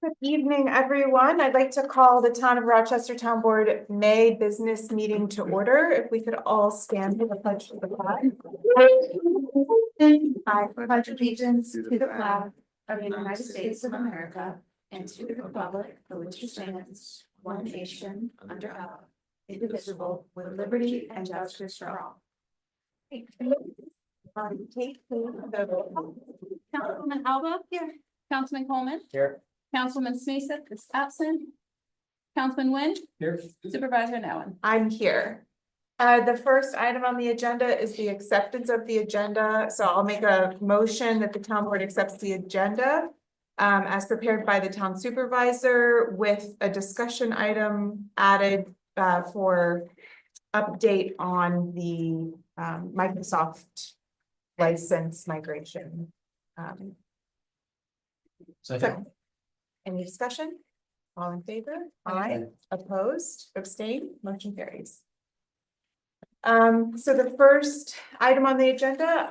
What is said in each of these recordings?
Good evening, everyone. I'd like to call the Town of Rochester Town Board May business meeting to order. If we could all stand for the pledge to the flag. I pledge allegiance to the flag of the United States of America and to the republic for which it stands, one nation, under God, indivisible, with liberty and justice for all. Councilman Alba? Here. Councilman Coleman? Here. Councilman Sneeseth is absent. Councilman Nguyen? Here. Supervisor Noen? I'm here. The first item on the agenda is the acceptance of the agenda. So I'll make a motion that the town board accepts the agenda as prepared by the town supervisor with a discussion item added for update on the Microsoft license migration. So, any discussion? All in favor? Aye. Opposed? Abstained? Motion carries. So the first item on the agenda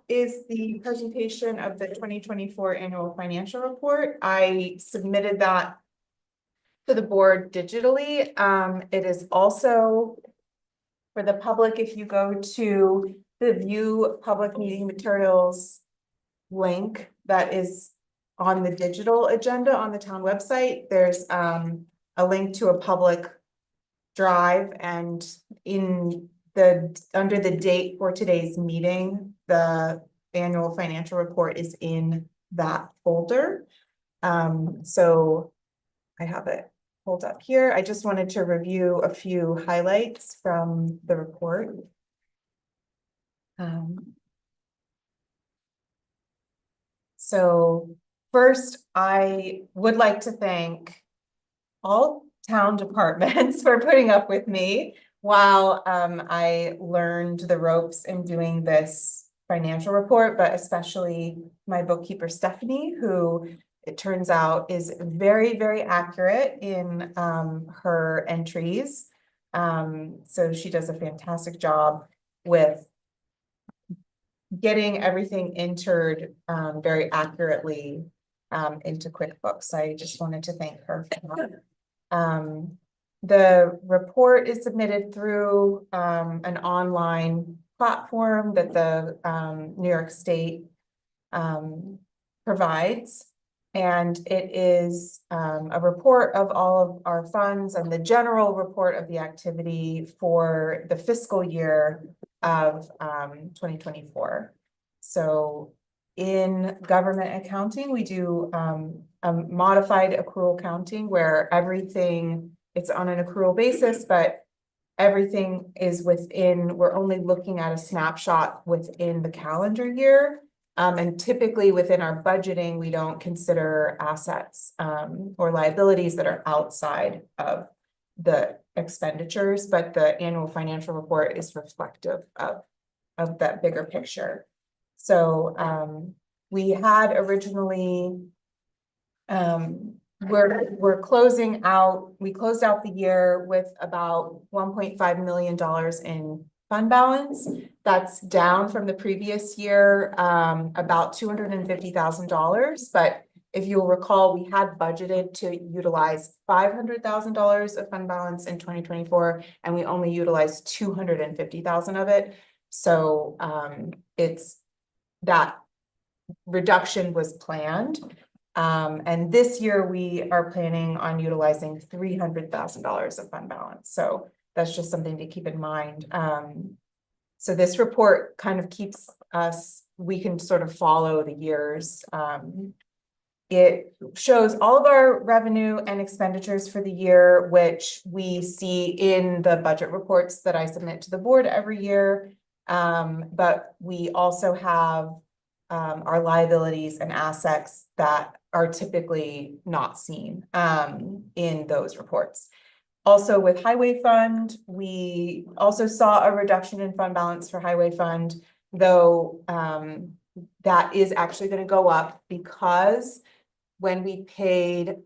is the presentation of the 2024 annual financial report. I submitted that to the board digitally. It is also for the public. If you go to the view public meeting materials link that is on the digital agenda on the town website, there's a link to a public drive, and under the date for today's meeting, the annual financial report is in that folder. So I have it pulled up here. I just wanted to review a few highlights from the report. So first, I would like to thank all town departments for putting up with me while I learned the ropes in doing this financial report, but especially my bookkeeper, Stephanie, who it turns out is very, very accurate in her entries. So she does a fantastic job with getting everything entered very accurately into QuickBooks. I just wanted to thank her for that. The report is submitted through an online platform that the New York State provides. And it is a report of all of our funds and the general report of the activity for the fiscal year of 2024. So in government accounting, we do a modified accrual accounting where everything, it's on an accrual basis, but everything is within, we're only looking at a snapshot within the calendar year. And typically within our budgeting, we don't consider assets or liabilities that are outside of the expenditures, but the annual financial report is reflective of that bigger picture. So we had originally, we're closing out, we closed out the year with about $1.5 million in fund balance. That's down from the previous year, about $250,000. But if you'll recall, we had budgeted to utilize $500,000 of fund balance in 2024, and we only utilized $250,000 of it. So it's that reduction was planned. And this year we are planning on utilizing $300,000 of fund balance. So that's just something to keep in mind. So this report kind of keeps us, we can sort of follow the years. It shows all of our revenue and expenditures for the year, which we see in the budget reports that I submit to the board every year. But we also have our liabilities and assets that are typically not seen in those reports. Also with Highway Fund, we also saw a reduction in fund balance for Highway Fund, though that is actually going to go up because when we paid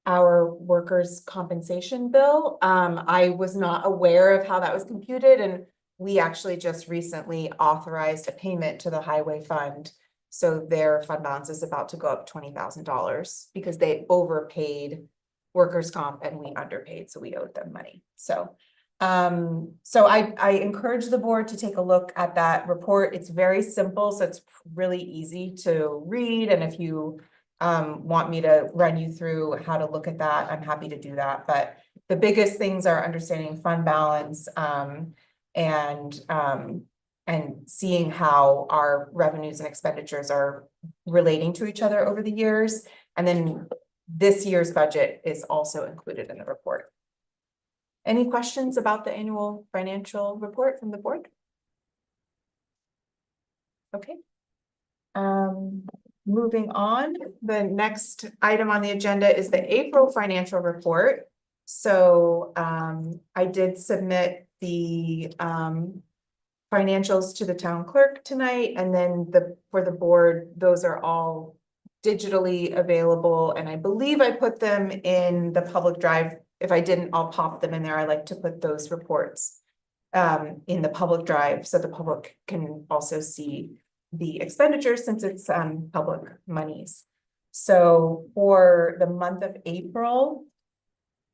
our workers' compensation bill, I was not aware of how that was computed, and we actually just recently authorized a payment to the Highway Fund So their fund balance is about to go up $20,000 because they overpaid workers' comp and we underpaid, so we owed them money. So I encourage the board to take a look at that report. It's very simple, so it's really easy to read. And if you want me to run you through how to look at that, I'm happy to do that. But the biggest things are understanding fund balance and seeing how our revenues and expenditures are relating to each other over the years. And then this year's budget is also included in the report. Any questions about the annual financial report from the board? Okay. Moving on, the next item on the agenda is the April financial report. So I did submit the financials to the town clerk tonight, and then for the board, those are all digitally available, and I believe I put them in the public drive. If I didn't, I'll pop them in there. I like to put those reports in the public drive so the public can also see the expenditures since it's public monies. So for the month of April,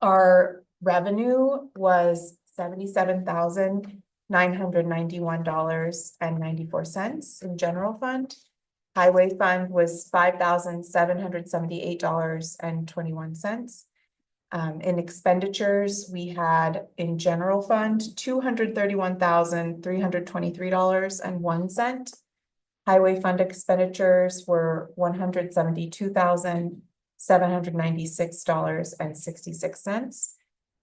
our revenue was $77,991.94 in general fund. Highway fund was $5,778.21. In expenditures, we had in general fund $231,323.01. Highway fund expenditures were $172,796.66.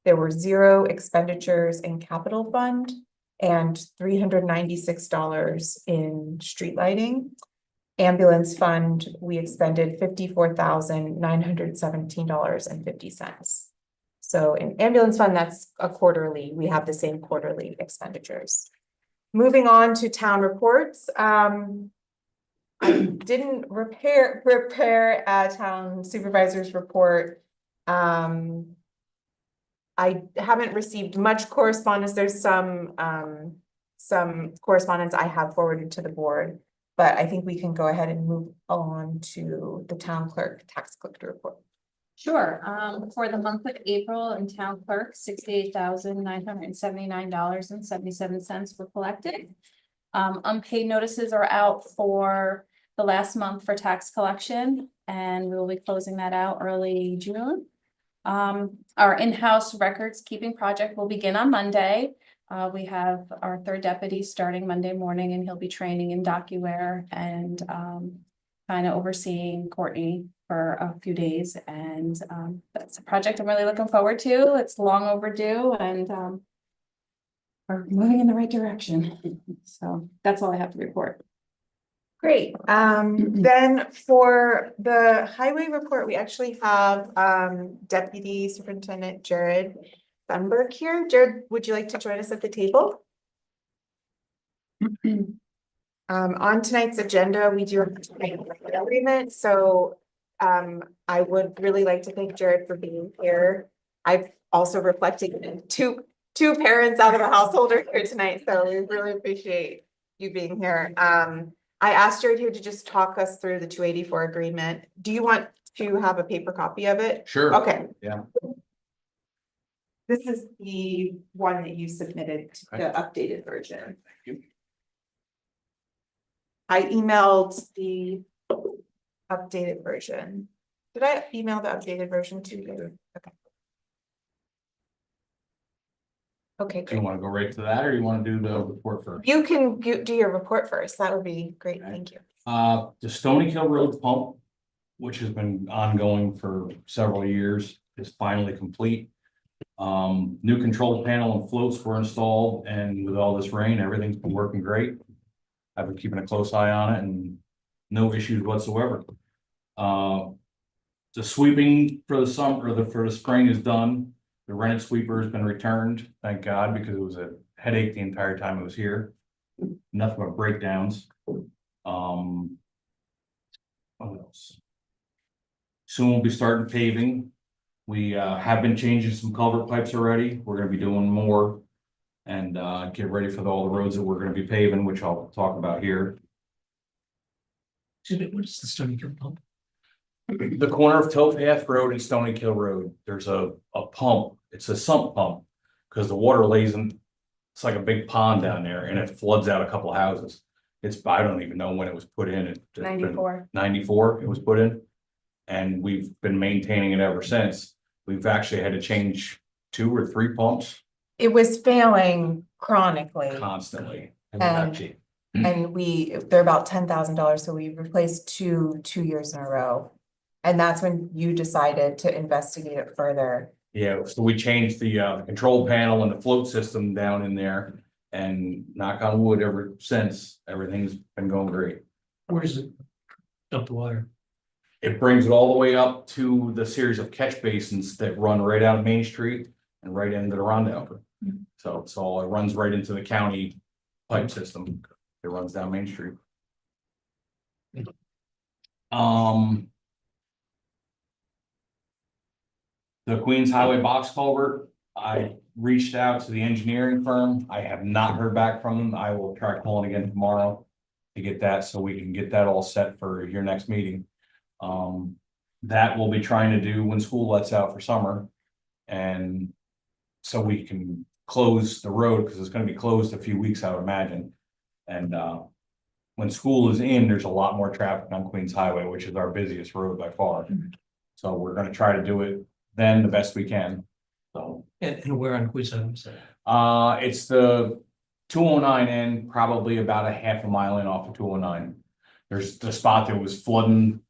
There were 0 expenditures in capital fund and $396 in street lighting. Ambulance fund, we expended $54,917.50. So in ambulance fund, that's a quarterly, we have the same quarterly expenditures. Moving on to town reports. I didn't prepare a town supervisor's report. I haven't received much correspondence. There's some correspondence I have forwarded to the board, but I think we can go ahead and move on to the town clerk tax collector report. Sure. For the month of April in town clerk, $68,979.77 were collected. Unpaid notices are out for the last month for tax collection, and we will be closing that out early June. Our in-house records keeping project will begin on Monday. We have our 3rd deputy starting Monday morning, and he'll be training in DocuWare and kind of overseeing Courtney for a few days. And that's a project I'm really looking forward to. It's long overdue, and we're moving in the right direction. So that's all I have to report. Great. Then for the highway report, we actually have Deputy Superintendent Jared Thunberg here. Jared, would you like to join us at the table? On tonight's agenda, we do have an agreement. So I would really like to thank Jared for being here. I've also reflected two parents out of the household are here tonight, so we really appreciate you being here. I asked Jared here to just talk us through the 284 agreement. Do you want to have a paper copy of it? Sure. Okay. Yeah. This is the one that you submitted, the updated version. Thank you. I emailed the updated version. Did I email the updated version to you? Okay. Okay, Do you want to go right to that, or you want to do the report first? you can do your report first. That would be great. Okay. Thank you. The Stony Hill Road pump, which has been ongoing for several years, is finally complete. New control panel and floats were installed, and with all this rain, everything's been working great. I've been keeping a close eye on it and no issues whatsoever. The sweeping for the summer or for the spring is done. The rented sweeper has been returned, thank God, because it was a headache the entire time it was here. Nothing but breakdowns. What else? Soon we'll be starting paving. We have been changing some culvert pipes already. We're gonna be doing more and get ready for all the roads that we're gonna be paving, which I'll talk about here. Excuse me, what is the Stony Hill pump? The corner of Towpath Road and Stony Kill Road, there's a pump, it's a sump pump. Cause the water lays in, it's like a big pond down there and it floods out a couple of houses. I don't even know when it was put in. It's been 94. 94 it was put in. And we've been maintaining it ever since. We've actually had to change 2 or 3 pumps It was failing chronically constantly. and they're about $10,000, so we replaced 2 years in a row. And that's when you decided to investigate it further. Yeah, so we changed the control panel and the float system down in there. And knock on wood, ever since, everything's been going great. Where does it dump the water? It brings it all the way up to the series of catch basins that run right out of Main Street and right into the Rondo. So it runs right into the county pipe system. It runs down Main Street. The Queens Highway box culvert, I reached out to the engineering firm. I have not heard back from them. I will try calling again tomorrow to get that, so we can get that all set for your next meeting. That we'll be trying to do when school lets out for summer. And so we can close the road, because it's gonna be closed a few weeks, I would imagine. And when school is in, there's a lot more traffic on Queens Highway, which is our busiest road by far. So we're gonna try to do it then the best we can. So And where on Queens Island is that? it's the 209 end, probably about a half a mile in off of 209. There's the spot that was flooding.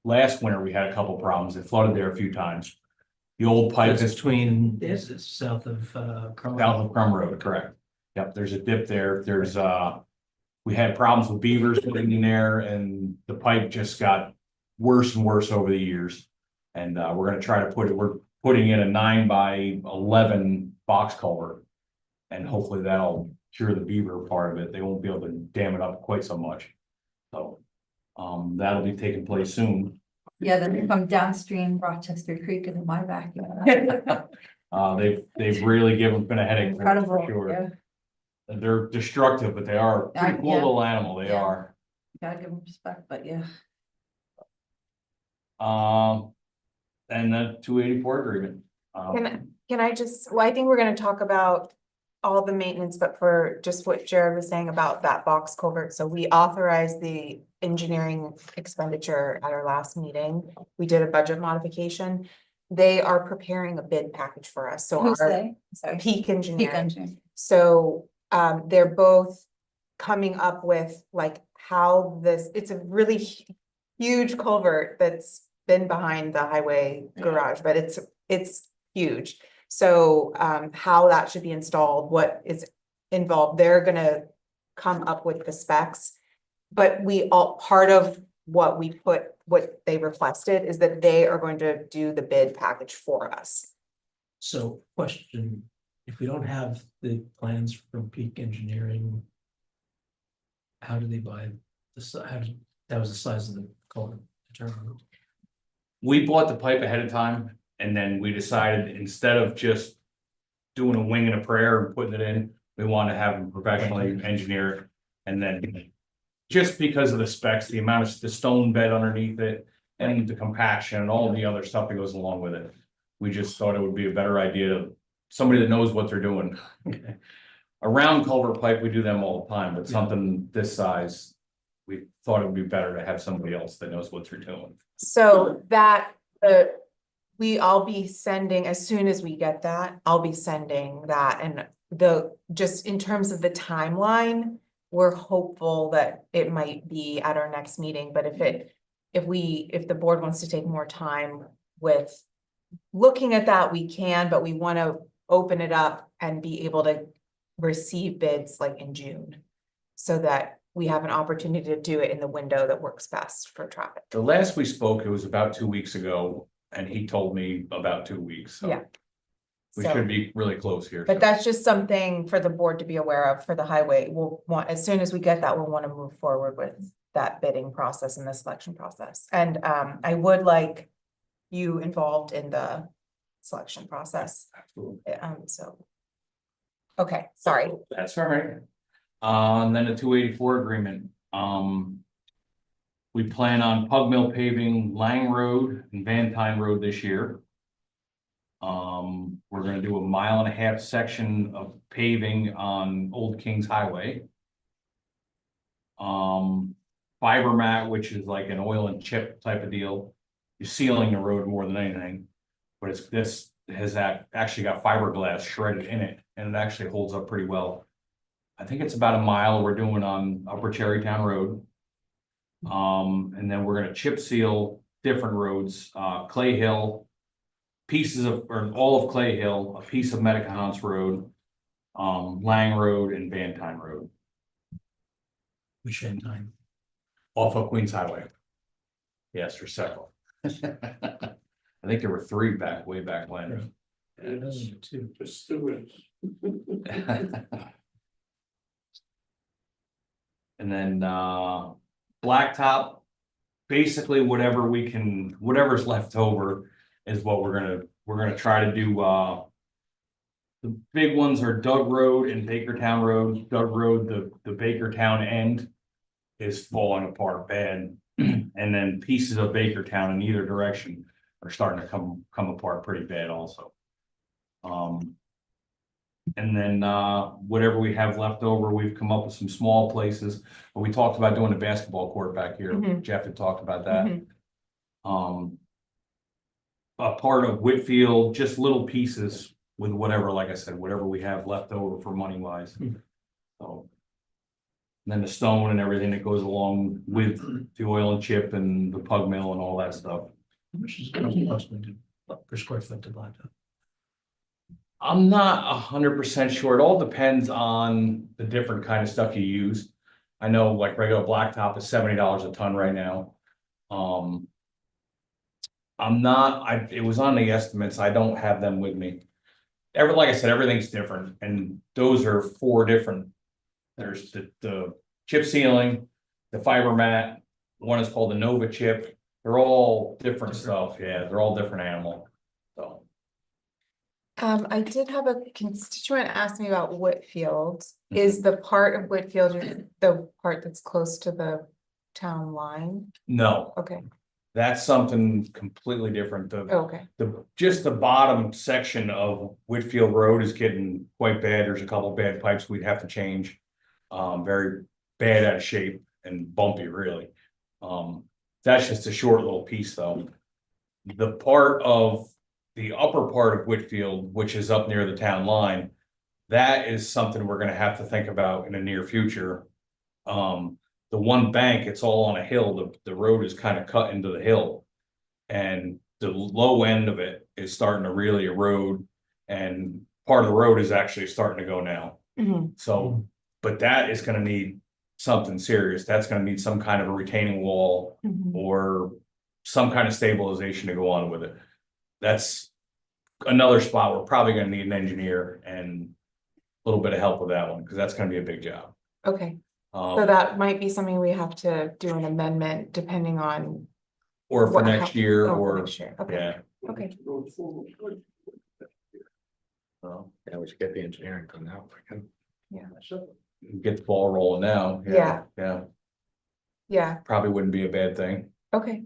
Last winter, we had a couple problems. It flooded there a few times. The old pipe It's is between, is it south of Cromwell? south of Crum Road, correct? Yep, there's a dip there. There's we had problems with beavers getting in there, and the pipe just got worse and worse over the years. And we're gonna try to we're putting in a 9x11 box culvert. And hopefully that'll cure the beaver part of it. They won't be able to dam it up quite so much. So that'll be taking place soon. Yeah, then they come downstream Rochester Creek and in my backyard. They've really been a headache for us, Incredible, for sure. yeah, They're destructive, but they are a pretty cool Yeah. little animal. They Yeah. are. gotta give them respect, but yeah. And the 284 agreement. Can I just, well, I think we're gonna talk about all the maintenance, but for just what Jared was saying about that box culvert. So we authorized the engineering expenditure at our last meeting. We did a budget modification. They are preparing a bid package for us. So Who's our they? Sorry. Peak Peak Engineering. Engineering. So they're both coming up with like how this, it's a really huge culvert that's been behind the highway garage, but it's huge. So how that should be installed, what is involved, they're gonna come up with the specs. But part of what they requested is that they are going to do the bid package for us. So question, if we don't have the plans from Peak Engineering, how do they buy that was the size of the culvert determined? We bought the pipe ahead of time, and then we decided instead of just doing a wing and a prayer and putting it in, we want to have them professionally engineer it. And then just because of the specs, the amount of the stone bed underneath it and the compaction and all the other stuff that goes along with it. We just thought it would be a better idea to somebody that knows what they're doing. Okay. A round culvert pipe, we do them all the time, but Yeah. something this size, we thought it would be better to have somebody else that knows what they're doing. So I'll be sending, as soon as we get that, I'll be sending that, and just in terms of the timeline, we're hopeful that it might be at our next meeting, but if the board wants to take more time with looking at that, we can, but we want to open it up and be able to receive bids like in June, so that we have an opportunity to do it in the window that works best for traffic. The last we spoke, it was about 2 weeks ago, and he told me about 2 weeks, so. Yeah. We So- should be really close here. But that's just something for the board to be aware of for the highway. We'll want, as soon as we get that, we'll want to move forward with that bidding process and the selection process. And I would like you involved in the selection process. Absolutely. So. Okay, sorry. That's all right. And then the 284 agreement, We plan on Pug Mill paving Lang Road and Van Tine Road this year. We're gonna do a 1.5 mile section of paving on Old Kings Highway. Fiber mat, which is like an oil and chip type of deal. You're sealing the road more than anything. But this has actually got fiberglass shredded in it, and it actually holds up pretty well. I think it's about 1 mile we're doing on Upper Cherrytown Road. And then we're gonna chip seal different roads, Clay Hill. Pieces of, or all of Clay Hill, a piece of Medicons Road, Lang Road and Van Tine Road, Which end time? off of Queens Highway. Yes, there's several. I think there were 3 way back when. Two. Just do it. And then, blacktop, basically whatever's left over is what we're gonna try to do, the big ones are Doug Road and Bakertown Road. Doug Road, the Bakertown end is falling apart bad. And then pieces of Bakertown in either direction are starting to come apart pretty bad also. And then, whatever we have left over, we've come up with some small places. But we talked about doing a basketball court back here. Mhm. Jeff had talked about that. Mhm. A part of Whitfield, just little pieces with whatever, like I said, whatever we have left over for money wise. So. And then the stone and everything that goes along with the oil and chip and the Pug Mill and all that stuff. How much is it gonna cost me per square foot to blacktop? I'm not 100% sure. It all depends on the different kind of stuff you use. I know like regular blacktop is $70 a ton right now. It was on the estimates. I don't have them with me. Like I said, everything's different, and those are 4 different. There's the chip sealing, the fiber mat, one is called the Nova chip. They're all different stuff. Yeah, they're all different animal. So. I did have a constituent ask me about Whitfield. Is the part of Whitfield the part that's close to the town line? No, Okay, that's something completely different. okay, Just the bottom section of Whitfield Road is getting quite bad. There's a couple bad pipes we'd have to change. Very bad out of shape and bumpy, really. That's just a short little piece though. The part of the upper part of Whitfield, which is up near the town line, that is something we're gonna have to think about in the near future. The one bank, it's all on a hill, the road is kind of cut into the hill. And the low end of it is starting to really erode, and part of the road is actually starting to go now. Mhm. So, but that is gonna need something serious. That's gonna need some kind of a retaining wall Mhm. or some kind of stabilization to go on with it. That's another spot we're probably gonna need an engineer and a little bit of help with that one, because that's gonna be a big job. Okay, so that might be something we have to do an amendment depending on. Or for what- next how- year, oh, for or, next year. Okay, yeah. okay, Yeah, we should get the engineering done now. if we can. Get the ball rolling now. Yeah. Yeah, yeah, probably wouldn't be a bad thing. okay.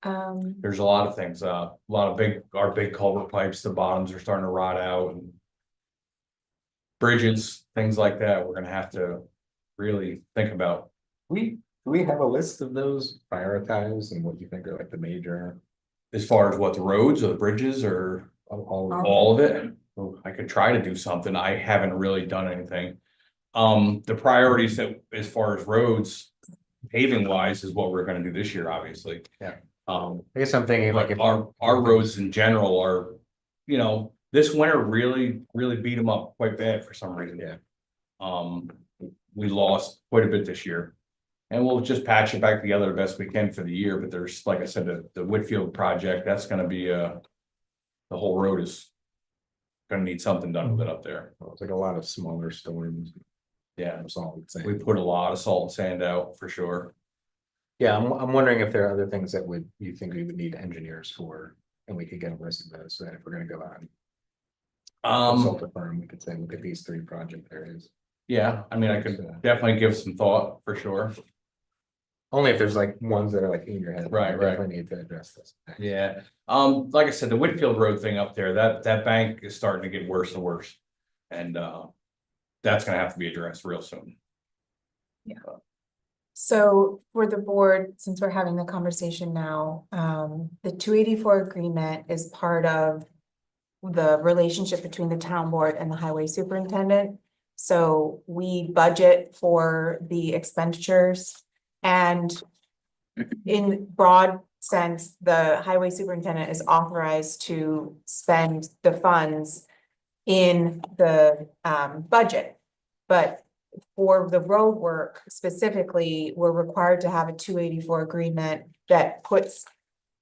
There's a lot of things, a lot of our big culvert pipes, the bottoms are starting to rot out and. Bridges, things like that, we're gonna have to really think about. Do we have a list of those prioritized and what you think are like the major, As far as what, the roads or the bridges or all of it? Well, I could try to do something. I haven't really done anything. The priorities that, as far as roads, paving wise, is what we're gonna do this year, obviously. Yeah. I guess I'm thinking like if our roads in general are, this winter really beat them up quite bad for some reason. Yeah. We lost quite a bit this year. And we'll just patch it back together the best we can for the year, but there's, like I said, the Whitfield project, that's gonna be the whole road is. Gonna need something done with it up there. It's like a lot of smaller storms. Yeah, That's all I'm saying. we put a lot of salt and sand out for sure. Yeah, I'm wondering if there are other things that you think we would need engineers for, and we could get a list of those, so that if we're gonna go out and consult a firm, we could say, look at these 3 project areas. Yeah, I mean, I could definitely give some thought for sure. Only if there's like ones that are like in your head. Right, we right. definitely need to address this. Yeah, like I said, the Whitfield Road thing up there, that bank is starting to get worse and worse. And, that's gonna have to be addressed real soon. So for the board, since we're having the conversation now, the 284 agreement is part of the relationship between the town board and the highway superintendent. So we budget for the expenditures, and in broad sense, the highway superintendent is authorized to spend the funds in the budget. But for the road work specifically, we're required to have a 284 agreement that puts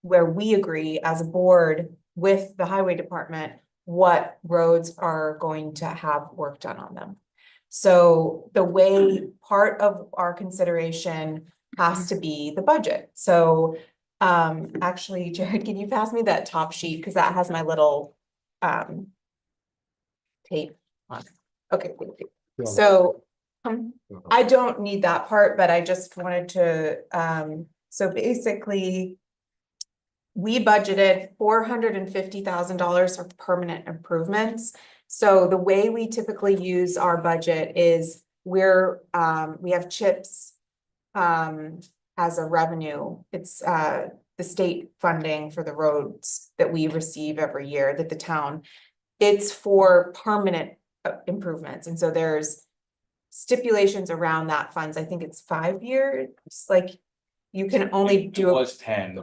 where we agree as a board with the highway department what roads are going to have work done on them. So the way part of our consideration has to be the budget. So actually, Jared, can you pass me that top sheet? Because that has my little tape on it. Okay, thank you. So I don't need that part, but I just wanted to, so basically, we budgeted $450,000 for permanent improvements. So the way we typically use our budget is we have CHIPS as a revenue. It's the state funding for the roads that we receive every year that the town, it's for permanent improvements. And so there's stipulations around that funds. I think it's 5 years, like you can only It do, was 10.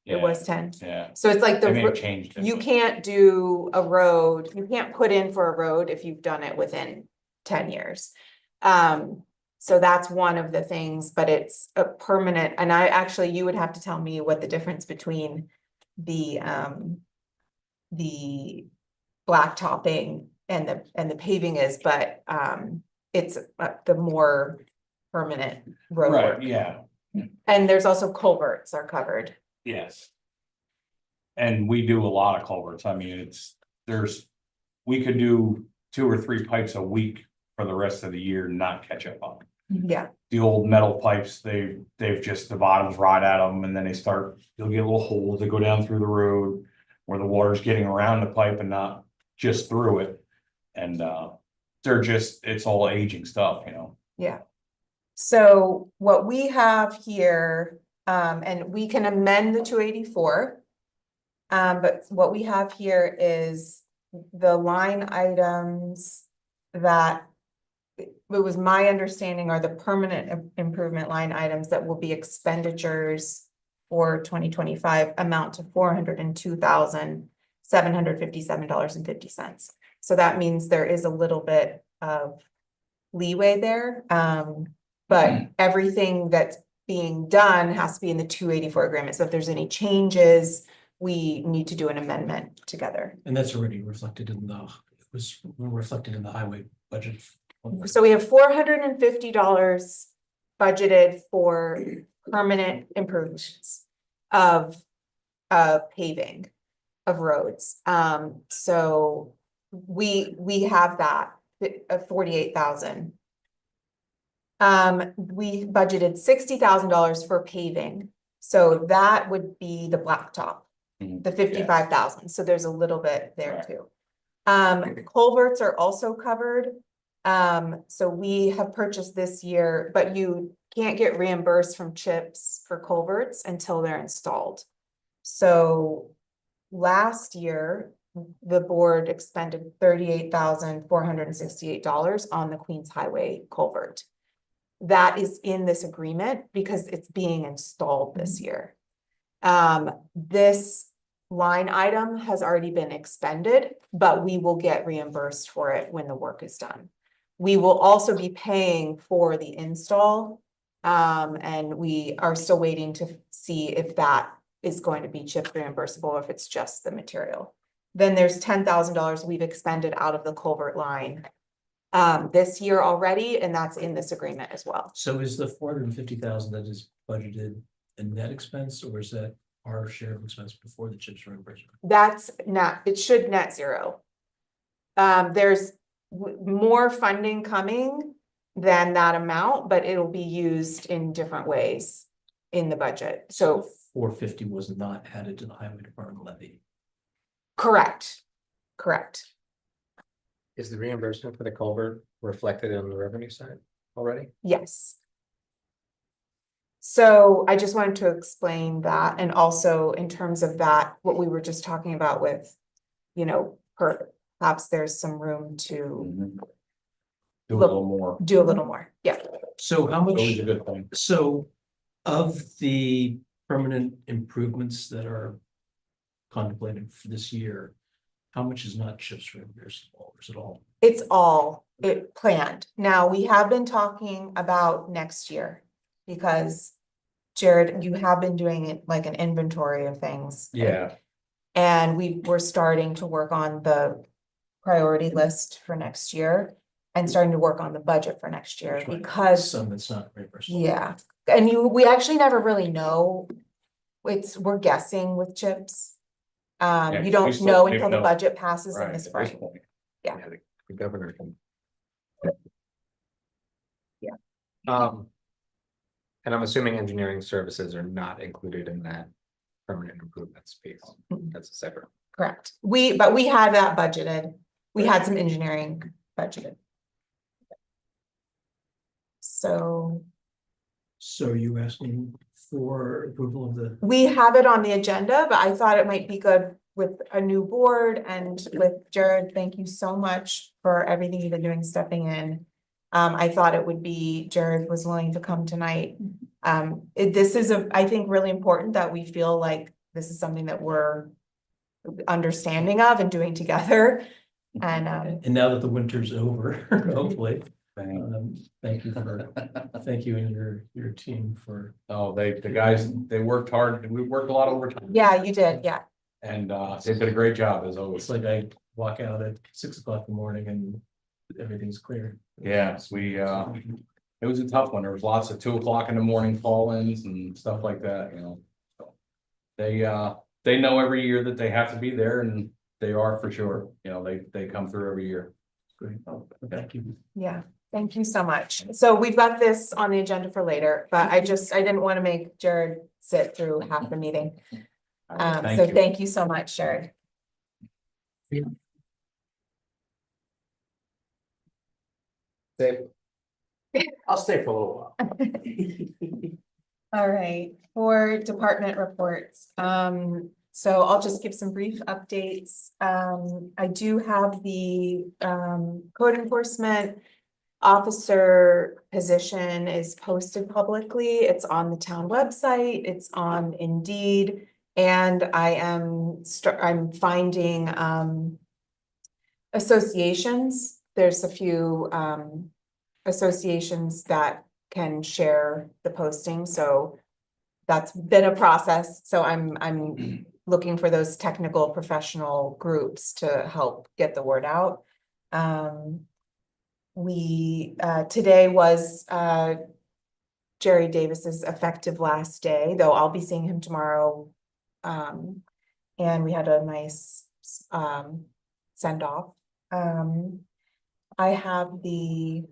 it was 10. Yeah, So it's like they may have the, changed it. you but- can't do a road, you can't put in for a road if you've done it within 10 years. So that's one of the things, but it's a permanent, and you would have to tell me what the difference between the blacktopping and the paving is, but it's the more permanent road Right, work. yeah, And there's also culverts are covered. yes. And we do a lot of culverts. I mean, we could do 2 or 3 pipes a week for the rest of the year, and not catch up on. Yeah, The old metal pipes, they've just, the bottoms rot at them, and then you'll get little holes that go down through the road where the water's getting around the pipe and not just through it. And, it's all aging stuff, you know? yeah. So what we have here, and we can amend the 284. But what we have here is the line items that it was my understanding are the permanent improvement line items that will be expenditures for 2025 amount to $402,757.50. So that means there is a little bit of leeway there. But everything that's being done has to be in the 284 agreement. So if there's any changes, we need to do an amendment together. And that's already reflected in reflected in the highway budget. So we have $450 budgeted for permanent improvements of paving of roads. So we have that of 48,000. We budgeted $60,000 for paving. So that would be the blacktop, the 55,000. So there's a little bit there Right. too. Culverts are also covered. So we have purchased this year, but you can't get reimbursed from CHIPS for culverts until they're installed. So last year, the board expended $38,468 on the Queens Highway culvert. That is in this agreement because it's being installed this year. This line item has already been expended, but we will get reimbursed for it when the work is done. We will also be paying for the install. And we are still waiting to see if that is going to be CHIP reimbursable or if it's just the material. Then there's $10,000 we've expended out of the culvert line this year already, and that's in this agreement as well. So is the 450,000 that is budgeted a net expense, or is that our share of expense before the CHIPS reimbursement? That's not, it should net zero. There's more funding coming than that amount, but it'll be used in different ways. in the budget, so 450 was not added to the highway department levy. correct. Correct. Is the reimbursement for the culvert reflected on the revenue side already? Yes. So I just wanted to explain that, and also in terms of that, what we were just talking about with, you know, perhaps there's some room to Mhm. Do a little more, do a little more, yeah. So how much? always a good thing. So of the permanent improvements that are contemplated for this year, how much is not CHIPS reimbursable, or is it all? It's all planned. Now, we have been talking about next year. Because Jared, you have been doing it like an inventory of things. Yeah, And we're starting to work on the priority list for next year. And starting to work on the budget for next year, Which one? because, Some that's not reimbursable. yeah, and we actually never really know. We're guessing with CHIPS. Yeah, You we don't still know don't until even the know. budget passes in right, the at this spring. point. Yeah. The governor can. Yeah. And I'm assuming engineering services are not included in that permanent improvements piece. Mm-mm. That's a separate. Correct. But we had that budgeted. We had some engineering budgeted. So So are you asking for approval of the, we have it on the agenda, but I thought it might be good with a new board and with Jared, thank you so much for everything you've been doing, stepping in. I thought it would be, Jared was willing to come tonight. This is I think really important that we feel like this is something that we're understanding of and doing together. And, and now that the winter's over, hopefully, Thank- thank you thank you and your team for. Oh, the guys, they worked hard, we worked a lot overtime. yeah, you did, yeah. And they did a great job as It's always. like I walk out at 6 o'clock in the morning and everything's clear. Yes, it was a tough one. There was lots of 2 o'clock in the morning call-ins and stuff like that, you know. So they know every year that they have to be there, and they are for sure, you know, they come through every year. Great, thank you. Yeah, thank you so much. So we've got this on the agenda for later, but I didn't want to make Jared sit through half the meeting. So Thank you. thank you so much, Jared. Dave? I'll stay for a little while. All right, for department reports, so I'll just give some brief updates. I do have the code enforcement officer position is posted publicly. It's on the town website, it's on Indeed, and I'm finding associations. There's a few associations that can share the posting, so that's been a process. So I'm looking for those technical professional groups to help get the word out. Today was Jerry Davis's effective last day, though I'll be seeing him tomorrow. And we had a nice send off. I have the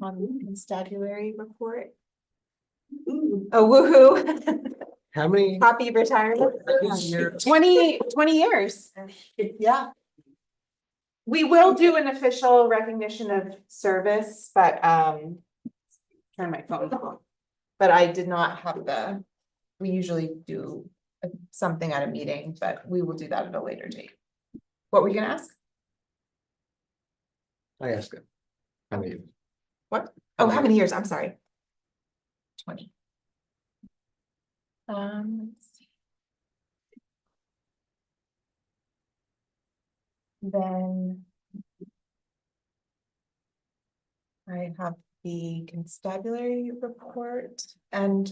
constabulary report. Oh, woohoo. How many? Happy retirement. 20 years. Yeah. We will do an official recognition of service, but turn my phone off. But I did not have we usually do something at a meeting, but we will do that at a later date. What were you gonna ask? I asked it. How many? What? Oh, how many years? I'm sorry. 20. Let's see. Then I have the constabulary report and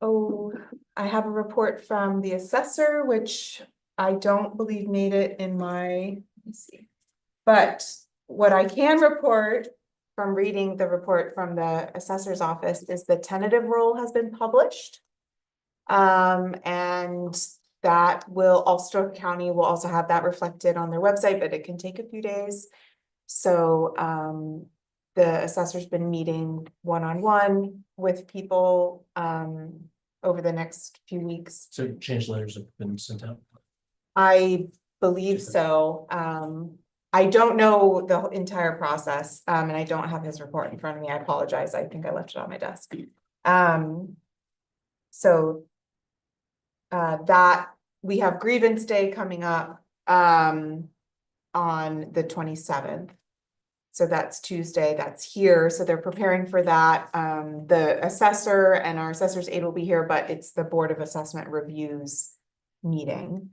I have a report from the assessor, which I don't believe made it in my, let me see. But what I can report from reading the report from the assessor's office is the tentative rule has been published. And that Ulster County will also have that reflected on their website, but it can take a few days. So, the assessor's been meeting one-on-one with people, over the next few weeks. So change letters have been sent out. I believe so. I don't know the entire process, and I don't have his report in front of me. I apologize. I think I left it on my desk. So that we have grievance day coming up, on the 27th. So that's Tuesday, that's here. So they're preparing for that. The assessor and our assessor's aide will be here, but it's the Board of Assessment Reviews meeting.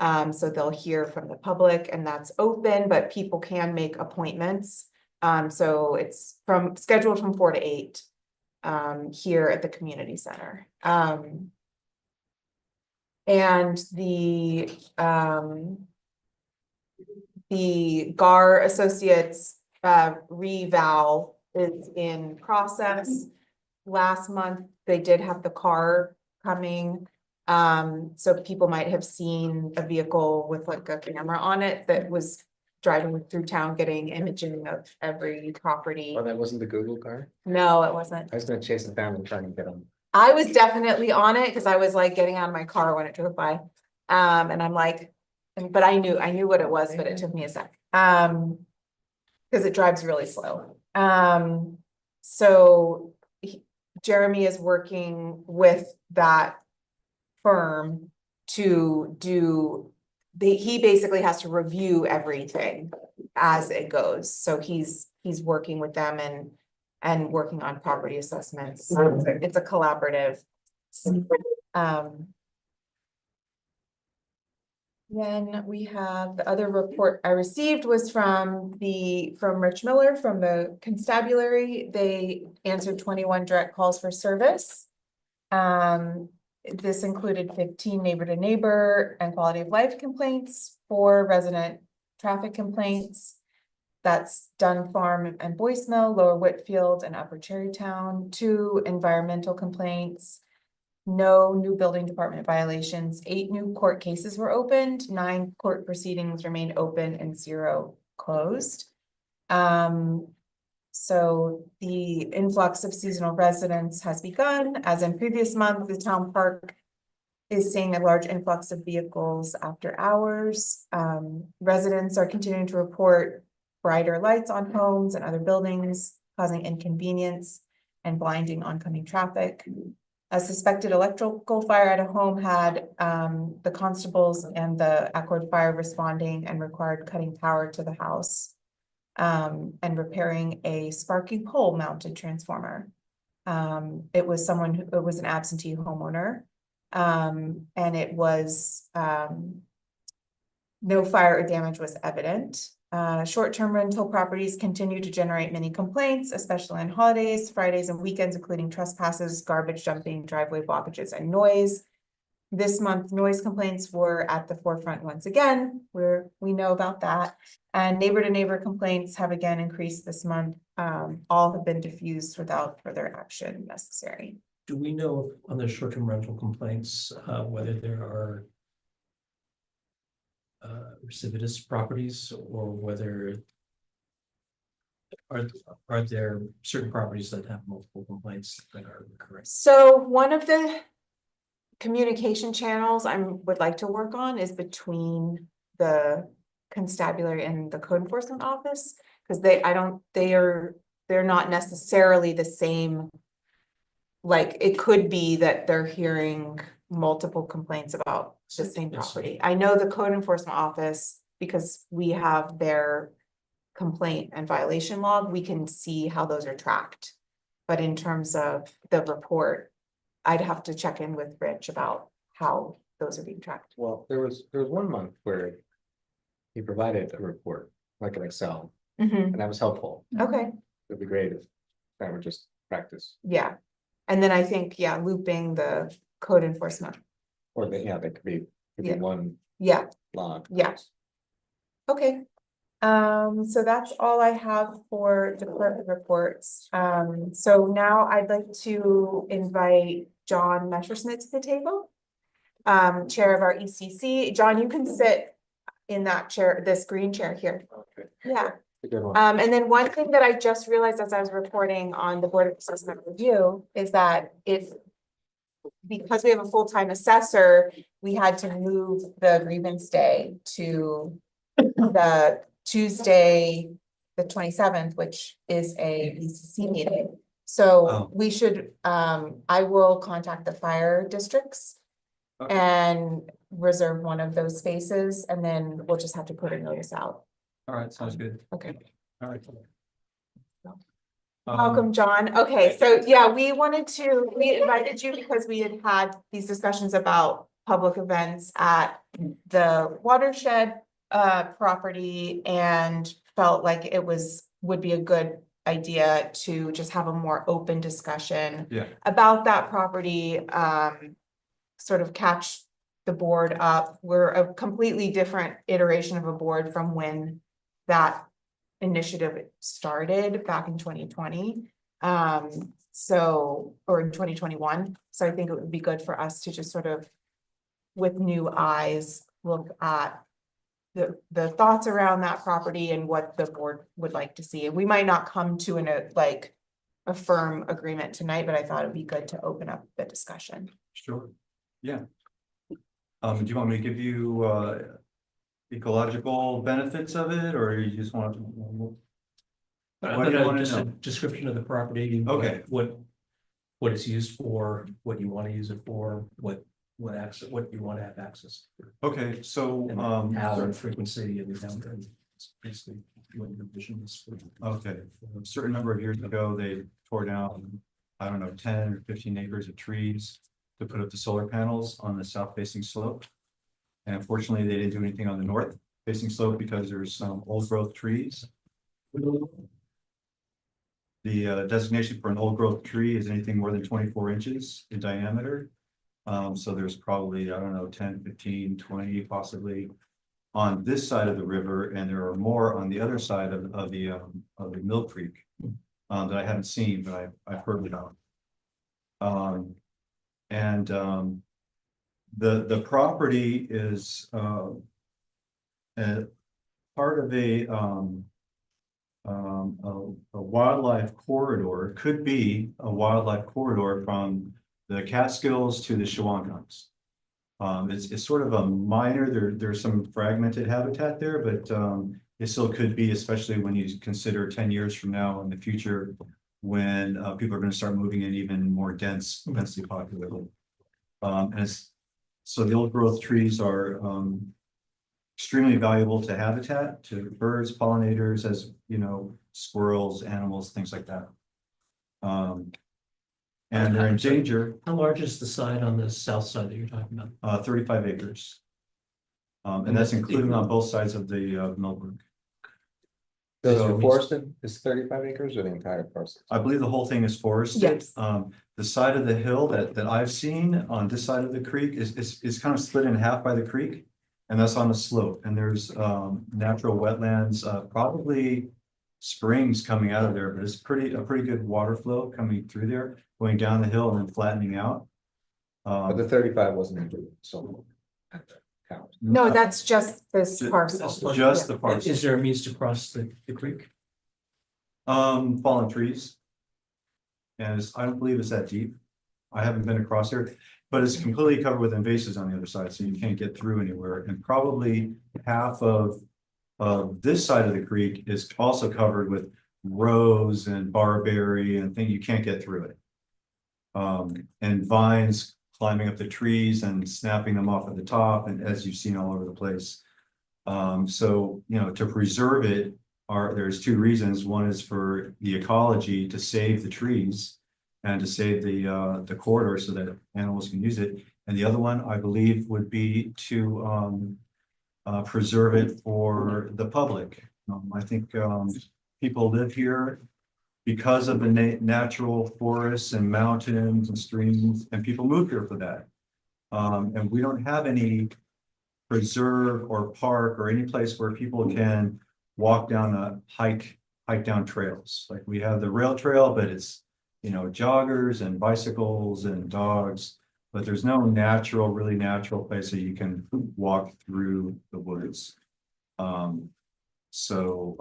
So they'll hear from the public and that's open, but people can make appointments. So it's scheduled from 4 to 8 here at the community center. And the GAR Associates reval is in process. Last month, they did have the car coming. So people might have seen a vehicle with like a camera on it that was driving through town, getting imaging of every property. Oh, that wasn't the Google car? No, it wasn't. I was gonna chase it down and try and get them. I was definitely on it because I was like getting out of my car when it drove by. And I'm like, but I knew what it was, but it took me a sec. Because it drives really slow. So Jeremy is working with that firm to do, he basically has to review everything as it goes. So he's working with them and working on property assessments. It's a collaborative. Then we have the other report I received was from Rich Miller from the constabulary. They answered 21 direct calls for service. This included 15 neighbor to neighbor and quality of life complaints, 4 resident traffic complaints. That's Dunn Farm and Boyce Mill, Lower Whitfield and Upper Cherrytown, 2 environmental complaints. No new building department violations, 8 new court cases were opened, 9 court proceedings remained open and 0 closed. So the influx of seasonal residents has begun. As in previous month, the town park is seeing a large influx of vehicles after hours. Residents are continuing to report brighter lights on homes and other buildings, causing inconvenience and blinding oncoming traffic. A suspected electrical fire at a home had the constables and the Accord Fire responding and required cutting power to the house and repairing a sparking pole mounted transformer. It was an absentee homeowner, and it was no fire or damage was evident. Short-term rental properties continue to generate many complaints, especially on holidays, Fridays, and weekends, including trespasses, garbage dumping, driveway blockages, and noise. This month, noise complaints were at the forefront once again, we know about that. And neighbor-to-neighbor complaints have again increased this month. All have been diffused without further action necessary. Do we know on the short-term rental complaints, whether there are recidivist properties or whether are there certain properties that have multiple complaints that are recurring? So one of the communication channels I would like to work on is between the constabulary and the code enforcement office, because they're not necessarily the same. Like, it could be that they're hearing multiple complaints about the same property. I know the code enforcement office, because we have their complaint and violation log, we can see how those are tracked. But in terms of the report, I'd have to check in with Rich about how those are being tracked. Well, there was one month where he provided a report, like an Excel, Mhm. and that was helpful. Okay, It'd be great if that were just practice. yeah. And then I think, yeah, looping the code enforcement. Or that could be Yeah. one Yeah, log. yeah. Okay. So that's all I have for department reports. So now I'd like to invite John Messersmith to the table. Chair of our ECC. John, you can sit in that chair, this green chair here. Okay. Yeah, A good one. And then one thing that I just realized as I was reporting on the Board of Assessment Review is that because we have a full-time assessor, we had to move the grievance day to the Tuesday, the 27th, which is a BCC meeting. So Oh. we should, I will contact the fire districts Okay. and reserve one of those spaces, and then we'll just have to put a notice out. All right, sounds good. Okay. All right. Welcome, John. Okay, so yeah, we invited you because we had had these discussions about public events at the watershed property and felt like it would be a good idea to just have a more open discussion Yeah. about that property, sort of catch the board up. We're a completely different iteration of a board from when that initiative started back in 2020. Or in 2021. So I think it would be good for us to just sort of, with new eyes, look at the thoughts around that property and what the board would like to see. And we might not come to a firm agreement tonight, but I thought it'd be good to open up the discussion. Sure, yeah. Do you want me to give you ecological benefits of it, or you just want? What do you want to Just a know? description of the property. Okay. What it's used for, what you want to use it for, what you want to have access to. Okay, so, And how and frequency and basically what your vision is for. okay, a certain number of years ago, they tore down, I don't know, 10 or 15 acres of trees to put up the solar panels on the south facing slope. And unfortunately, they didn't do anything on the north facing slope because there's some old growth trees. The designation for an old growth tree is anything more than 24 inches in diameter. So there's probably, I don't know, 10, 15, 20 possibly on this side of the river, and there are more on the other side of the Mill Creek that I haven't seen, but I've heard about. The property is part of a wildlife corridor. It could be a wildlife corridor from the Catskills to the Shawangons. It's sort of a minor, there's some fragmented habitat there, but it still could be, especially when you consider 10 years from now in the future, when people are going to start moving in even more densely populated. So the old growth trees are extremely valuable to habitat, to birds, pollinators, as you know, squirrels, animals, things like that. And they're in danger. How large is the side on the south side that you're talking about? 35 acres. And that's including on both sides of the Millbrook. Those So are forested, is 35 acres or the entire parcel? I believe the whole thing is forested. Yes. The side of the hill that I've seen on this side of the creek is kind of split in half by the creek. And that's on the slope, and there's natural wetlands, probably springs coming out of there, but it's a pretty good water flow coming through there, going down the hill and then flattening out. But the 35 wasn't included, so. Count. No, that's just this Ju- parcel. Just the Is parcel. there a means to cross the creek? Fallen trees. And I don't believe it's that deep. I haven't been across there, but it's completely covered with invasives on the other side, so you can't get through anywhere. And probably half of this side of the creek is also covered with rose and barberry and things, you can't get through it. And vines climbing up the trees and snapping them off at the top, and as you've seen all over the place. So, you know, to preserve it, there's two reasons. One is for the ecology, to save the trees and to save the corridor so that animals can use it. And the other one, I believe, would be to preserve it for the public. I think people live here because of the natural forests and mountains and streams, and people move here for that. And we don't have any preserve or park or any place where people can walk down hike down trails. Like we have the rail trail, but it's, you know, joggers and bicycles and dogs, but there's no really natural place that you can walk through the woods. So,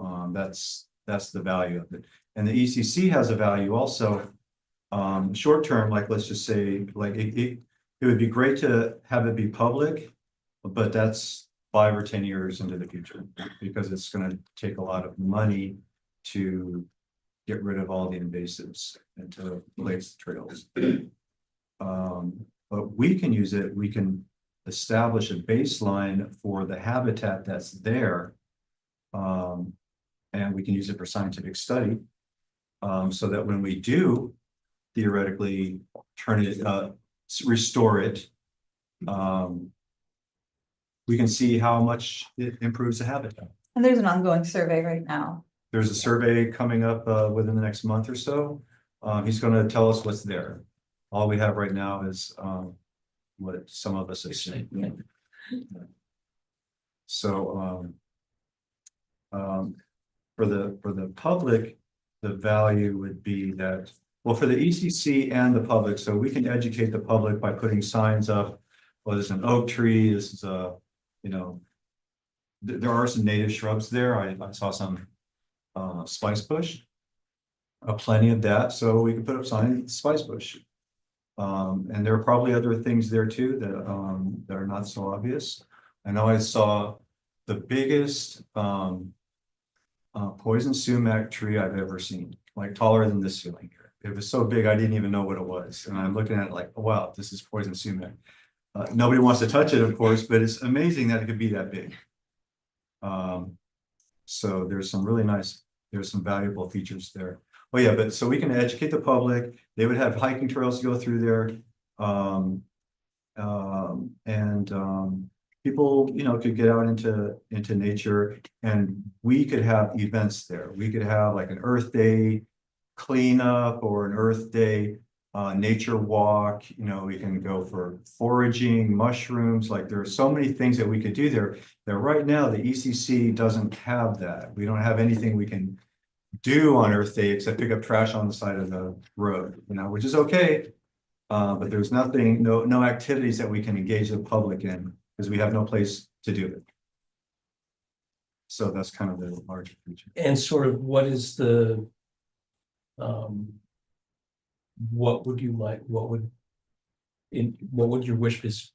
that's the value of it. And the ECC has a value also. Short term, like, let's just say, like, it would be great to have it be public, but that's 5 or 10 years into the future, because it's gonna take a lot of money to get rid of all the invasives and to place trails. But we can use it, we can establish a baseline for the habitat that's there. And we can use it for scientific study. So that when we do theoretically turn it, restore it, we can see how much it improves the habitat. And there's an ongoing survey right now. There's a survey coming up within the next month or so. He's gonna tell us what's there. All we have right now is what some of us have seen. So for the public, the value would be that, well, for the ECC and the public, so we can educate the public by putting signs up. Well, there's an oak tree, this is a, you know, there are some native shrubs there. I saw some spice bush. Plenty of that, so we can put up signs, spice bush. And there are probably other things there too that are not so obvious. I know I saw the biggest poison sumac tree I've ever seen, like taller than this ceiling here. It was so big I didn't even know what it was, and I'm looking at it like, oh, wow, this is poison sumac. Nobody wants to touch it, of course, but it's amazing that it could be that big. So there's some really nice, there's some valuable features there. Oh yeah, but so we can educate the public. They would have hiking trails to go through there. People, you know, could get out into nature, and we could have events there. We could have like an Earth Day cleanup or an Earth Day nature walk. You know, we can go for foraging, mushrooms. Like, there are so many things that we could do there. That right now the ECC doesn't have that. We don't have anything we can do on Earth Day except pick up trash on the side of the road, you know, which is okay. But there's nothing, no activities that we can engage the public in, because we have no place to do it. So that's kind of the larger feature. And sort of what is the, what would you like, what would your wish list,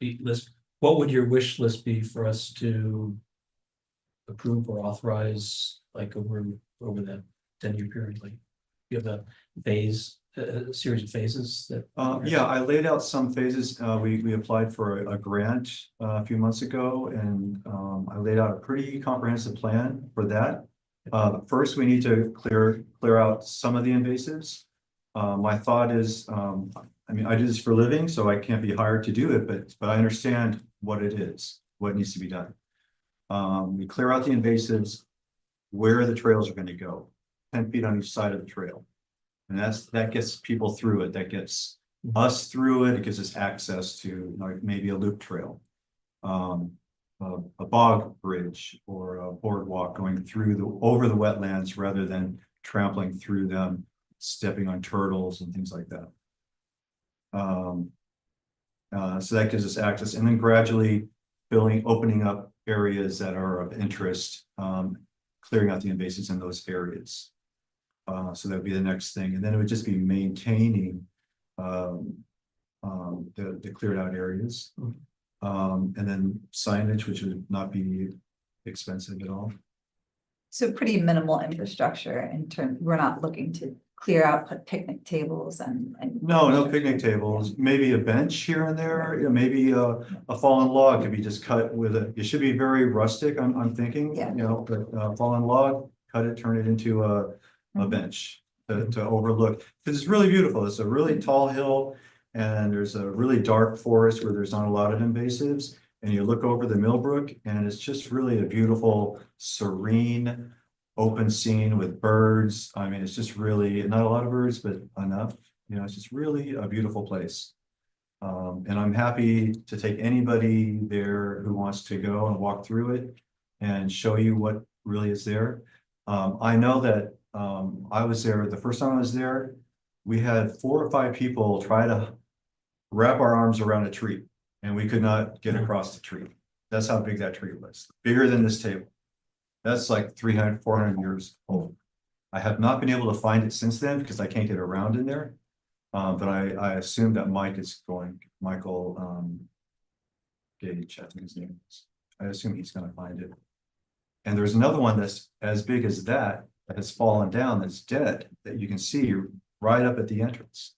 what would your wish list be for us to approve or authorize, like over that 10-year period? Like, you have a phase, a series of phases that. Yeah, I laid out some phases. We applied for a grant a few months ago, and I laid out a pretty comprehensive plan for that. First, we need to clear out some of the invasives. My thought is, I mean, I do this for a living, so I can't be hired to do it, but I understand what it is, what needs to be done. We clear out the invasives, where the trails are going to go, 10 feet on each side of the trail. And that gets people through it, that gets us through it, it gives us access to, like, maybe a loop trail, a bog bridge or a boardwalk going through over the wetlands rather than trampling through them, stepping on turtles and things like that. So that gives us access, and then gradually opening up areas that are of interest, clearing out the invasives in those areas. So that would be the next thing, and then it would just be maintaining the cleared out areas, and then signage, which would not be expensive at all. So pretty minimal infrastructure in terms, we're not looking to clear out, put picnic tables and. No picnic tables, maybe a bench here and there, you know, maybe a fallen log could be just cut with it should be very rustic, I'm thinking, Yeah. you know, but fallen log, cut it, turn it into a bench to overlook, because it's really beautiful. It's a really tall hill, and there's a really dark forest where there's not a lot of invasives, and you look over the Millbrook, and it's just really a beautiful, serene, open scene with birds. I mean, it's just really not a lot of birds, but enough. You know, it's just really a beautiful place. And I'm happy to take anybody there who wants to go and walk through it and show you what really is there. I know that I was there the first time I was there. We had 4 or 5 people try to wrap our arms around a tree, and we could not get across the tree. That's how big that tree was, bigger than this table. That's like 300, 400 years old. I have not been able to find it since then because I can't get around in there. But I assume that Michael Gage, I think his name is. I assume he's gonna find it. And there's another one that's as big as that has fallen down, that's dead, that you can see right up at the entrance.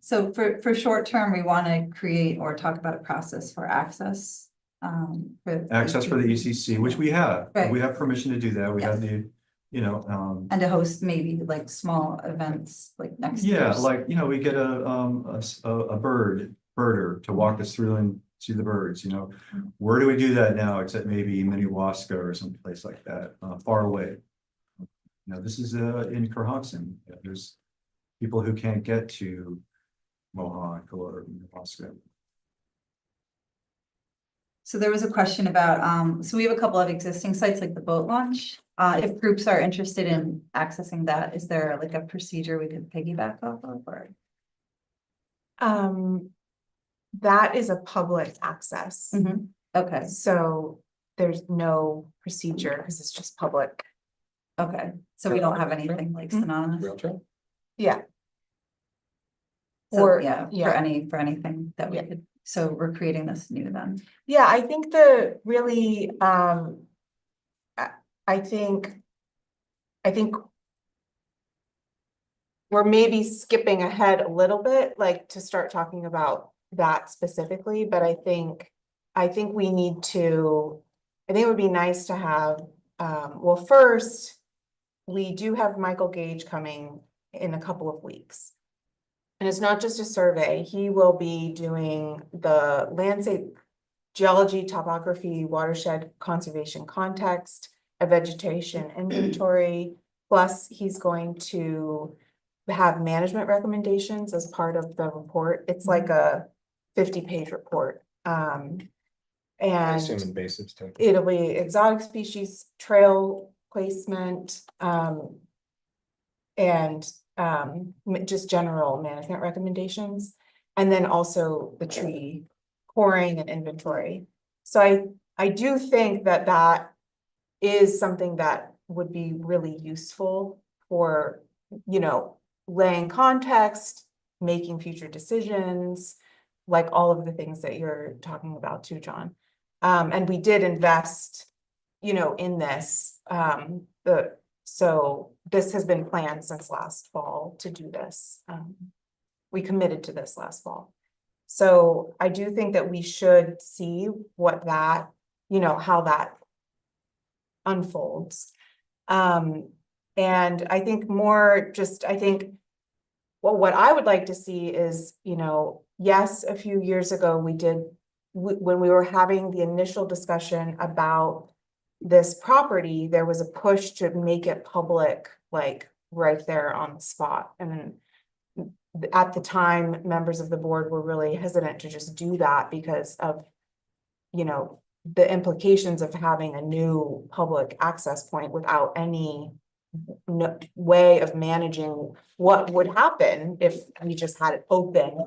So for short term, we want to create or talk about a process for access. Access for the ECC, which we have. Right. We have permission to do that. We have Yes. the, And to host maybe like small events like next. yeah, year's. like, we get a birder to walk us through and see the birds, Where do we do that now, except maybe Minnewaska or someplace like that, far away? This is in Cohasset. There's people who can't get to Mohawk or Minnewaska. So there was a question about, so we have a couple of existing sites like the boat launch. If groups are interested in accessing that, is there like a procedure we could piggyback off of or? That is a public access, Okay, so there's no procedure because it's just public. okay. So we don't have anything like synonymous. Rail trail? Yeah. So, Or- yeah, yeah. for anything that we Yeah. could, so we're creating this new then. Yeah, I think the really, I think we're maybe skipping ahead a little bit, like to start talking about that specifically, but I think we need to, I think it would be nice to have, well, first, we do have Michael Gage coming in a couple of weeks. And it's not just a survey, he will be doing the landscape geology, topography, watershed conservation context, a vegetation inventory, plus he's going to have management recommendations as part of the report. It's like a 50-page report. I assume And invasives too. it'll be exotic species, trail placement, and just general management recommendations. And then also the tree coring and inventory. So I do think that that is something that would be really useful for, laying context, making future decisions, like all of the things that you're talking about too, John. And we did invest, in this, so this has been planned since last fall to do this. We committed to this last fall. So I do think that we should see what that, how that unfolds. And I think what I would like to see is, yes, a few years ago, when we were having the initial discussion about this property, there was a push to make it public, like right there on the spot. And at the time, members of the board were really hesitant to just do that because of, the implications of having a new public access point without any way of managing what would happen if we just had it open.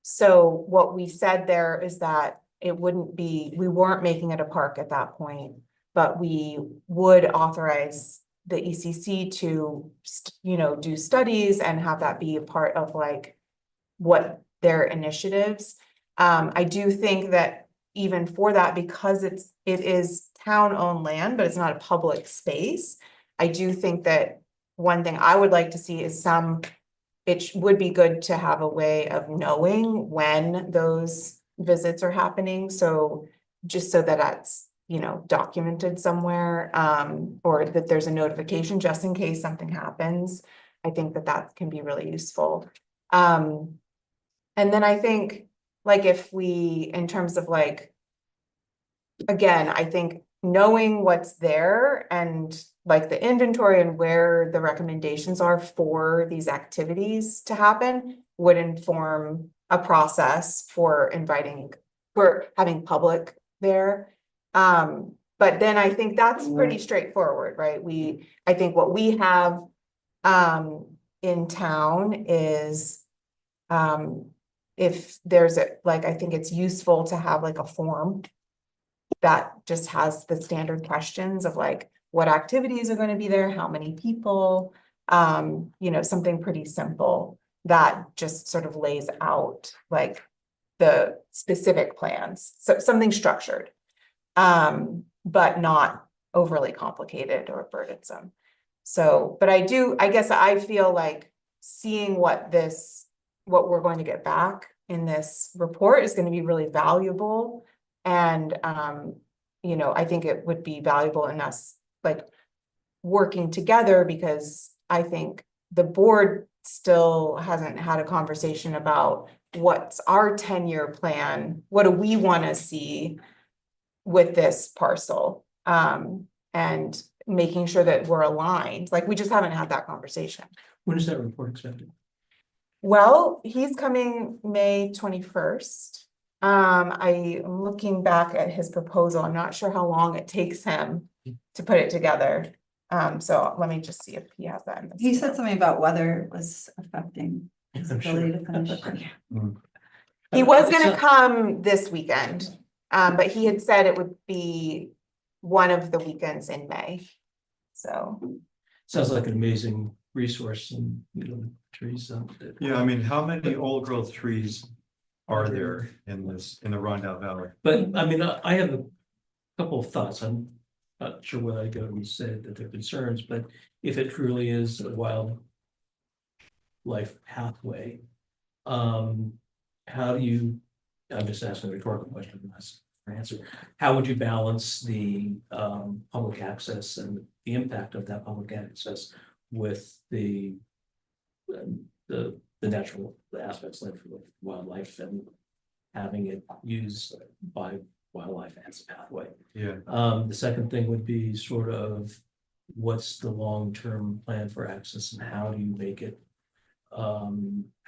So what we said there is that we weren't making it a park at that point, but we would authorize the ECC to, do studies and have that be a part of like what their initiatives. I do think that even for that, because it is town-owned land, but it's not a public space. I do think that one thing I would like to see is it would be good to have a way of knowing when those visits are happening. So just so that that's, documented somewhere, or that there's a notification just in case something happens. I think that can be really useful. And then I think like if we, in terms of like, again, I think knowing what's there and like the inventory and where the recommendations are for these activities to happen would inform a process for having public there. But then I think that's pretty straightforward, right? I think what we have in town is if there's I think it's useful to have like a form that just has the standard questions of like, what activities are gonna be there, how many people? You know, something pretty simple that just sort of lays out like the specific plans, so something structured. But not overly complicated or burdensome. So, but I guess I feel like seeing what we're going to get back in this report is gonna be really valuable. And, you know, I think it would be valuable in us, like, working together, because I think the board still hasn't had a conversation about what's our 10-year plan, what do we wanna see with this parcel? And making sure that we're aligned, like, we just haven't had that conversation. When is that report expected? Well, he's coming May 21st. I am looking back at his proposal. I'm not sure how long it takes him to put it together. So let me just see if he has that in this. He said email. something about weather was affecting his I'm ability sure. to finish. He was So- gonna come this weekend, but he had said it would be one of the weekends in May. So, Sounds like an amazing resource and, you know, the trees. Yeah, I mean, how many old growth trees are there in the Rondout Valley? But I mean, I have a couple of thoughts. I'm not sure whether I go and say that they're concerns, but if it truly is a wildlife pathway, how do you, I'm just asking a rhetorical question, that's an answer. How would you balance the public access and the impact of that public access with the natural aspects like wildlife and having it used by wildlife as a pathway? Yeah, The second thing would be sort of, what's the long-term plan for access and how do you make it? How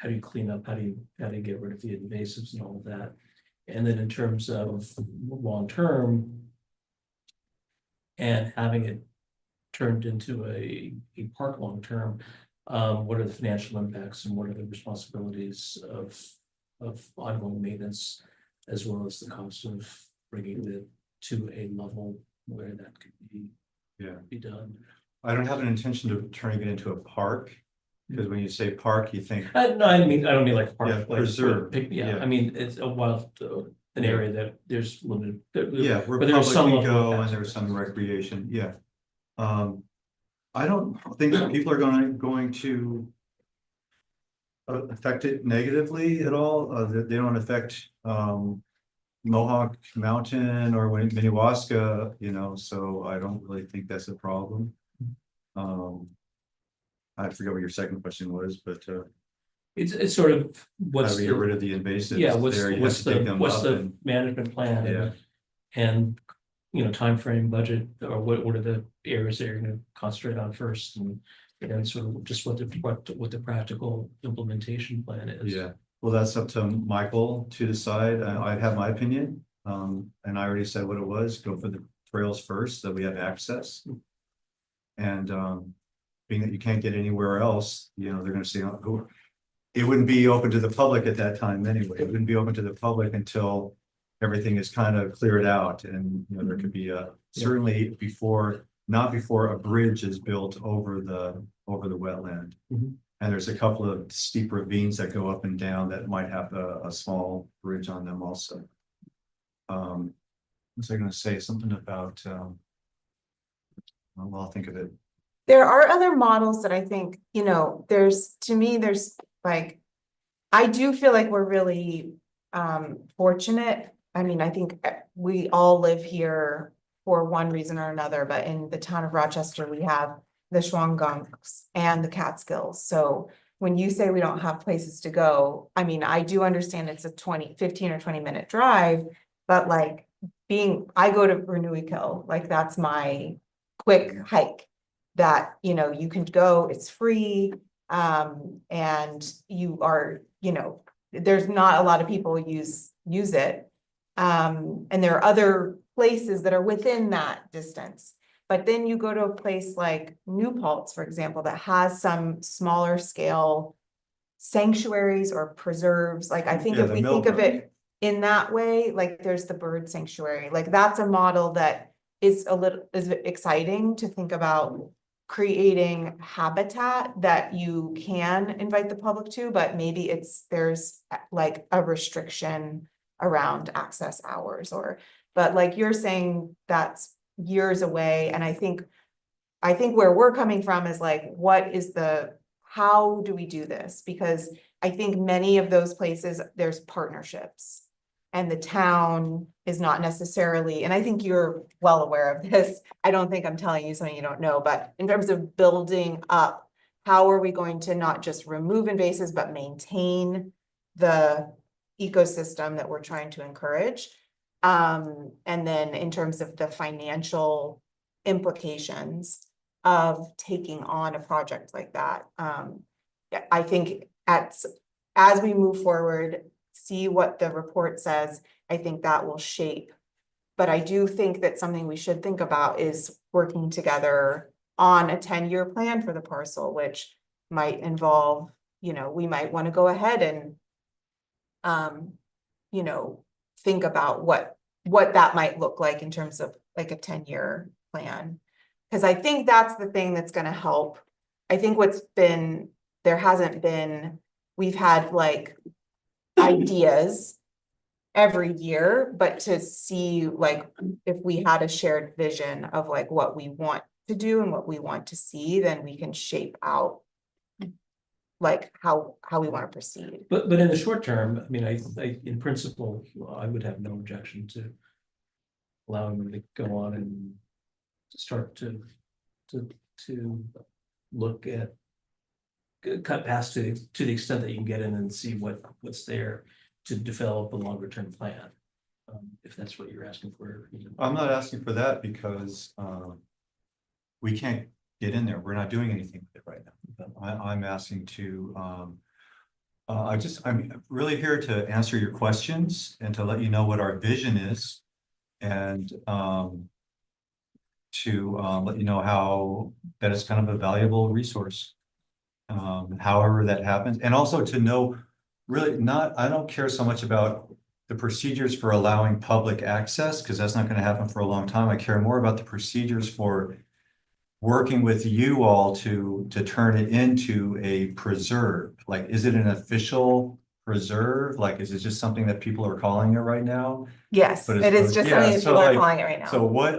do you clean up, how do you get rid of the invasives and all of that? And then in terms of long-term and having it turned into a park long-term, what are the financial impacts and what are the responsibilities of ongoing maintenance, as well as the cost of bringing it to a level where that could be done. I don't have an intention of turning it into a park, because when you say park, you think, No, I don't mean like a park. Yeah, like preserve, Yeah, yeah. I mean, it's a wild, an area that there's limited. yeah, where but there's public some can level of go and access. there's some recreation, yeah. I don't think that people are going to affect it negatively at all. They don't affect Mohawk Mountain or Minnewaska, you know, so I don't really think that's a problem. I forget what your second question was, but It's sort of how what's do we get rid of the invasives? yeah, there? You have to take them what's up the and- management plan? Yeah. And, you know, timeframe, budget, or what are the areas that you're gonna concentrate on first, and sort of just what the practical implementation plan is. Yeah, well, that's up to Michael to decide. I have my opinion. And I already said what it was, go for the trails first, so we have access. And being that you can't get anywhere else, you know, they're gonna say, oh, it wouldn't be open to the public at that time anyway. It wouldn't be open to the public until everything is kind of cleared out, and you know, there could be certainly not before a bridge is built over the wetland. Mhm. And there's a couple of steep ravines that go up and down that might have a small bridge on them also. What was I gonna say? Something about well, I'll think of it. there are other models that I think, you know, there's like, I do feel like we're really fortunate. I mean, I think we all live here for one reason or another, but in the town of Rochester, we have the Shwangunks and the Catskills. So when you say we don't have places to go, I mean, I do understand it's a 15 or 20-minute drive, but like I go to Renewal, like that's my quick hike that, you know, you can go, it's free. And you are, you know, there's not a lot of people use it. And there are other places that are within that distance. But then you go to a place like New Paltz, for example, that has some smaller scale sanctuaries or preserves. Like, I think Yeah, if the we think of Millbrook. it, in that way, like there's the bird sanctuary, like that's a model that is is exciting to think about creating habitat that you can invite the public to, but maybe there's like a restriction around access hours but like you're saying, that's years away, and I think where we're coming from is like, how do we do this? Because I think many of those places, there's partnerships. And the town is not necessarily, and I think you're well aware of this. I don't think I'm telling you something you don't know, but in terms of building up, how are we going to not just remove invasives, but maintain the ecosystem that we're trying to encourage? And then in terms of the financial implications of taking on a project like that. Yeah, I think as we move forward, see what the report says, I think that will shape. But I do think that something we should think about is working together on a 10-year plan for the parcel, which might involve, we might want to go ahead and think about what that might look like in terms of like a 10-year plan. Because I think that's the thing that's going to help. I think we've had like ideas every year, but to see like if we had a shared vision of like what we want to do and what we want to see, then we can shape out like how we want to proceed. But in the short term, I mean, I in principle, I would have no objection to allowing them to go on and start to look at cut past to the extent that you can get in and see what's there to develop a longer term plan. If that's what you're asking for. I'm not asking for that because we can't get in there. We're not doing anything with it right now. I'm asking to I'm really here to answer your questions and to let you know what our vision is, and to let you know how that is kind of a valuable resource. However that happens, and also to know really I don't care so much about the procedures for allowing public access, because that's not going to happen for a long time. I care more about the procedures for working with you all to turn it into a preserve. Like, is it an official preserve? Like, is it just something that people are calling it right now? Yes, But it is just something that people are calling it right now. So what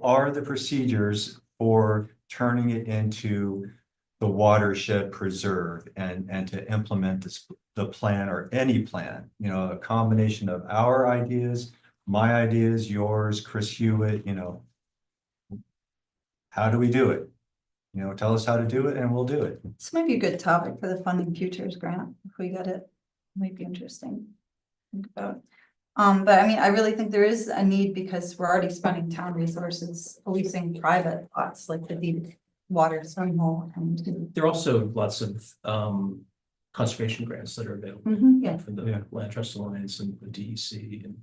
are the procedures for turning it into the watershed preserve and to implement the plan or any plan, a combination of our ideas, my ideas, yours, Chris Hewitt, how do we do it? Tell us how to do it and we'll do it. This might be a good topic for the Funding Futures grant, if we get it, might be interesting. to Think about. But I mean, I really think there is a need because we're already spending town resources policing private lots like the deep water swimming hole and. There are also lots of conservation grants that are available Yeah, from the Yeah. Land Trust Alliance and the DEC and.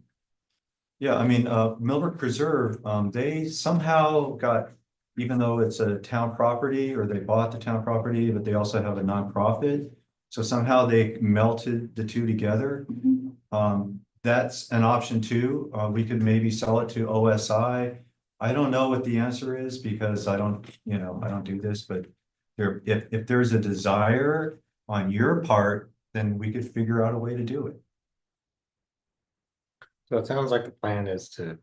Yeah, I mean, Millbrook Preserve, they somehow got, even though it's a town property or they bought the town property, but they also have a nonprofit. So somehow they melted the two together. That's an option too. We could maybe sell it to OSI. I don't know what the answer is because I don't do this, but if there's a desire on your part, then we could figure out a way to do it. So it sounds like the plan is to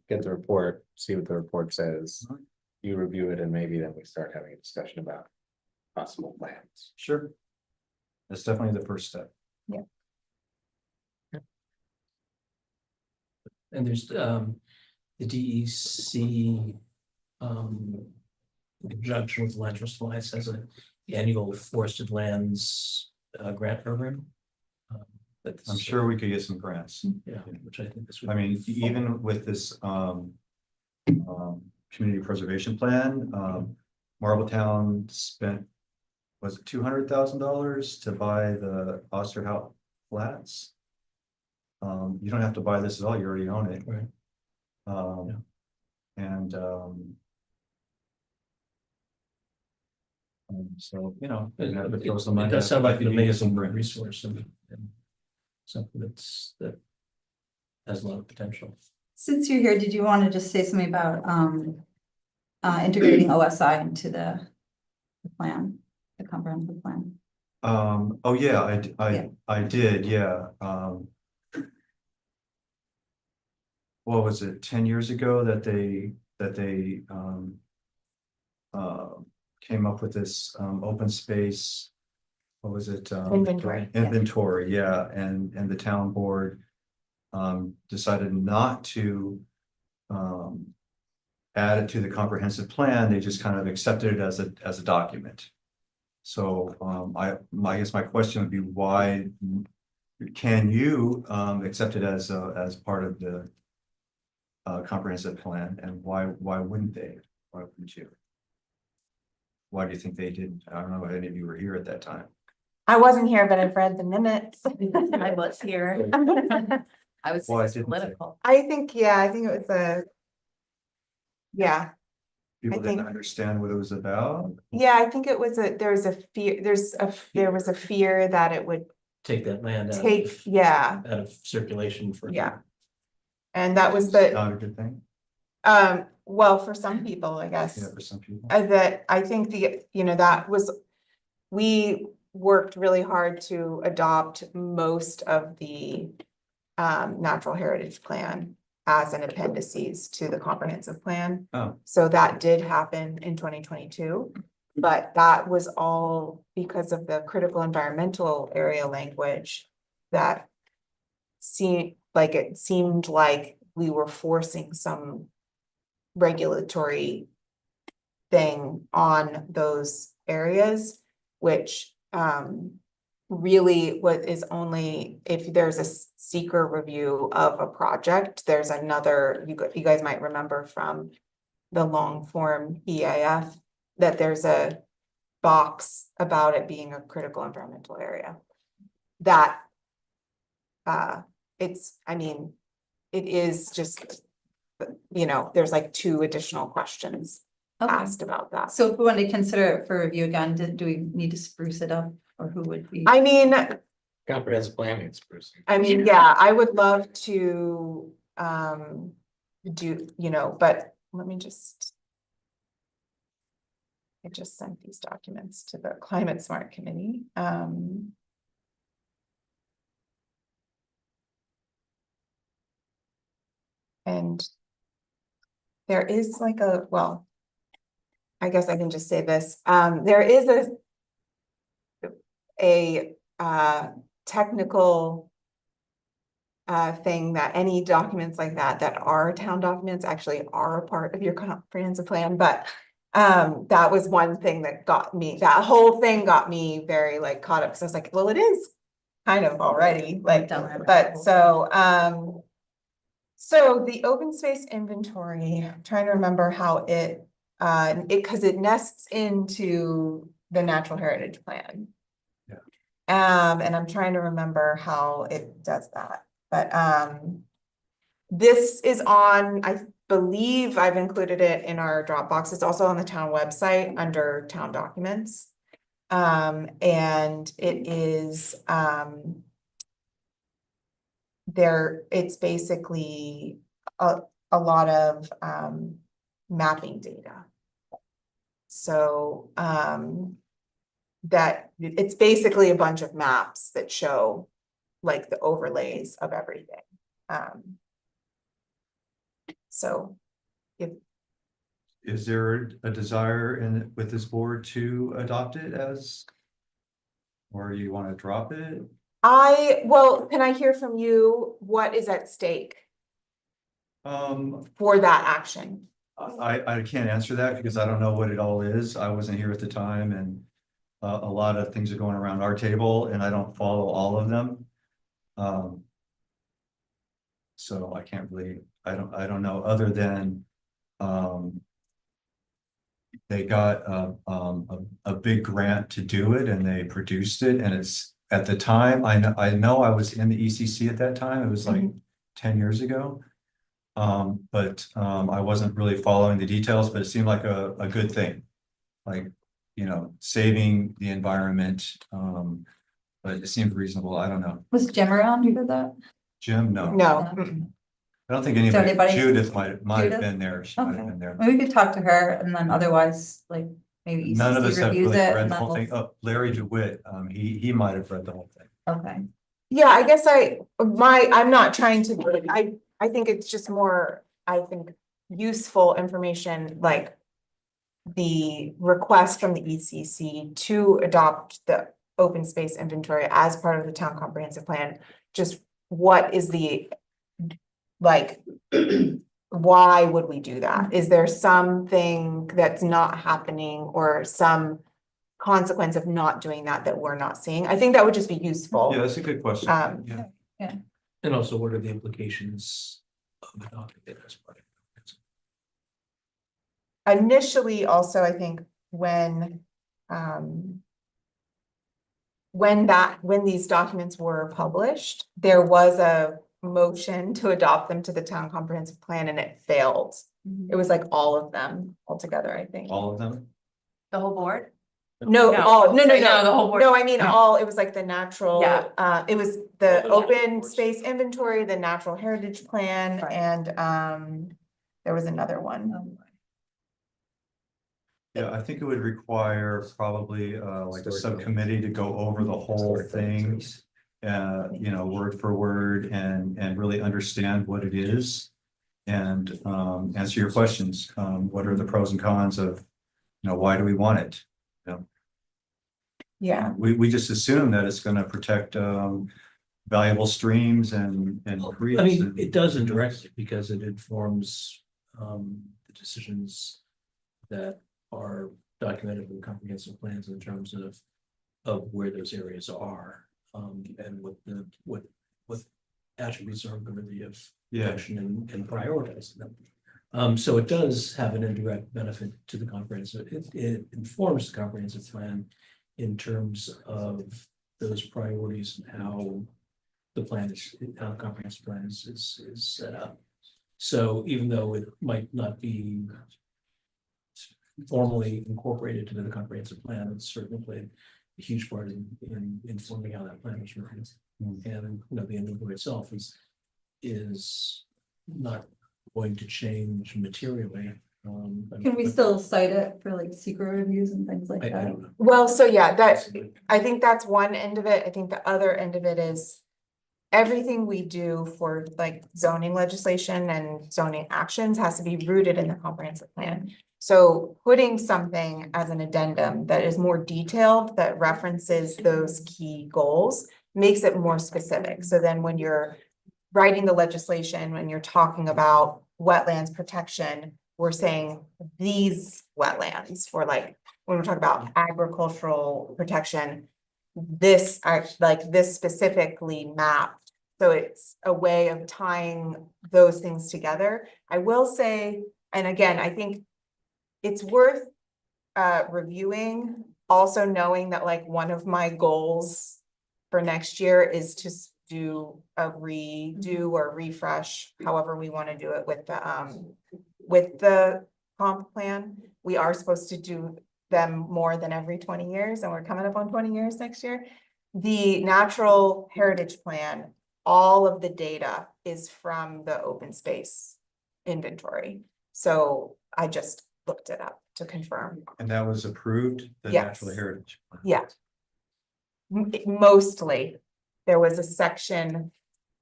get the report, see what the report says. You review it and maybe then we start having a discussion about possible plans. Sure. That's definitely the first step. And there's the DEC in conjunction with the Land Trust Alliance has an annual forested lands grant program. That's, I'm sure we could get some grants. Yeah, which I think this would. I mean, even with this community preservation plan, Marbletown spent, was it $200,000 to buy the Osterhout flats? You don't have to buy this at all, you already own it. Right. And so, you're gonna have to throw some money. It does sound like an You need some amazing grants. resource and something that has a lot of potential. Since you're here, did you want to just say something about integrating OSI into the plan, the comprehensive plan? Oh, yeah, Yeah. I did, yeah, what was it, 10 years ago that they, came up with this, open space, what was it? Inventory. Inventory, yeah, and the town board, decided not to, add it to the comprehensive plan, they just kind of accepted it as a document. So, I guess my question would be, why can you, accept it as part of the comprehensive plan, and why wouldn't they? Why wouldn't you? Why do you think they didn't? I don't know if any of you were here at that time. I wasn't here, but I've read the minutes. I was here. I was Well, I didn't say- political. I think it was yeah, People think- didn't understand what it was about. yeah, I think it was there was a fear, there was a fear that it would Take that land take, yeah, out of circulation for. yeah. And that was Not a good thing, well, for some people, I guess. yeah, for some people. That I think that was, we worked really hard to adopt most of the natural heritage plan as an appendices to the comprehensive plan. Oh. So that did happen in 2022, but that was all because of the critical environmental area language that it seemed like we were forcing some regulatory thing on those areas, which really what is only if there's a seeker review of a project, there's another, you guys might remember from the long form EAF, that there's a box about it being a critical environmental area. That it is just, there's like 2 additional questions Okay, asked about that. so if we want to consider it for review again, do we need to spruce it up, or who would be? Comprehensive plan needs sprucing. Yeah, I would love to do, but let me just. I just sent these documents to the Climate Smart Committee. And there is like I guess I can just say this, there is a technical thing that any documents like that are town documents actually are a part of your comprehensive plan, but that was one thing that that whole thing got me very caught up, because I was like, well, it is kind of already but so the open space inventory, I'm trying to remember how because it nests into the natural heritage plan. And I'm trying to remember how it does that, but this is on, I believe I've included it in our Dropbox. It's also on the town website under town documents. And it is it's basically a lot of mapping data. So that it's basically a bunch of maps that show the overlays of everything. So Is there a desire with this board to adopt it as? Or you want to drop it? can I hear from you, what is at stake for that action? I can't answer that because I don't know what it all is. I wasn't here at the time, and a lot of things are going around our table and I don't follow all of them. So I can't really, I don't know, other than they got a big grant to do it, and they produced it, and it's at the time, I know I was in the ECC at that time. It was like 10 years ago. But I wasn't really following the details, but it seemed like a good thing. Like, saving the environment, but it seemed reasonable. I don't know. Was Jim around for that? Jim, no. No, No. mm-mm. I don't think So anybody, anybody- Judith might have Judith? been there. She might have Okay. been there. Maybe we could talk to her and then otherwise, like, maybe None of us ECC have reviews really it read and the then whole thing. we'll. Oh, Larry DeWitt, he might have read the whole thing. Okay, Yeah, I guess I'm not trying to, I think it's just more, I think, useful information, like the request from the ECC to adopt the open space inventory as part of the town comprehensive plan. Just what is the, like, why would we do that? Is there something that's not happening or some consequence of not doing that we're not seeing? I think that would just be useful. Yeah, that's a good question. Um, Yeah. And also, what are the implications of adopting it as part of it? Initially, also, I think when these documents were published, there was a motion to adopt them to the town comprehensive plan and it failed. It was like all of them altogether, I think. All of them? The whole board? No, No, all, no, say no, the whole board. no, I mean, all, it was like the natural, Yeah. it was the All the natural open forest. space inventory, the natural heritage plan, Right. and there was another one. Yeah, I think it would require probably like a subcommittee to go over the whole thing. Word for word and really understand what it is. And answer your questions. What are the pros and cons of, why do we want it? Yeah, We just assume that it's gonna protect valuable streams and I creeks. mean, and- it does indirectly because it informs the decisions that are documented in comprehensive plans in terms of where those areas are. And what attributes are worthy of Yeah, action and prioritizing them. So it does have an indirect benefit to the comprehensive, it informs the comprehensive plan in terms of those priorities and how the plan is, how the comprehensive plan is set up. So even though it might not be formally incorporated into the comprehensive plan, it's certainly played a huge part in informing how that plan is written. And, the inventory itself is not going to change materially. Can we still cite it for like secret reviews and things like I that? don't know. well, so yeah, I think that's one end of it. I think the other end of it is everything we do for like zoning legislation and zoning actions has to be rooted in the comprehensive plan. So putting something as an addendum that is more detailed, that references those key goals, makes it more specific. So then when you're writing the legislation, when you're talking about wetlands protection, we're saying these wetlands, or like, when we're talking about agricultural protection, this specifically mapped. So it's a way of tying those things together. I will say, and again, I think it's worth reviewing, also knowing that like one of my goals for next year is to do a redo or refresh, however we want to do it with the comp plan. We are supposed to do them more than every 20 years, and we're coming up on 20 years next year. The natural heritage plan, all of the data is from the open space inventory. So I just looked it up to confirm. and that was approved, the Yes. natural heritage. Plan. Yeah. Mostly, there was a section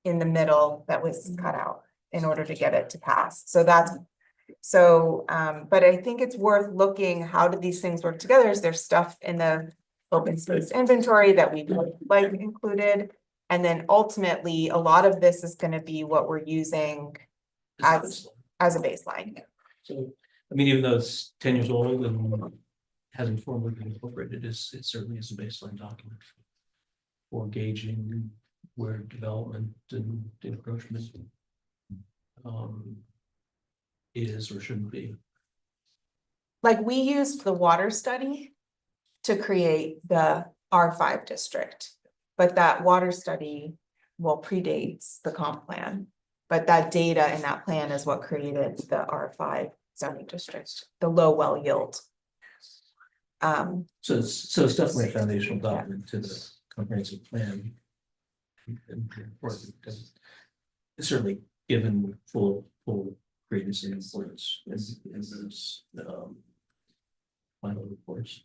in the middle that was cut out in order to get it to pass. So that's, but I think it's worth looking, how did these things work together? Is there stuff in the open space inventory that we would like included? And then ultimately, a lot of this is gonna be what we're using as a baseline. So, I mean, even though it's 10 years old and hasn't formally been incorporated, it certainly is a baseline document for gauging where development and encroachment is or shouldn't be. Like, we used the water study to create the R5 district, but that water study, predates the comp plan. But that data in that plan is what created the R5 zoning district, the low well yield. So it's definitely a foundational document to the comprehensive plan. And report, because certainly given full credence and importance in those final reports.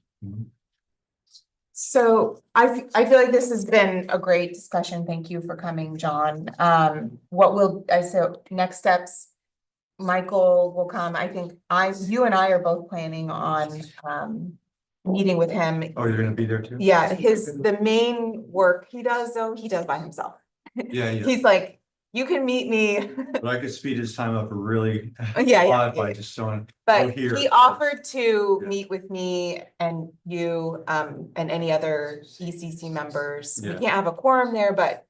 So I feel like this has been a great discussion. Thank you for coming, John. So next steps, Michael will come. I think you and I are both planning on meeting with him. Oh, you're gonna be there too? Yeah, the main work he does though, he does by himself. Yeah, yeah, He's like, you can meet me. but I could speed his time up really. Yeah, a lot yeah. by just showing. But here. he offered to Yeah. meet with me and you, and any other ECC members. We Yeah. can't have a quorum there, but,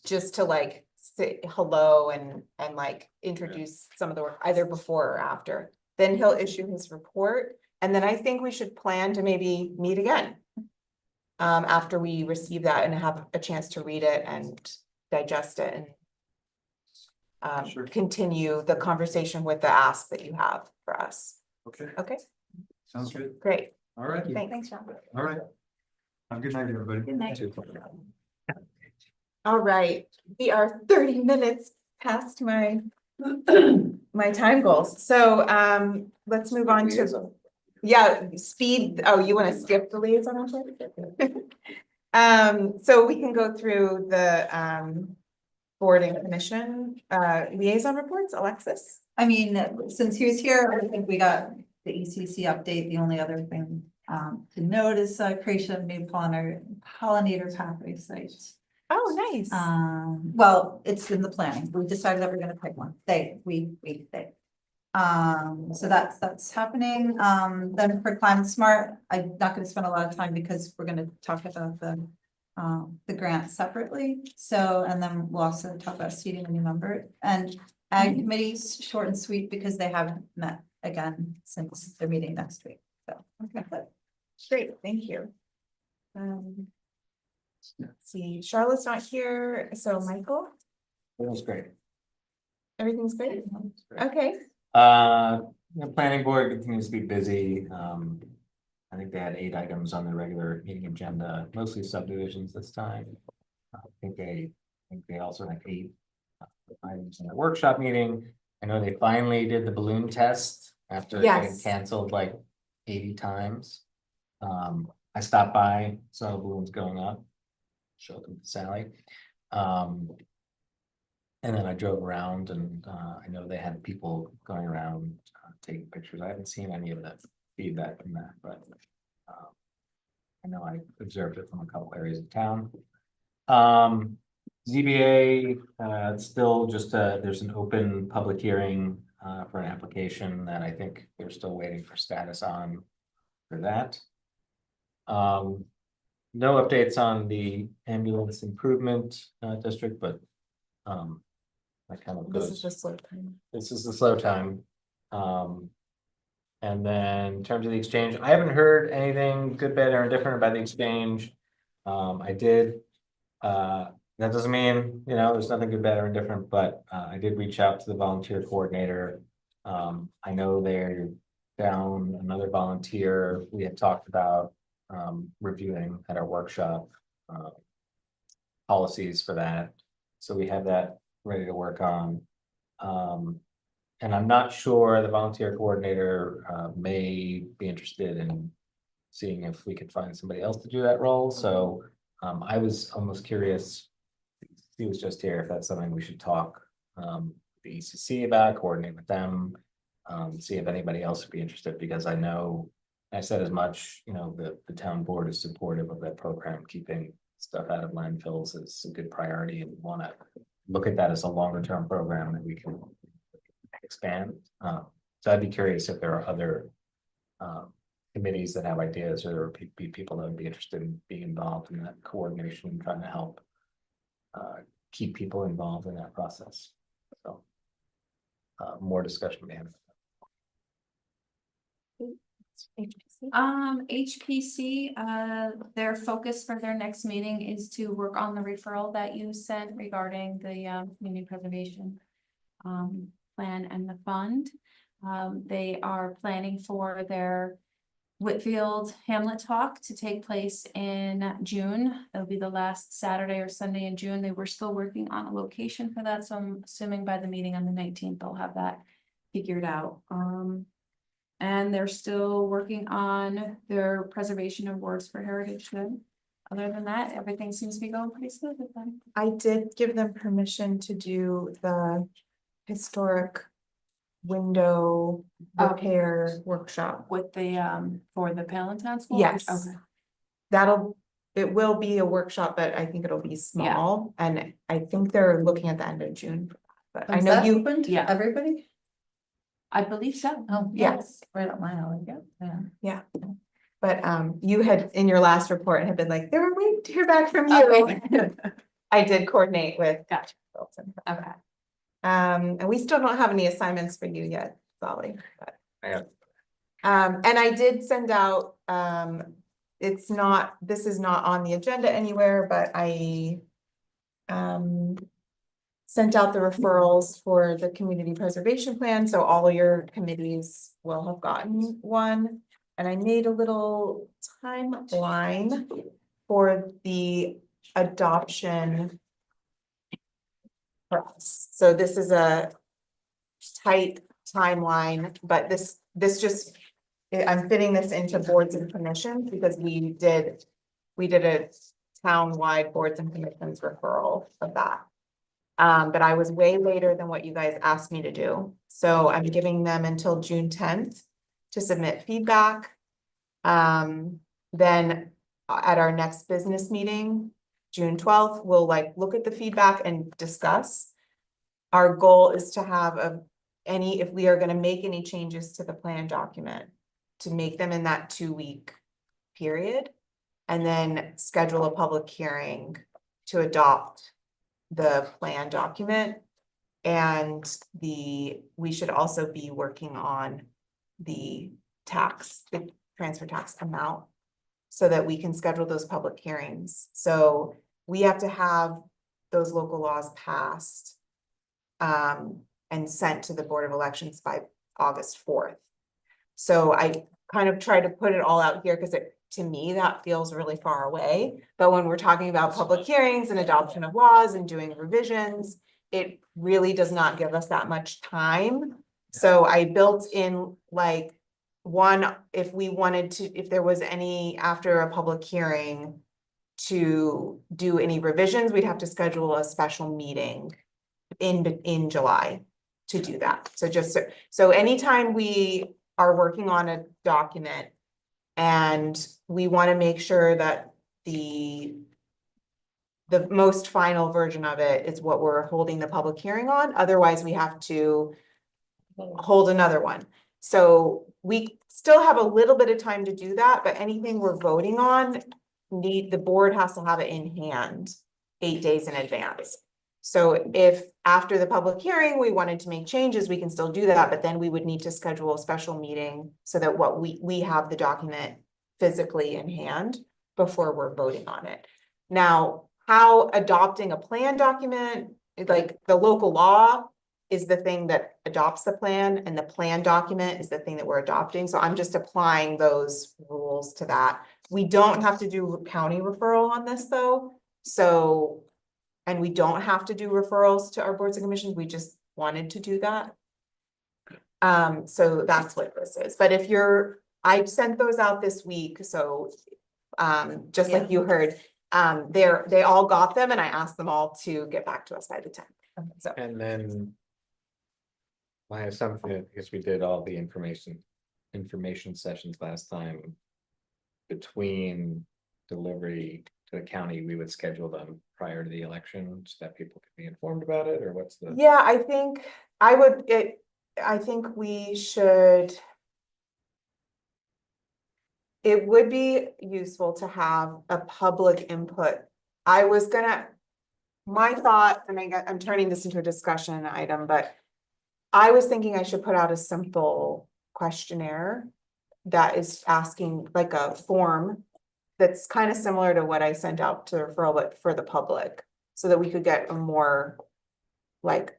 just to like say hello and like introduce some of the work either before or after. Then he'll issue his report, and then I think we should plan to maybe meet again. After we receive that and have a chance to read it and digest it and Sure. continue the conversation with the ask that you have for us. Okay, Okay, sounds good. great. All right, Thanks. John. all right. Have a good night, everybody. Good night. All right, we are 30 minutes past my my time goals. So let's move on to, yeah, speed. Oh, you want to skip the liaison report? So we can go through the board and commission liaison reports. Alexis? I mean, since he was here, I think we got the ECC update. The only other thing to note is creation of new pollinator pathway sites. Oh, nice. Well, it's in the planning. We decided that we're gonna pick one. They. So that's happening. Then for Climate Smart, I'm not gonna spend a lot of time because we're gonna talk about the grant separately. So, and then we'll also talk about seating a new member and ag committees, short and sweet, because they haven't met again since they're meeting next week. So, okay. Great, thank you. Let's see, Charlotte's not here, so Michael, That was great. everything's great? Okay, The planning board continues to be busy. I think they had 8 items on the regular meeting agenda, mostly subdivisions this time. I think they also had 8 items in the workshop meeting. I know they finally did the balloon test after getting Yes. canceled like 80 times. I stopped by, saw balloons going up, showed them to Sally. And then I drove around and I know they had people going around taking pictures. I haven't seen any of that feedback from that, but I know I observed it from a couple areas of town. ZBA, it's still just there's an open public hearing for an application that I think they're still waiting for status on for that. No updates on the ambulance improvement district, but that kind of this is goes. the slow time. This is the slow time. And then in terms of the exchange, I haven't heard anything good, bad, or indifferent about the exchange. I did. That doesn't mean, there's nothing good, bad, or indifferent, but I did reach out to the volunteer coordinator. I know they're down another volunteer. We had talked about reviewing at our workshop policies for that. So we have that ready to work on. And I'm not sure the volunteer coordinator may be interested in seeing if we could find somebody else to do that role. So I was almost curious. He was just here, if that's something we should talk the ECC about, coordinate with them, see if anybody else would be interested, because I know I said as much, the town board is supportive of that program. Keeping stuff out of landfills is a good priority, and want to look at that as a longer term program that we can expand. So I'd be curious if there are other committees that have ideas, or people that would be interested in being involved in that coordination and trying to help keep people involved in that process. So more discussion we have. HPC, their focus for their next meeting is to work on the referral that you sent regarding the community preservation plan and the fund. They are planning for their Whitfield Hamlet Talk to take place in June. It'll be the last Saturday or Sunday in June. They were still working on a location for that, so I'm assuming by the meeting on the 19th, they'll have that figured out. And they're still working on their preservation awards for Heritage Good. Other than that, everything seems to be going pretty smooth with them. I did give them permission to do the historic window Oh. repair workshop. With the, for the Palanton School? Yes. Okay. It will be a workshop, but I think it'll be small, and I think they're looking at the end of June. For that. But I Is know that you, open to Yeah. everybody? I believe so. Oh, yes, right up my alley, yeah. but you had, in your last report, had been like, they were waiting to hear back from Okay. you. I did coordinate with. Gotcha. Wilson. Okay. And we still don't have any assignments for you yet, Solly, but. Yeah. And I did send out, this is not on the agenda anywhere, but I sent out the referrals for the community preservation plan, so all of your committees will have gotten one. And I made a little timeline for the adoption process. So this is a tight timeline, but this just, I'm fitting this into boards and commissions because we did a town-wide boards and commissions referral of that. But I was way later than what you guys asked me to do. So I'm giving them until June 10th to submit feedback. Then at our next business meeting, June 12th, we'll look at the feedback and discuss. Our goal is to have if we are gonna make any changes to the plan document, to make them in that 2-week period. And then schedule a public hearing to adopt the plan document. And we should also be working on the transfer tax amount, so that we can schedule those public hearings. So we have to have those local laws passed and sent to the Board of Elections by August 4th. So I kind of try to put it all out here because to me, that feels really far away. But when we're talking about public hearings and adoption of laws and doing revisions, it really does not give us that much time. So I built in if there was any after a public hearing to do any revisions, we'd have to schedule a special meeting in July to do that. So anytime we are working on a document and we want to make sure that the most final version of it is what we're holding the public hearing on, otherwise we have to hold another one. So we still have a little bit of time to do that, but anything we're voting on, the board has to have it in hand 8 days in advance. So if after the public hearing, we wanted to make changes, we can still do that, but then we would need to schedule a special meeting so that we have the document physically in hand before we're voting on it. Now, how adopting a plan document, the local law is the thing that adopts the plan, and the plan document is the thing that we're adopting. So I'm just applying those rules to that. We don't have to do county referral on this though. So, and we don't have to do referrals to our boards and commissions. We just wanted to do that. So that's what this is. But I sent those out this week. So, just like you heard, they all got them, and I asked them all to get back to us by the 10th. So. And then my assumption, because we did all the information sessions last time. Between delivery to the county, we would schedule them prior to the election so that people could be informed about it, or what's the? Yeah, I think we should. It would be useful to have a public input. My thought, and I'm turning this into a discussion item, but I was thinking I should put out a simple questionnaire that is asking a form that's kind of similar to what I sent out to referral, but for the public, so that we could get a more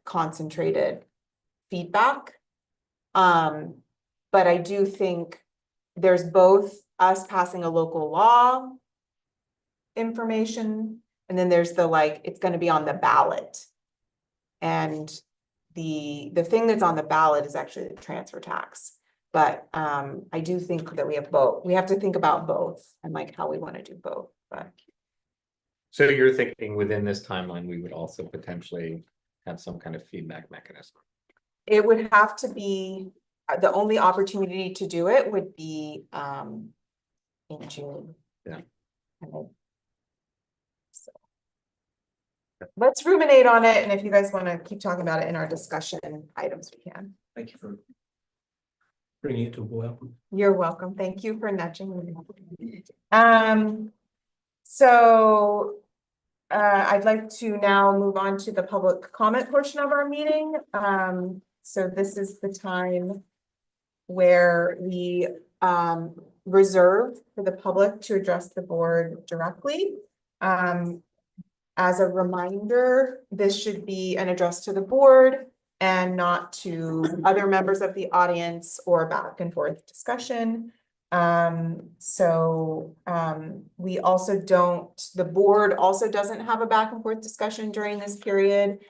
concentrated feedback. But I do think there's both us passing a local law information, and then there's the like, it's gonna be on the ballot. And the thing that's on the ballot is actually the transfer tax. But I do think that we have both. We have to think about both and like how we want to do both, but. So you're thinking within this timeline, we would also potentially have some kind of feedback mechanism? It would have to be, the only opportunity to do it would be in June. Yeah. And then- so. Let's ruminate on it, and if you guys want to keep talking about it in our discussion items, we can. Thank you for bringing it to a boil. You're welcome. Thank you for nudging me. So I'd like to now move on to the public comment portion of our meeting. So this is the time where we reserve for the public to address the board directly. As a reminder, this should be an address to the board and not to other members of the audience or back and forth discussion. We also don't, the board also doesn't have a back and forth discussion during this period.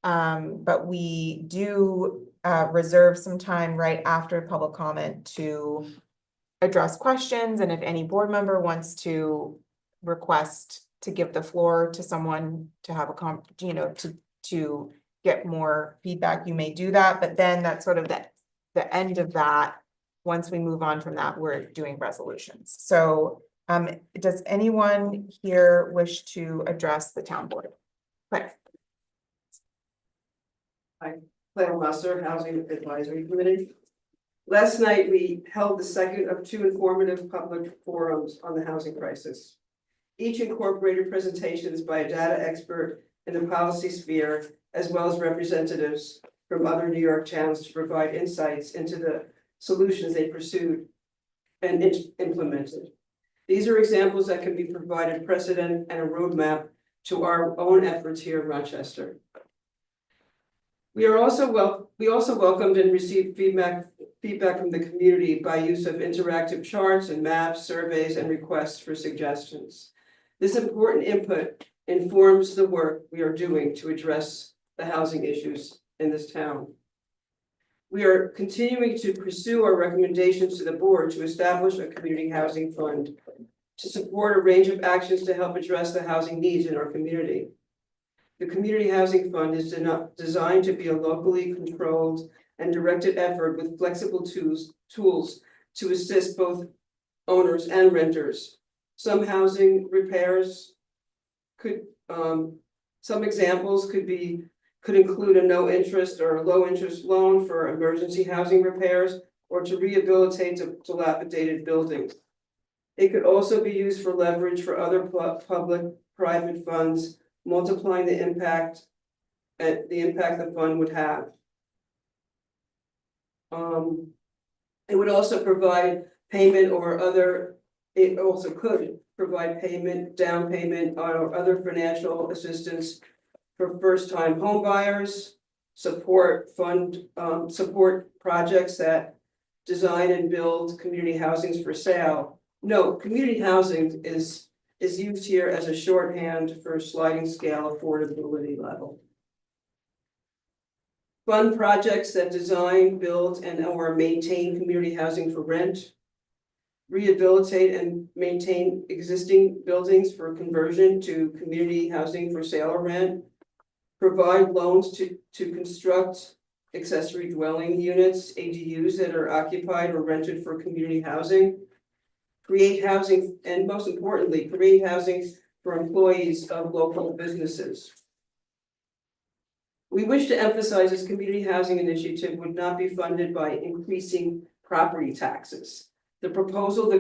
But we do reserve some time right after public comment to address questions, and if any board member wants to request to give the floor to someone to have a to get more feedback, you may do that, but then that's sort of the end of that. Once we move on from that, we're doing resolutions. So does anyone here wish to address the town board? Right. Claire Musser, Housing Advisory Committee. Last night, we held the second of two informative public forums on the housing crisis. Each incorporated presentations by a data expert in the policy sphere, as well as representatives from other New York towns to provide insights into the solutions they pursued and implemented. These are examples that can be provided precedent and a roadmap to our own efforts here in Rochester. We also welcomed and received feedback from the community by use of interactive charts and maps, surveys, and requests for suggestions. This important input informs the work we are doing to address the housing issues in this town. We are continuing to pursue our recommendations to the board to establish a community housing fund to support a range of actions to help address the housing needs in our community. The Community Housing Fund is designed to be a locally controlled and directed effort with flexible tools to assist both owners and renters. Some housing repairs could, some examples could include a no interest or a low interest loan for emergency housing repairs or to rehabilitate dilapidated buildings. It could also be used for leverage for other public-private funds, multiplying the impact the fund would have. It would also provide payment or other, it also could provide payment, down payment, or other financial assistance for first-time home buyers, support projects that design and build community housings for sale. No, community housing is used here as a shorthand for a sliding scale affordability level. Fund projects that design, build, and or maintain community housing for rent. Rehabilitate and maintain existing buildings for conversion to community housing for sale or rent. Provide loans to construct accessory dwelling units, ADUs, that are occupied or rented for community housing. Create housing, and most importantly, create housing for employees of local businesses. We wish to emphasize this community housing initiative would not be funded by increasing property taxes. The proposal the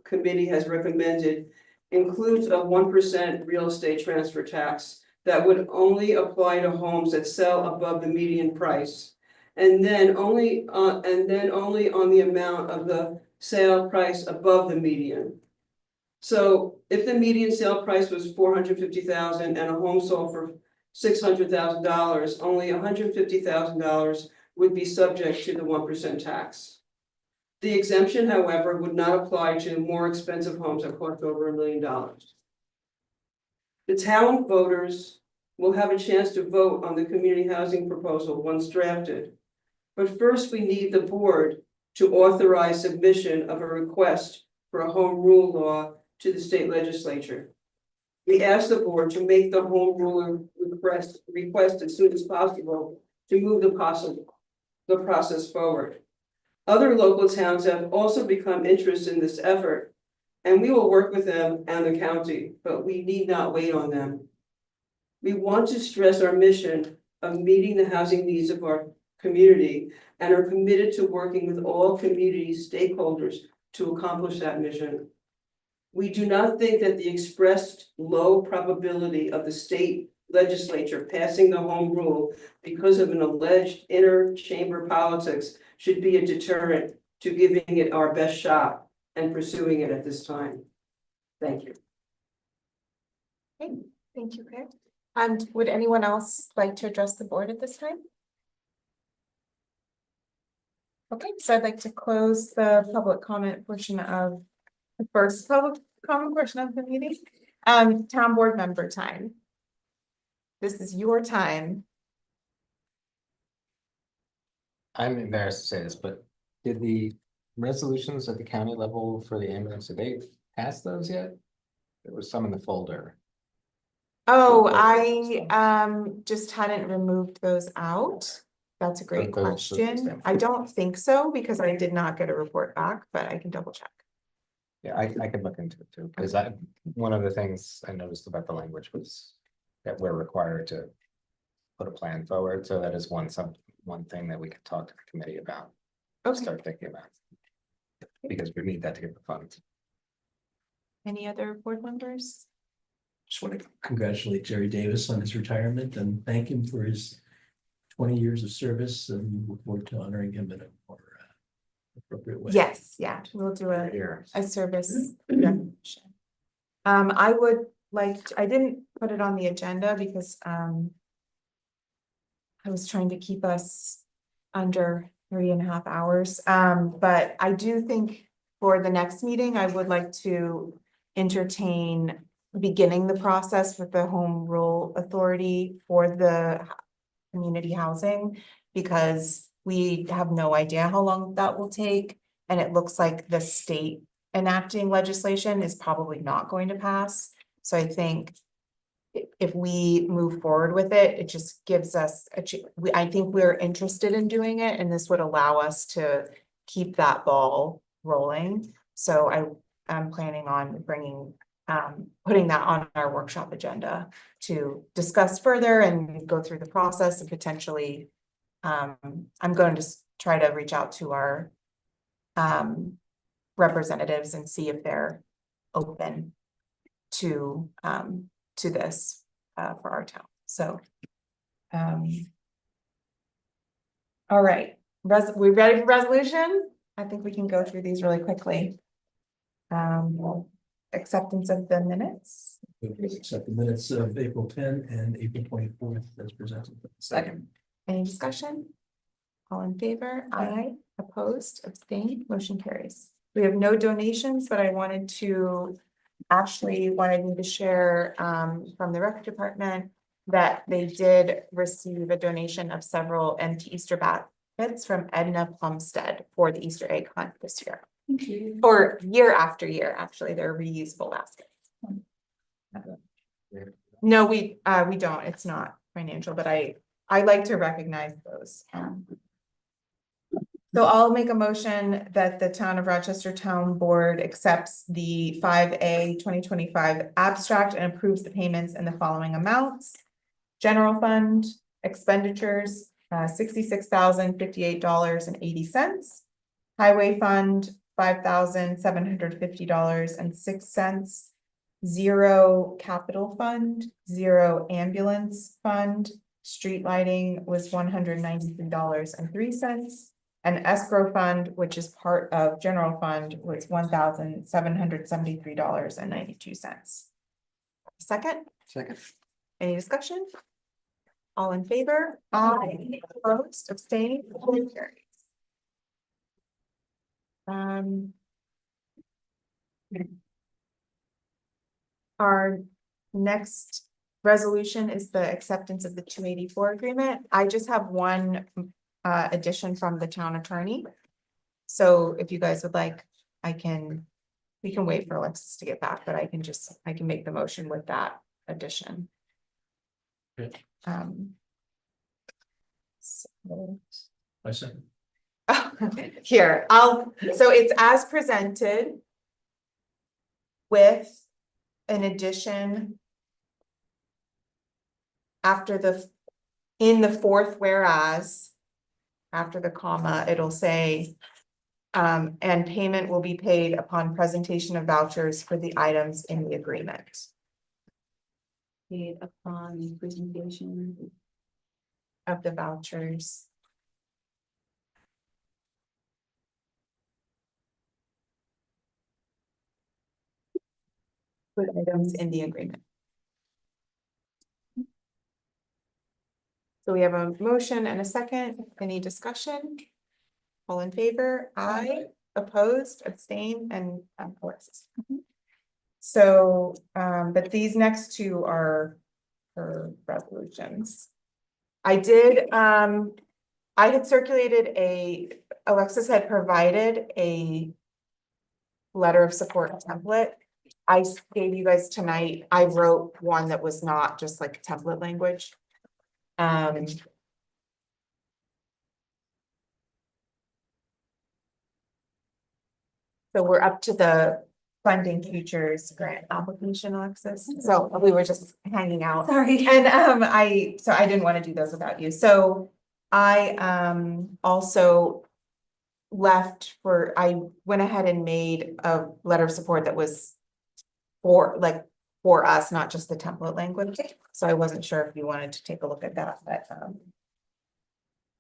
committee has recommended includes a 1% real estate transfer tax that would only apply to homes that sell above the median price, and then only on the amount of the sale price above the median. So if the median sale price was $450,000 and a home sold for $600,000, only $150,000 would be subject to the 1% tax. The exemption, however, would not apply to more expensive homes that cost over $1 million. The town voters will have a chance to vote on the community housing proposal once drafted. But first, we need the board to authorize submission of a request for a home rule law to the state legislature. We ask the board to make the home rule request as soon as possible to move the process forward. Other local towns have also become interested in this effort, and we will work with them and the county, but we need not wait on them. We want to stress our mission of meeting the housing needs of our community and are committed to working with all community stakeholders to accomplish that mission. We do not think that the expressed low probability of the state legislature passing the home rule because of an alleged inner chamber politics should be a deterrent to giving it our best shot and pursuing it at this time. Thank you. Okay, thank you, Claire. And would anyone else like to address the board at this time? Okay, so I'd like to close the public comment portion of the first public comment portion of the meeting. Town board member time. This is your time. I'm embarrassed to say this, but did the resolutions at the county level for the ambulance, did they pass those yet? There was some in the folder. Oh, I just hadn't removed those out. That's a great But those- question. I don't think so because I did not get a report back, but I can double check. Yeah, I could look into it too, because one of the things I noticed about the language was that we're required to put a plan forward, so that is one thing that we could talk to the committee about, Okay, start thinking about. Because we need that to get the funds. any other board members? Just want to congratulate Jerry Davis on his retirement and thank him for his 20 years of service and look forward to honoring him in a more appropriate way. Yes, yeah, we'll do Here. a service recognition. I would like, I didn't put it on the agenda because, I was trying to keep us under 3.5 hours. But I do think for the next meeting, I would like to entertain beginning the process with the home rule authority for the community housing, because we have no idea how long that will take. And it looks like the state enacting legislation is probably not going to pass. So I think if we move forward with it, it just gives us, I think we're interested in doing it, and this would allow us to keep that ball rolling. So I'm planning on putting that on our workshop agenda to discuss further and go through the process and potentially, I'm going to try to reach out to our representatives and see if they're open to this for our town. So all right, we ready for resolution? I think we can go through these really quickly. Acceptance of the minutes. Please accept the minutes of April 10 and April 24th as presented. Second. Any discussion? All in favor? Aye. Opposed? Abstained? Motion carries. We have no donations, but I wanted to wanted me to share from the rec department that they did receive a donation of several empty Easter baskets from Edna Plumstead for the Easter egg hunt this year. Or year after year, actually, they're reusable baskets. No, we don't. It's not financial, but I like to recognize those. So I'll make a motion that the Town of Rochester Town Board accepts the 5A 2025 abstract and approves the payments in the following amounts. General fund expenditures, $66,058.80. Highway fund, $5,750.06. Zero capital fund, zero ambulance fund. Street lighting was $193.03. And escrow fund, which is part of general fund, was $1,773.92. Second, any discussion? All in favor? Aye. Opposed, abstained, motion carries. Our next resolution is the acceptance of the 284 agreement. I just have one addition from the town attorney. So if you guys would like, we can wait for Alexis to get back, but I can make the motion with that addition. Okay. So. I second. Here, so it's as presented with an addition after in the fourth whereas, after the comma, it'll say, and payment will be paid upon presentation of vouchers for the items in the agreement Paid upon presentation. of the vouchers. With items in the agreement. So we have a motion and a second. Any discussion? All in favor? Aye. Opposed, abstain, and Alexis. So, but these next two are for resolutions. I had circulated Alexis had provided a letter of support template. I gave you guys tonight, I wrote one that was not just like template language. So we're up to the funding futures grant application, Alexis. So we were just hanging out. Sorry. And I didn't want to do those without you. So I also I went ahead and made a letter of support that was for us, not just the template language. So I wasn't sure if you wanted to take a look at that, but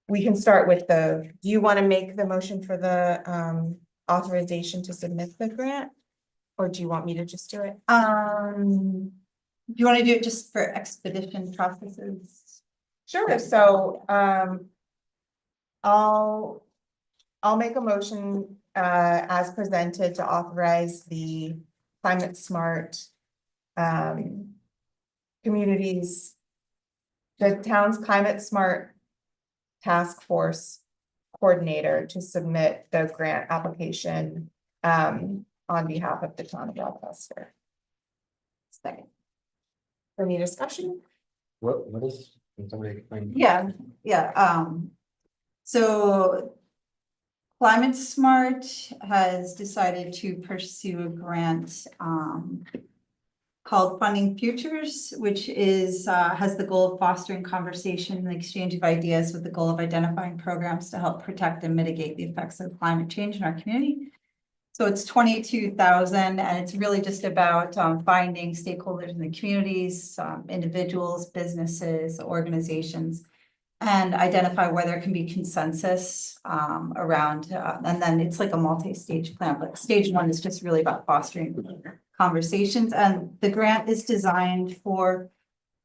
we can start with do you want to make the motion for the authorization to submit the grant? Or do you want me to just do it? Do you want to do it just for expedition processes? Sure, so I'll make a motion as presented to authorize the Climate Smart communities, the town's Climate Smart Task Force coordinator to submit the grant application on behalf of the town of Rochester. Second. Any discussion? What is, can somebody explain? Yeah. So Climate Smart has decided to pursue a grant called Funding Futures, which is has the goal of fostering conversation and exchange of ideas with the goal of identifying programs to help protect and mitigate the effects of climate change in our community. So it's 22,000, and it's really just about finding stakeholders in the communities, individuals, businesses, organizations, and identify where there can be consensus around, and then it's like a multi-stage plan, but stage one is just really about fostering conversations, and the grant is designed for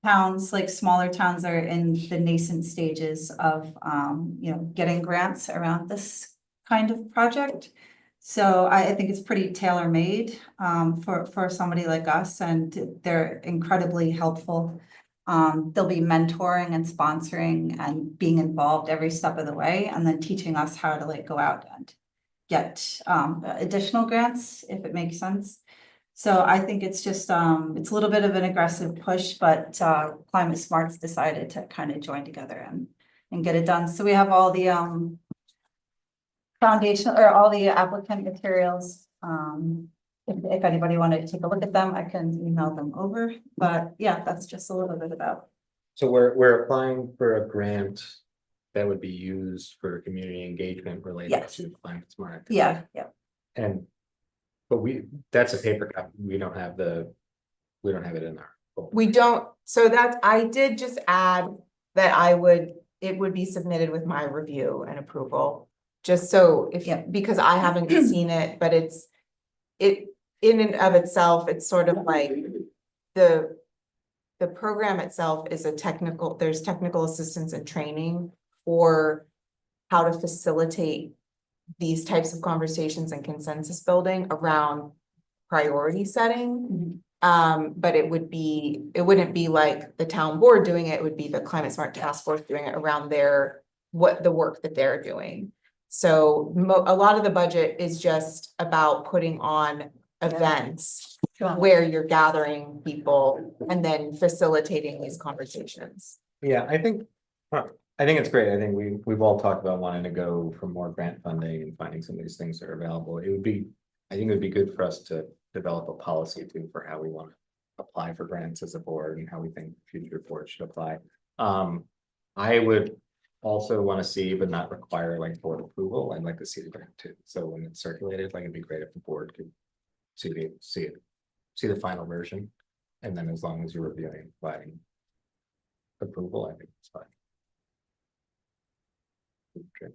towns, like smaller towns that are in the nascent stages of, getting grants around this kind of project. So I think it's pretty tailor-made for somebody like us, and they're incredibly helpful. They'll be mentoring and sponsoring and being involved every step of the way, and then teaching us how to go out and get additional grants, if it makes sense. So I think it's just it's a little bit of an aggressive push, but Climate Smart's decided to kind of join together and get it done. So we have all the foundation or all the applicant materials. If anybody wanted to take a look at them, I can email them over, but yeah, that's just a little bit about. So we're applying for a grant that would be used for community engagement related Yes. to Climate Smart. Yeah. But that's a paper copy. We don't have it in our. folder. We don't, I did just add that it would be submitted with my review and approval. Just so because I haven't seen it, but it in and of itself, it's sort of like the program itself is there's technical assistance and training for how to facilitate these types of conversations and consensus building around priority setting. But it wouldn't be like the town board doing it, it would be the Climate Smart Task Force doing it around the work that they're doing. So a lot of the budget is just about putting on events where you're gathering people and then facilitating these conversations. Yeah, I think it's great. I think we've all talked about wanting to go for more grant funding and finding some of these things that are available. I think it would be good for us to develop a policy too for how we want to apply for grants as a board and how we think future boards should apply. I would also want to see, but not require like board approval. I'd like to see the grant too. So when it's circulated, like it'd be great if the board could see the final version. And then as long as you're reviewing by approval, I think it's fine. Okay.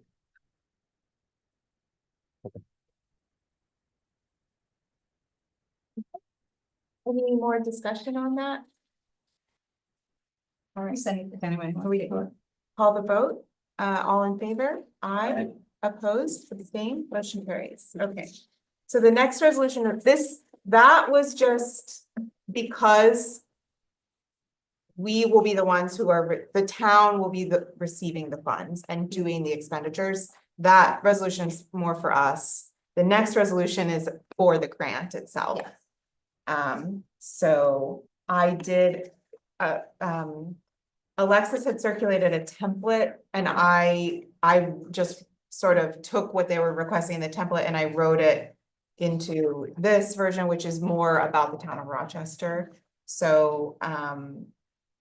Any more discussion on that? All right, Anyway, we call the vote. All in favor? Aye. Opposed, abstained, motion carries. Okay. So the next resolution of that was just because we will be the ones who the town will be receiving the funds and doing the expenditures. That resolution is more for us. The next resolution is for the grant itself. So I did, Alexis had circulated a template and I just sort of took what they were requesting in the template and I wrote it into this version, which is more about the town of Rochester. So,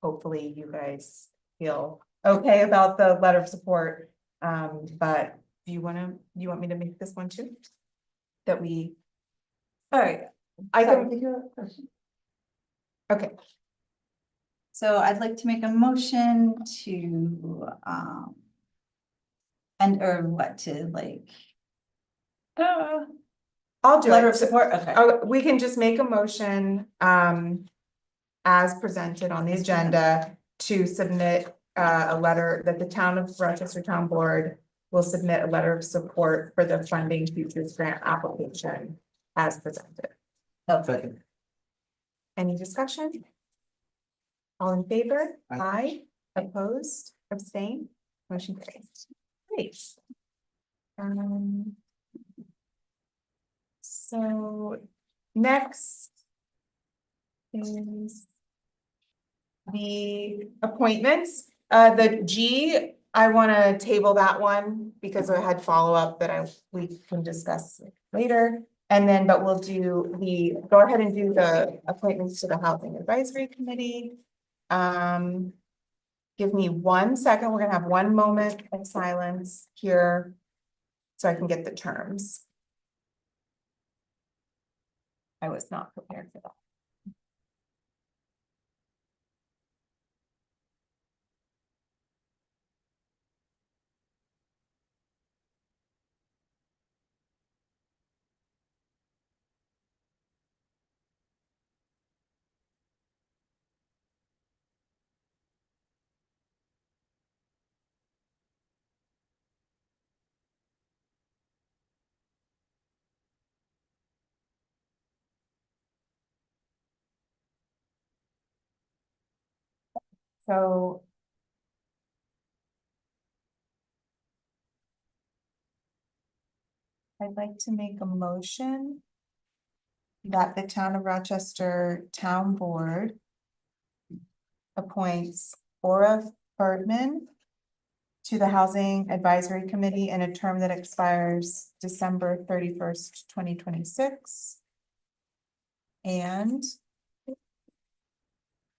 hopefully you guys feel okay about the letter of support. But do you want me to make this one too? That we, All right. I Sorry, can, did you have a question? okay, So I'd like to make a motion to, and or what to like. I'll do Letter it. of support, okay. We can just make a motion, as presented on the agenda to submit, a letter that the town of Rochester Town Board will submit a letter of support for the Funding Futures Grant application as presented. Second. Any discussion? All in favor? Aye. Aye. Opposed? Abstain? Motion carries. Great. So next is the appointments. The G, I want to table that one because I had follow-up that we can discuss later. And then, but we'll go ahead and do the appointments to the Housing Advisory Committee. Give me 1 second. We're gonna have 1 moment of silence here so I can get the terms. I was not prepared for that. So I'd like to make a motion that the Town of Rochester Town Board appoints Ora Ferdman to the Housing Advisory Committee in a term that expires December 31st, 2026. And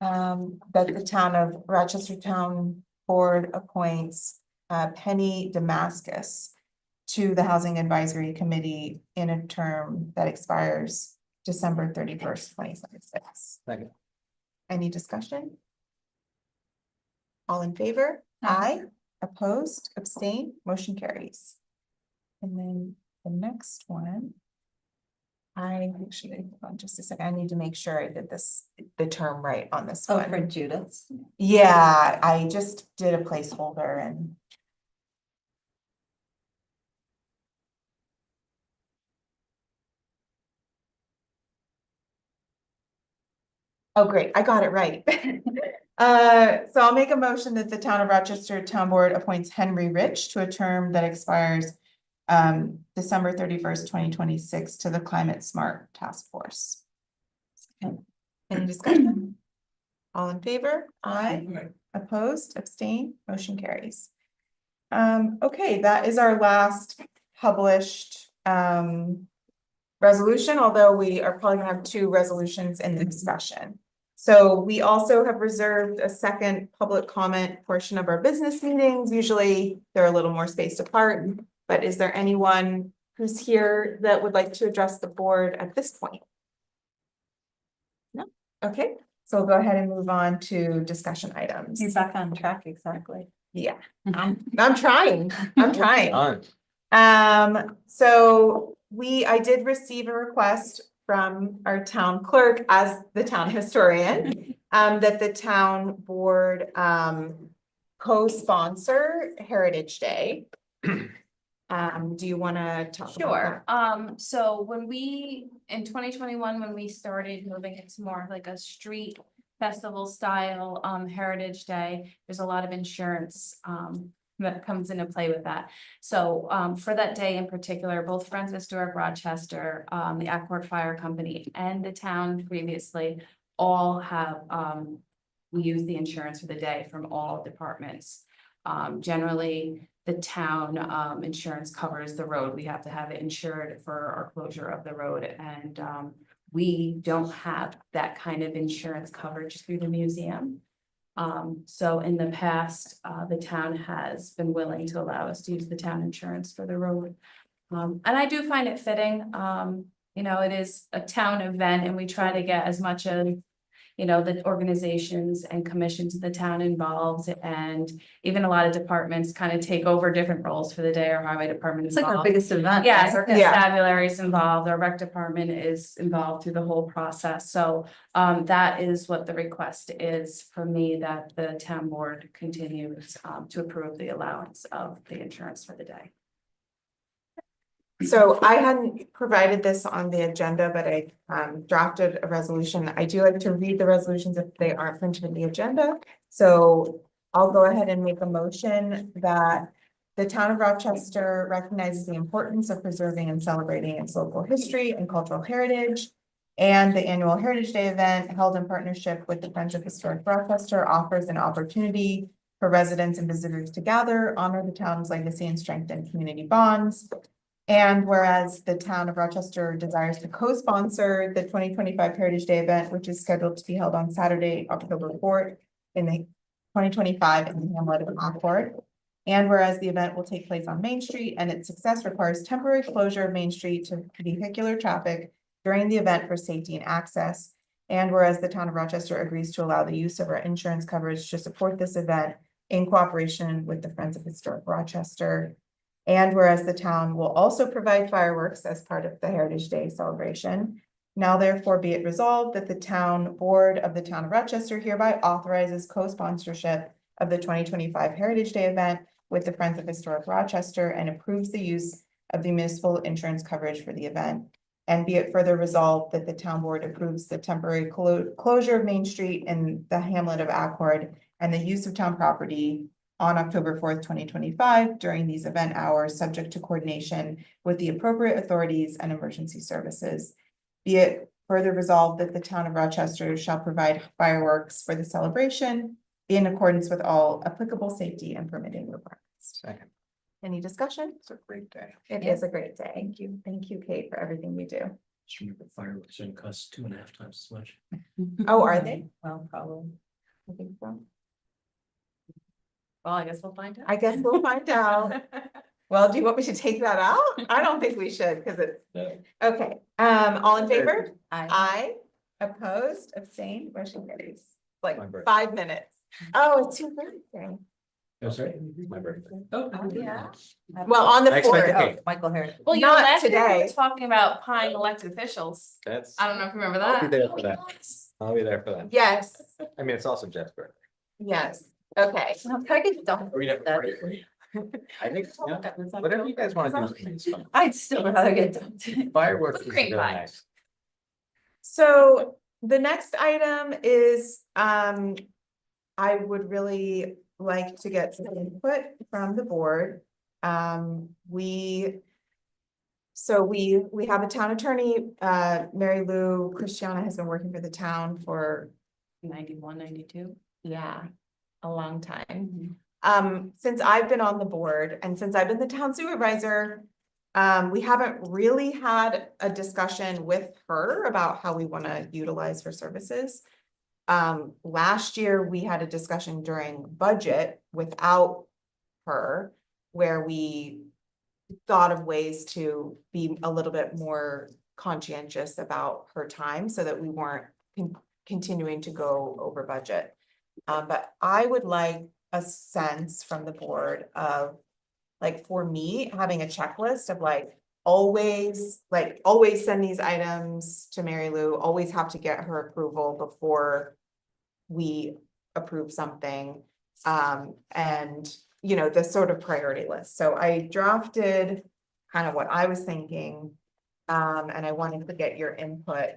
that the Town of Rochester Town Board appoints Penny Damascus to the Housing Advisory Committee in a term that expires December 31st, 2026. Second. Any discussion? All in favor? Aye. Opposed, abstain, motion carries. And then the next one. I actually, hold on just a second, I need to make sure I did the term right on this Oh, one. for Judith. Yeah, I just did a placeholder and. Oh, great, I got it right. So I'll make a motion that the Town of Rochester Town Board appoints Henry Rich to a term that expires December 31st, 2026 to the Climate Smart Task Force. Any discussion? All in favor? Aye. Opposed, abstain, motion carries. Okay, that is our last published resolution, although we are probably gonna have two resolutions in the discussion. So we also have reserved a second public comment portion of our business meetings. Usually they're a little more spaced apart, but is there anyone who's here that would like to address the board at this point? No? Okay, so we'll go ahead and move on to discussion items. You're back on track, exactly. Yeah, I'm trying, I'm trying. Done. So I did receive a request from our town clerk as the town historian, that the town board, co-sponsor Heritage Day. Do you wanna talk about Sure, that? so when in 2021, when we started moving it to more of like a street festival style, Heritage Day, there's a lot of insurance, that comes into play with that. So, for that day in particular, both Friends of Historic Rochester, the Accord Fire Company and the town previously all have, we use the insurance for the day from all departments. Generally, the town insurance covers the road. We have to have it insured for our closure of the road, and we don't have that kind of insurance coverage through the museum. So in the past, the town has been willing to allow us to use the town insurance for the road. And I do find it fitting, you know, it is a town event and we try to get as much of, you know, the organizations and commissions of the town involved, and even a lot of departments kind of take over different roles for the day. Our highway department is It's like our involved. biggest event. Yes, right? our constabulary is involved, our rec department is involved through the whole process, so that is what the request is for me, that the town board continues to approve the allowance of the insurance for the day. So I hadn't provided this on the agenda, but I drafted a resolution. I do like to read the resolutions if they aren't printed in the agenda. So I'll go ahead and make a motion that the town of Rochester recognizes the importance of preserving and celebrating its local history and cultural heritage. And the annual Heritage Day event held in partnership with the Friends of Historic Rochester offers an opportunity for residents and visitors to gather, honor the town's legacy and strengthen community bonds. And whereas the town of Rochester desires to co-sponsor the 2025 Heritage Day event, which is scheduled to be held on Saturday, October 4th in the 2025 in the hamlet of Accord. And whereas the event will take place on Main Street and its success requires temporary closure of Main Street to vehicular traffic during the event for safety and access. And whereas the town of Rochester agrees to allow the use of our insurance coverage to support this event in cooperation with the Friends of Historic Rochester. And whereas the town will also provide fireworks as part of the Heritage Day celebration. Now therefore be it resolved that the town board of the town of Rochester hereby authorizes co-sponsorship of the 2025 Heritage Day event with the Friends of Historic Rochester and approves the use of the municipal insurance coverage for the event. And be it further resolved that the town board approves the temporary closure of Main Street in the hamlet of Accord and the use of town property on October 4th, 2025 during these event hours, subject to coordination with the appropriate authorities and emergency services. Be it further resolved that the town of Rochester shall provide fireworks for the celebration in accordance with all applicable safety and permitting requirements. Second. Any discussion? It's a great day. It is a great day. Thank you. Thank you, Kate, for everything you do. Just remember fireworks are gonna cost 2.5 times as much. Oh, are they? Well, probably. I think so. Well, I guess we'll find out. I guess we'll find out. Well, do you want me to take that out? I don't think we should, because it's, okay, all in favor? Aye. Opposed, abstained, motion carries. Like My birthday. 5 minutes. Oh, it's your birthday. Oh, sorry. It's my birthday. Oh, Yeah. Well, on the I expect fourth. a cake. Michael Heritage. Well, you know, Not last year we today. were talking about pine elected officials. That's, I don't know if you remember I'll be that. there for that. I'll be there for that. Yes, I mean, it's also Jeff's birthday. yes, okay. Are we gonna party for you? I think, yeah, whatever you guys wanna do. for me is fine. I'd still rather get dumped. Fireworks is Green really pie. nice. So the next item is, I would really like to get some input from the board. So we have a town attorney, Mary Lou Christiana has been working for the town for, 91, 92. yeah, a long time. Mhm. Since I've been on the board and since I've been the town supervisor, we haven't really had a discussion with her about how we wanna utilize her services. Last year, we had a discussion during budget without her, where we thought of ways to be a little bit more conscientious about her time so that we weren't continuing to go over budget. But I would like a sense from the board of, like, for me, having a checklist of always send these items to Mary Lou, always have to get her approval before we approve something. And the sort of priority list. So I drafted kind of what I was thinking. And I wanted to get your input.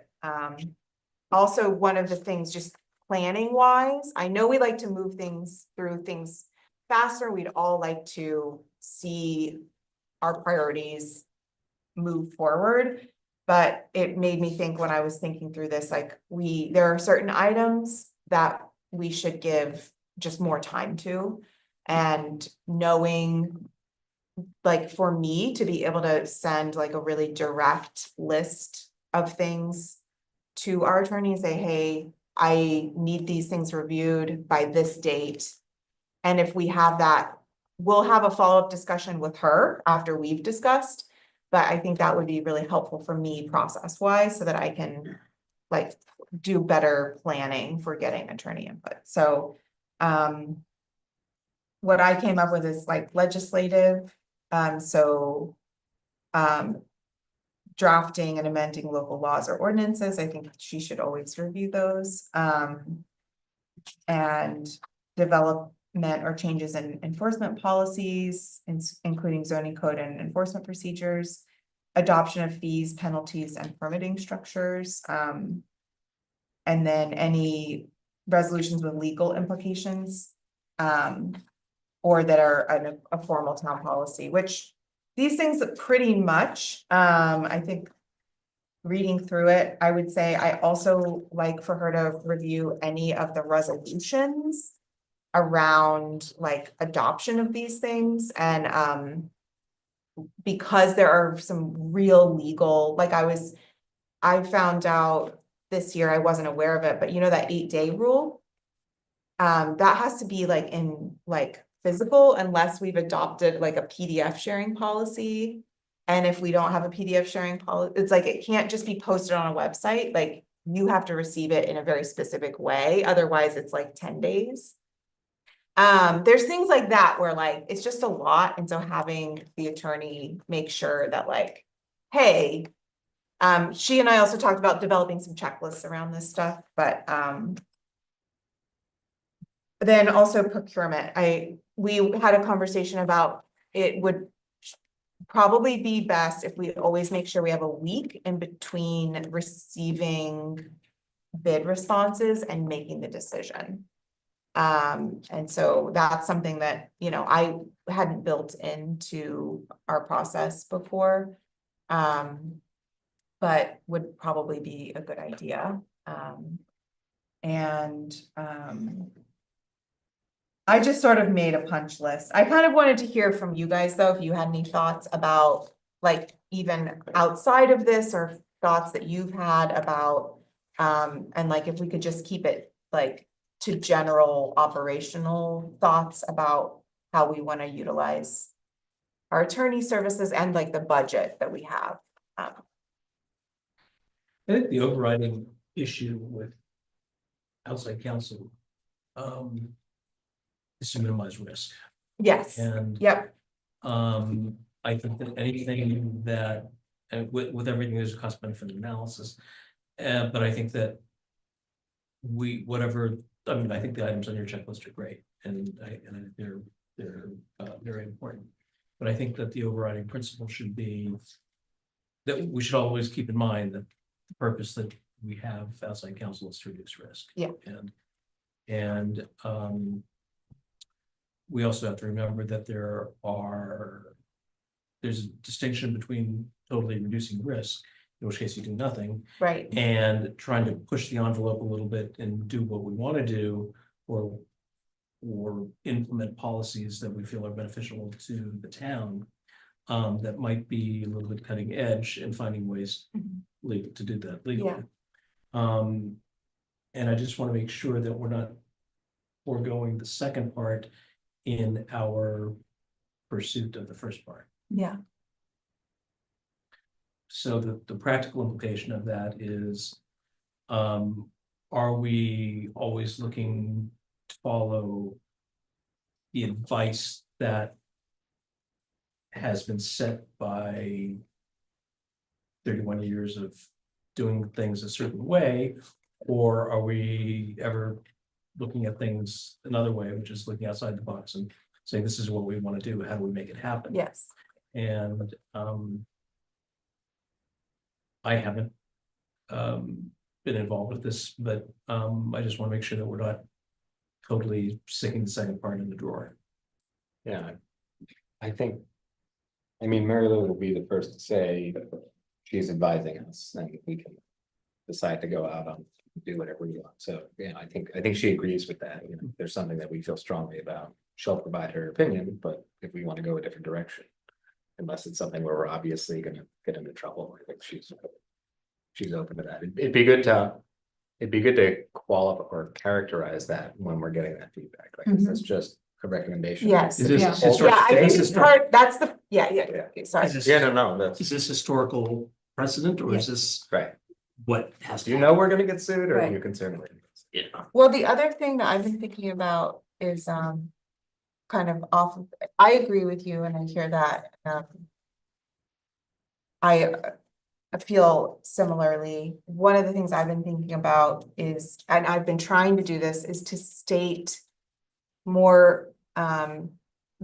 Also, one of the things, just planning wise, I know we like to move through things faster. We'd all like to see our priorities move forward. But it made me think when I was thinking through this, there are certain items that we should give just more time to. And knowing, for me to be able to send a really direct list of things to our attorney and say, hey, I need these things reviewed by this date. And if we have that, we'll have a follow-up discussion with her after we've discussed. But I think that would be really helpful for me process-wise so that I can do better planning for getting attorney input. So what I came up with is legislative, drafting and amending local laws or ordinances. I think she should always review those. And development or changes in enforcement policies, including zoning code and enforcement procedures, adoption of fees, penalties, and permitting structures. And then any resolutions with legal implications, or that are a formal town policy, which these things pretty much, I think reading through it, I would say I also like for her to review any of the resolutions around adoption of these things. And because there are some real legal, I found out this year, I wasn't aware of it, but that 8-day rule, that has to be in physical unless we've adopted a PDF sharing policy. And if we don't have a PDF sharing policy, it's it can't just be posted on a website. You have to receive it in a very specific way. Otherwise, it's 10 days. There's things like that where it's just a lot. And so having the attorney make sure that hey, she and I also talked about developing some checklists around this stuff, but then also procurement. We had a conversation about it would probably be best if we always make sure we have a week in between receiving bid responses and making the decision. And so that's something that, I hadn't built into our process before. But would probably be a good idea. I just sort of made a punch list. I kind of wanted to hear from you guys though, if you had any thoughts about even outside of this or thoughts that you've had about, and if we could just keep it to general operational thoughts about how we want to utilize our attorney services and the budget that we have. I think the overriding issue with outside counsel is to minimize risk. Yes, And yep, I think that anything that, and with everything, there's a cost benefit analysis. But I think that I think the items on your checklist are great, and I think they're very important. But I think that the overriding principle should be that we should always keep in mind that the purpose that we have outside counsel is to reduce risk. Yeah. And we also have to remember that there's a distinction between totally reducing risk, in which case you do nothing, Right, and trying to push the envelope a little bit and do what we want to do, or implement policies that we feel are beneficial to the town. That might be a little bit cutting edge and finding ways Mhm. legal to do that legally. Yeah. And I just want to make sure that we're not foregoing the second part in our pursuit of the first part. yeah, So the practical implication of that is, are we always looking to follow the advice that has been set by 31 years of doing things a certain way? Or are we ever looking at things another way, which is looking outside the box and saying, this is what we want to do, how do we make it happen? yes, And I haven't been involved with this, but I just want to make sure that we're not totally sticking the second part in the drawer. Yeah, I think, I mean, Mary Lou will be the first to say she's advising us, and we can decide to go out and do whatever we want. So, yeah, I think she agrees with that. You know, if there's something that we feel strongly about, she'll provide her opinion, but if we want to go a different direction, unless it's something where we're obviously gonna get into trouble, I think she's open to that. It'd be good to qualify or characterize that when we're getting that feedback. Like, is this just a recommendation? Yes. Is this Yeah. historic- yeah, I think is it's this- part, that's the, yeah, Yeah. okay, sorry. is this- Yeah, no, that's Is this historical precedent, or is this right. what has Do to you know we're gonna get sued, or are Right. you concerned? Yeah. Well, the other thing that I've been thinking about is, kind of off, I agree with you and I hear that, I feel similarly. One of the things I've been thinking about is, and I've been trying to do this, is to state more,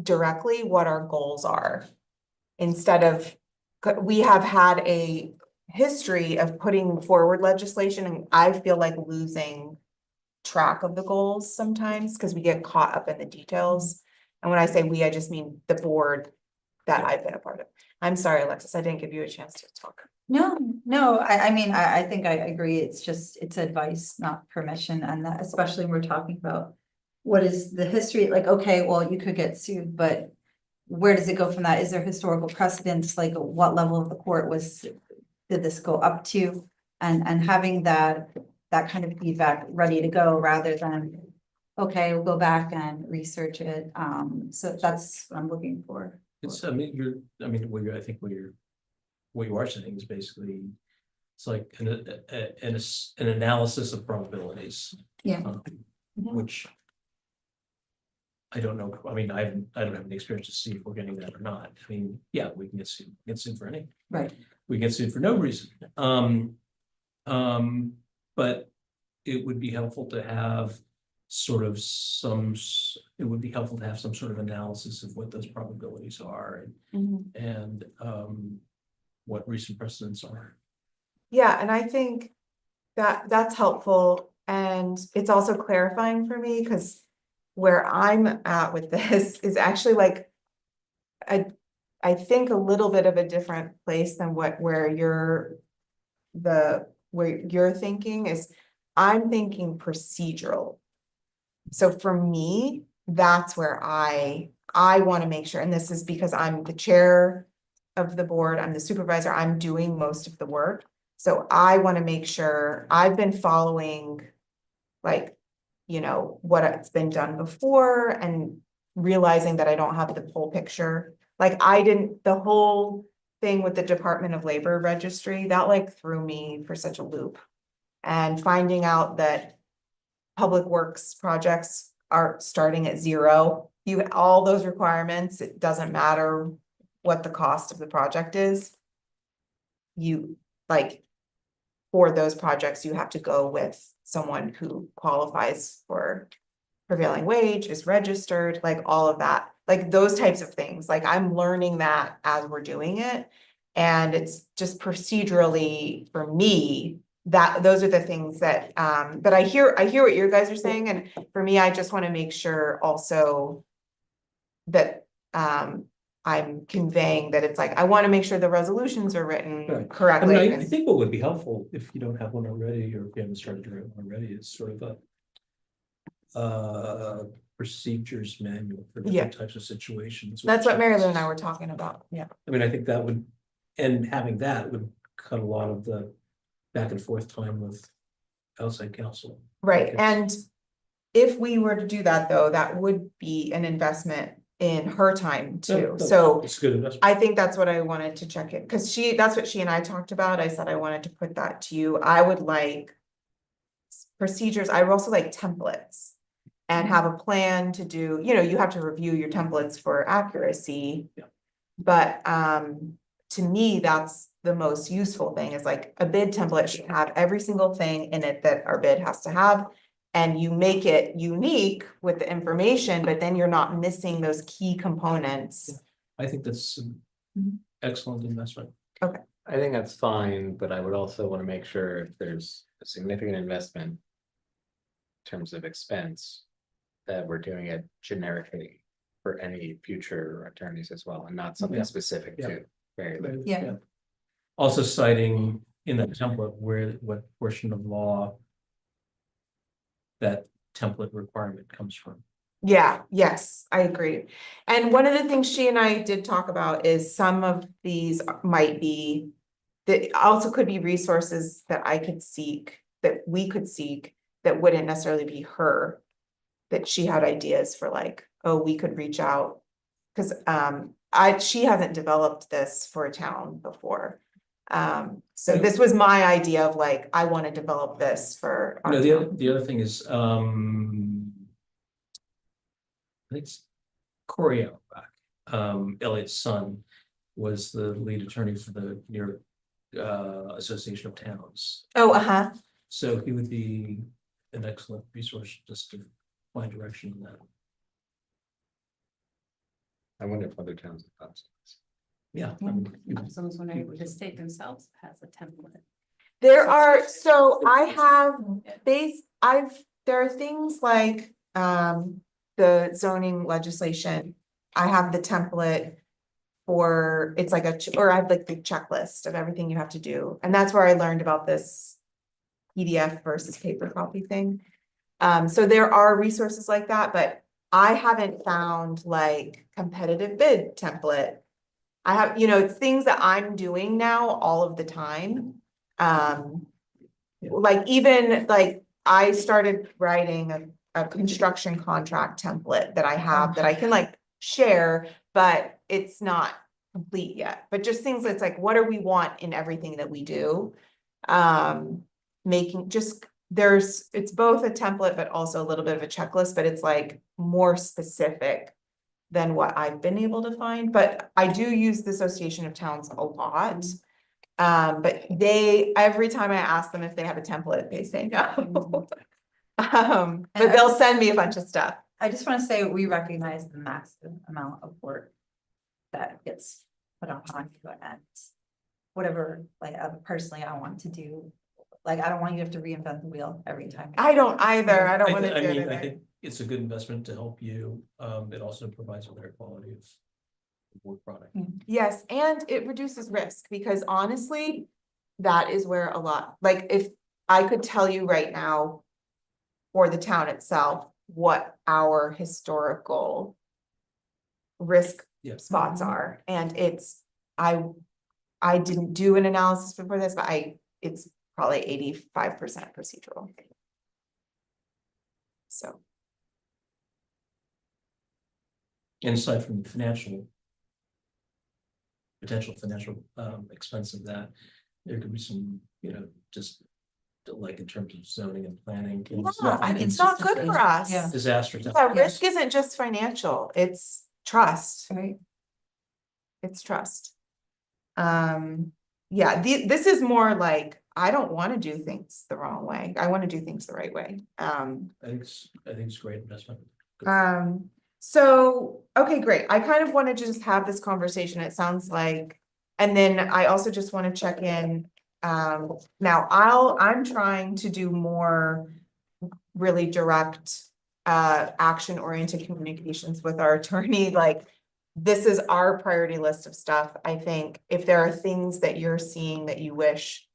directly what our goals are. Instead of, we have had a history of putting forward legislation and I feel like losing track of the goals sometimes because we get caught up in the details. And when I say we, I just mean the board that I've been a part of. I'm sorry, Alexis, I didn't give you a chance to talk. No, I mean, I think I agree. It's advice, not permission, and that especially when we're talking about what is the history, like, okay, well, you could get sued, but where does it go from that? Is there historical precedence? Like, what level of the court did this go up to? And having that kind of feedback ready to go rather than, okay, we'll go back and research it. So that's what I'm looking for. It's, I mean, what you are saying is basically, it's like an analysis of probabilities. Yeah. Which I don't know, I mean, I don't have any experience to see if we're getting that or not. I mean, yeah, we can get sued for anything. Right. We get sued for no reason. But it would be helpful to have sort of some sort of analysis of what those probabilities are and what recent precedents are. Yeah, and I think that that's helpful and it's also clarifying for me because where I'm at with this is actually like I think a little bit of a different place than where you're thinking is I'm thinking procedural. So for me, that's where I want to make sure, and this is because I'm the chair of the board, I'm the supervisor, I'm doing most of the work. So I want to make sure I've been following like, you know, what's been done before and realizing that I don't have the whole picture. Like the whole thing with the Department of Labor registry, that like threw me for such a loop. And finding out that public works projects are starting at zero, all those requirements, it doesn't matter what the cost of the project is. You like, for those projects, you have to go with someone who qualifies for prevailing wage, is registered, like all of that, like those types of things. Like I'm learning that as we're doing it. And it's just procedurally for me, those are the things that, but I hear what you guys are saying, and for me, I just wanna make sure also that, I'm conveying that it's like, I wanna make sure the resolutions are written Right. I correctly. mean, I think what would be helpful, if you don't have one already, or if you haven't started to write one already, is sort of a procedures manual for Yeah. different types of situations. with That's what Mary Lou and I checklists. were talking about, yeah. I mean, I think that would, and having that would cut a lot of the back and forth time with outside counsel. Right, Because- and if we were to do that, though, that would be an investment in her time too, No, so. It's a good investment. I think that's what I wanted to check it, cause that's what she and I talked about, I said I wanted to put that to you, I would like. Procedures, I would also like templates. And have a plan to do, you have to review your templates for accuracy. Yeah. But, to me, that's the most useful thing, is like a bid template should have every single thing in it that our bid has to have. And you make it unique with the information, but then you're not missing those key components. I think that's an Mhm. excellent investment. I think that's fine, but I would also want to make sure if there's a significant investment. In terms of expense, that we're doing it generically for any future attorneys as well, and not something Yeah. specific Yeah. to Mary Lou. Yeah. Also citing in that template what portion of law that template requirement comes from. Yeah, yes, I agree. And one of the things she and I did talk about is some of these might be. That also could be resources that I could seek, that we could seek, that wouldn't necessarily be her. That she had ideas for, like, oh, we could reach out. Cause she hasn't developed this for a town before. So Yeah. this was my idea of like, I wanna develop this for our No, town. the other thing is, I think it's Corey Auerbach, Elliot's son, was the lead attorney for the New York Association of Towns. Oh, uh-huh. So he would be an excellent resource just to find direction in that. I wonder if other towns have thought so. Yeah. Someone's wondering if the state themselves has a template. There are, so I have there are things like, the zoning legislation. I have the template for, it's like or I have like the checklist of everything you have to do. And that's where I learned about this PDF versus paper copy thing. So there are resources like that, but I haven't found like competitive bid template. I have, it's things that I'm doing now all of the time. Like even like I started writing a construction contract template that I have that I can like share, but it's not complete yet. But just things that's like, what do we want in everything that we do? Making just it's both a template, but also a little bit of a checklist, but it's like more specific than what I've been able to find. But I do use the Association of Towns a lot. But every time I ask them if they have a template, they say no. But they'll send me a bunch of stuff. I just wanna say, we recognize the massive amount of work that gets put on you, and whatever, like, personally, I want to do, like, I don't want you to have to reinvent the wheel every time. I don't either. I don't want to do I mean, it. I think it's a good investment to help you. It also provides a better quality of work product. Yes, and it reduces risk because honestly, that is where a lot, like if I could tell you right now for the town itself, what our historical risk Yep. spots are, and I didn't do an analysis before this, but it's probably 85% procedural. So. And aside from the potential financial expense of that, there could be some, just like in terms of zoning and planning. Yeah, it's not good for us. Yeah. Disasters. Yeah, risk isn't just financial, it's trust. Right. It's trust. Yeah, this is more like, I don't want to do things the wrong way. I want to do things the right way. I think it's a great investment. So, okay, great. I kind of wanted to just have this conversation. It sounds like, and then I also just want to check in. Now I'm trying to do more really direct, action oriented communications with our attorney, like. This is our priority list of stuff. I think if there are things that you're seeing that you wish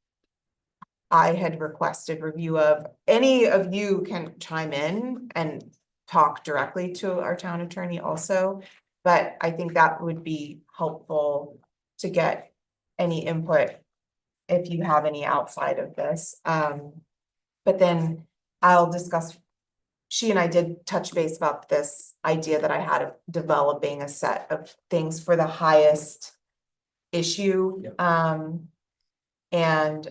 I had requested review of, any of you can chime in and talk directly to our town attorney also. But I think that would be helpful to get any input if you have any outside of this. But then I'll discuss. She and I did touch base about this idea that I had of developing a set of things for the highest issue. Yep. And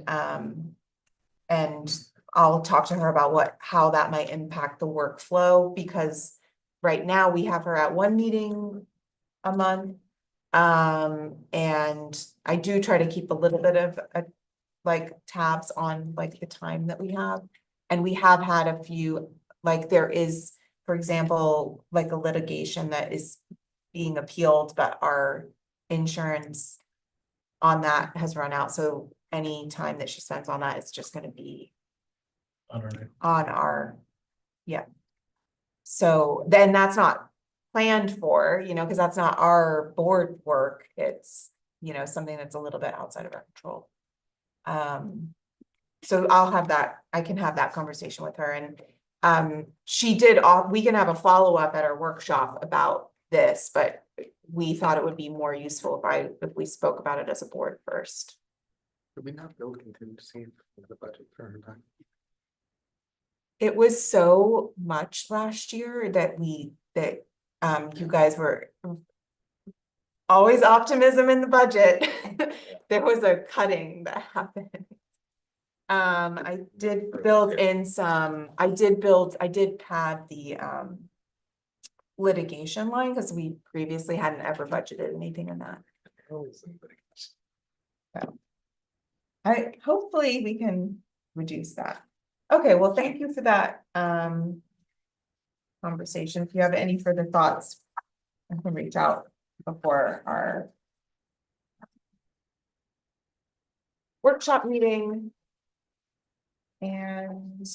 I'll talk to her about how that might impact the workflow, because right now we have her at one meeting a month. And I do try to keep a little bit of like tabs on like the time that we have. And we have had a few, like there is, for example, like a litigation that is being appealed, but our insurance on that has run out. So any time that she spends on that is just gonna be I don't know. on our, yeah. So then that's not planned for, because that's not our board work. It's, something that's a little bit outside of our control. So I'll have that, I can have that conversation with her, and we can have a follow-up at our workshop about this, but we thought it would be more useful if we spoke about it as a board first. Did we not build contingency for the budget for her time? It was so much last year that you guys were always optimism in the budget. There was a cutting that happened. I did build in some, I did pad the litigation line, because we previously hadn't ever budgeted anything in that. Hopefully we can reduce that. Okay, well, thank you for that conversation. If you have any further thoughts, I can reach out before our workshop meeting. And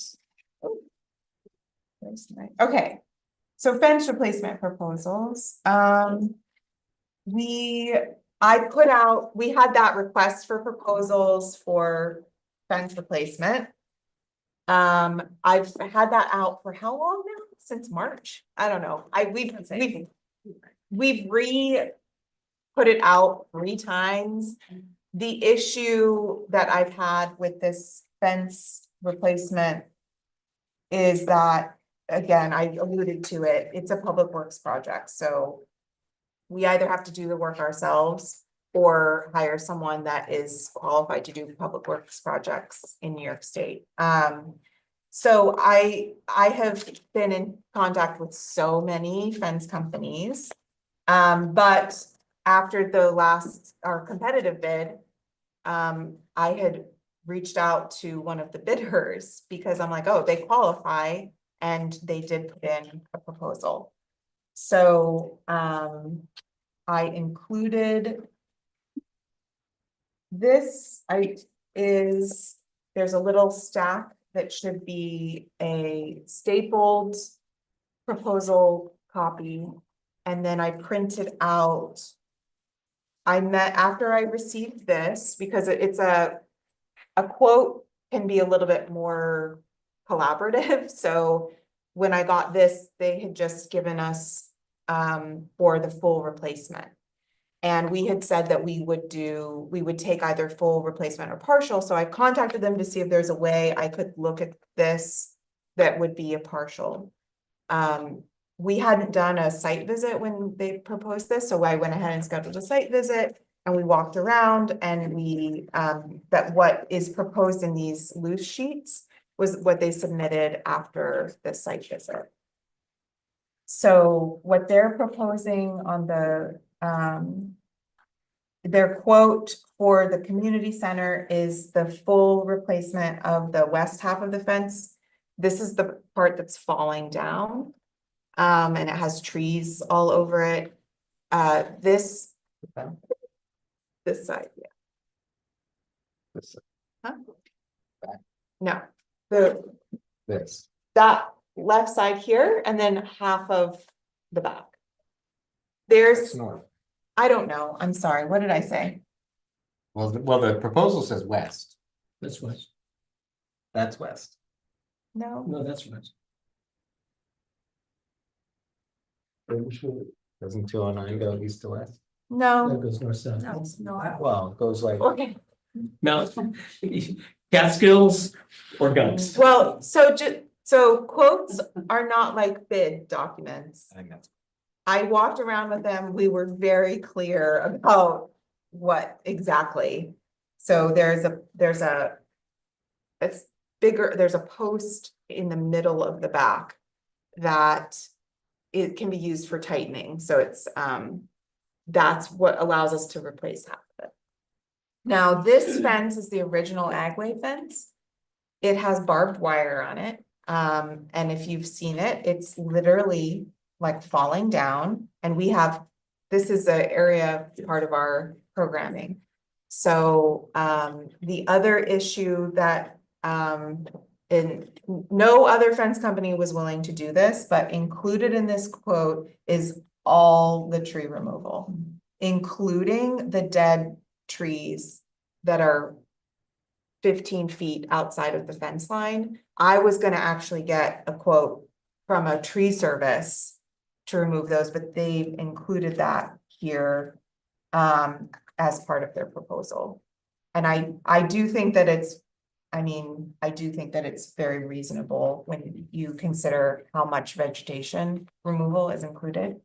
okay, so fence replacement proposals. We had that request for proposals for fence replacement. I've had that out for how long now? Since March? I don't know. We've put it out 3 times. The issue that I've had with this fence replacement is that, again, I alluded to it, it's a public works project, so we either have to do the work ourselves or hire someone that is qualified to do public works projects in New York State. So I have been in contact with so many fence companies, but after our competitive bid, I had reached out to one of the bidders because I'm like, oh, they qualify, and they did put in a proposal. So I included this. There's a little stack that should be a stapled proposal copy, and then I printed out. After I received this, because it's a quote can be a little bit more collaborative. So when I got this, they had just given us for the full replacement. And we had said that we would take either full replacement or partial. So I contacted them to see if there's a way I could look at this that would be a partial. We hadn't done a site visit when they proposed this, so I went ahead and scheduled a site visit, and we walked around, and that what is proposed in these loose sheets was what they submitted after the site visit. So what they're proposing on their quote for the community center is the full replacement of the west half of the fence. This is the part that's falling down. And it has trees all over it. This side, yeah. No, This, that left side here and then half of the back. There's, it's north. I don't know, I'm sorry, what did I say? Well, the proposal says west. That's west. That's west. No, No, that's west. Doesn't 209 go east to west? no, That goes north south. No, it's not. Well, it goes like, okay, Mount Catskills or Gumps. well, so quotes are not like bid documents. I think that's, I walked around with them, we were very clear about what exactly. So it's bigger, there's a post in the middle of the back that it can be used for tightening, so it's, that's what allows us to replace half of it. Now, this fence is the original Agway fence. It has barbed wire on it, and if you've seen it, it's literally like falling down, and this is an area part of our programming. So, the other issue that, no other fence company was willing to do this, but included in this quote is all the tree removal, including the dead trees that are 15 feet outside of the fence line. I was gonna actually get a quote from a tree service to remove those, but they've included that here as part of their proposal. And I do think that it's very reasonable when you consider how much vegetation removal is included.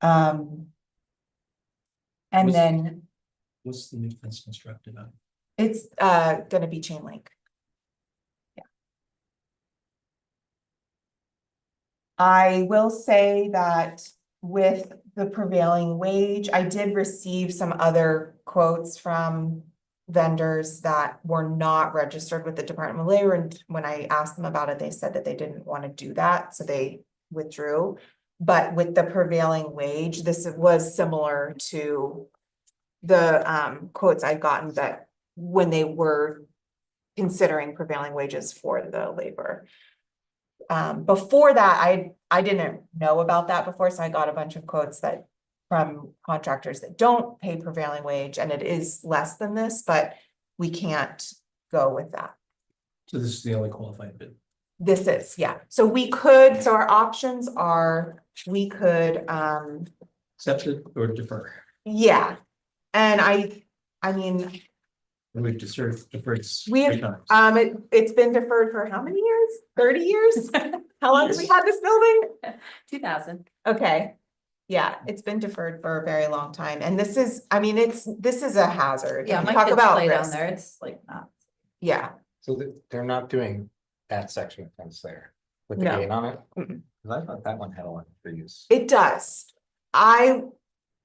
And Was- then What's the new fence constructed on? it's gonna be chain link. Yeah. I will say that with the prevailing wage, I did receive some other quotes from vendors that were not registered with the Department of Labor, and when I asked them about it, they said that they didn't want to do that, so they withdrew. But with the prevailing wage, this was similar to the quotes I'd gotten that when they were considering prevailing wages for the labor. Before that, I didn't know about that before, so I got a bunch of quotes that from contractors that don't pay prevailing wage, and it is less than this, but we can't go with that. So this is the only qualified bid. This is, yeah, so our options are, we could, Accept it or defer. yeah. And I mean, And we've deferred We three have, times. it's been deferred for how many years? 30 years? How long have we had this building? 2000. Okay, yeah, it's been deferred for a very long time, and this is a hazard. Yeah, my Talk kids about play down risk. there, it's like not. Yeah, so they're not doing that section of fence there with the No. gate on it? Mm-mm. 'Cause I thought that one had a lot of trees. it does.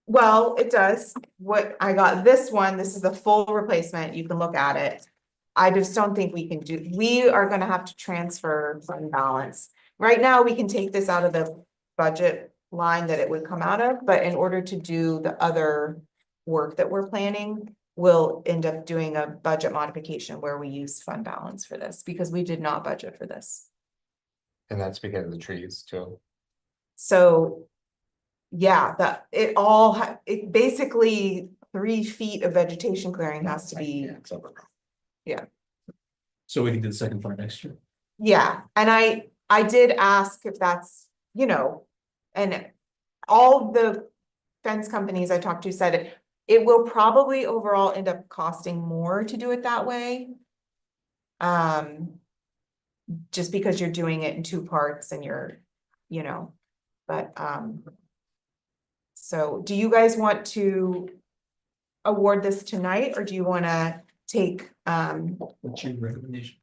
Well, it does. What I got this one, this is the full replacement. You can look at it. I just don't think we are gonna have to transfer fund balance. Right now, we can take this out of the budget line that it would come out of, but in order to do the other work that we're planning, we'll end up doing a budget modification where we use fund balance for this, because we did not budget for this. And that's because of the trees too. So, yeah, it basically 3 feet of vegetation clearing has to be, So we can do the second part next year. yeah, and I did ask if that's, and all the fence companies I talked to said it will probably overall end up costing more to do it that way. Just because you're doing it in 2 parts and but, so do you guys want to award this tonight, or do you wanna take, What's your recommendation?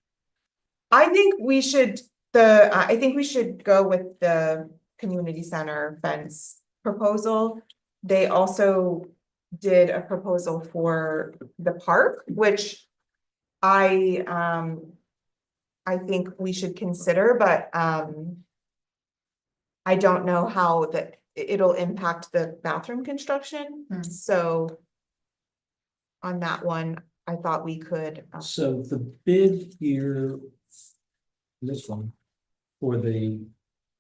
I think we should, go with the community center fence proposal. They also did a proposal for the park, which I think we should consider, but, I don't know how it'll impact the bathroom construction, Hmm. so on that one, I thought we could, So the bid here, this one, for the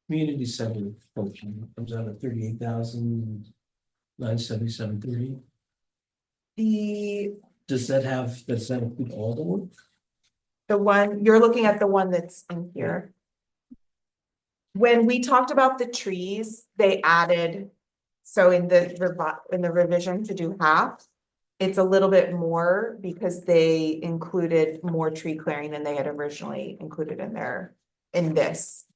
community center function comes out at 38,977.30. Does that include all the work? the one, you're looking at the one that's in here. When we talked about the trees, they added, so in the revision to do half. It's a little bit more because they included more tree clearing than they had originally included in this.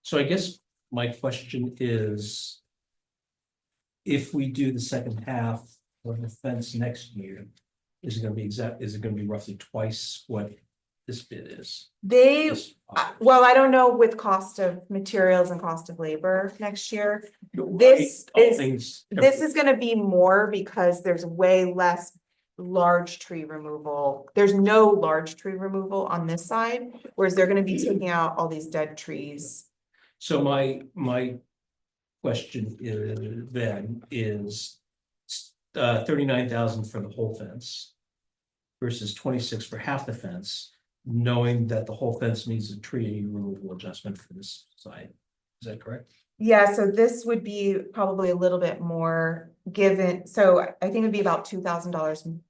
So I guess my question is, if we do the second half of the fence next year, is it gonna be roughly twice what this bid is? They, This- well, I don't know with cost of materials and cost of labor next year. Right, this all is- things- This is gonna be more because there's way less large tree removal. There's no large tree removal on this side, whereas they're gonna be taking out all these dead trees. So my question is 39,000 for the whole fence versus 26 for half the fence, knowing that the whole fence needs a tree removal adjustment for this side. Is that correct? Yeah, so this would be probably a little bit more given, so I think it'd be about $2,000,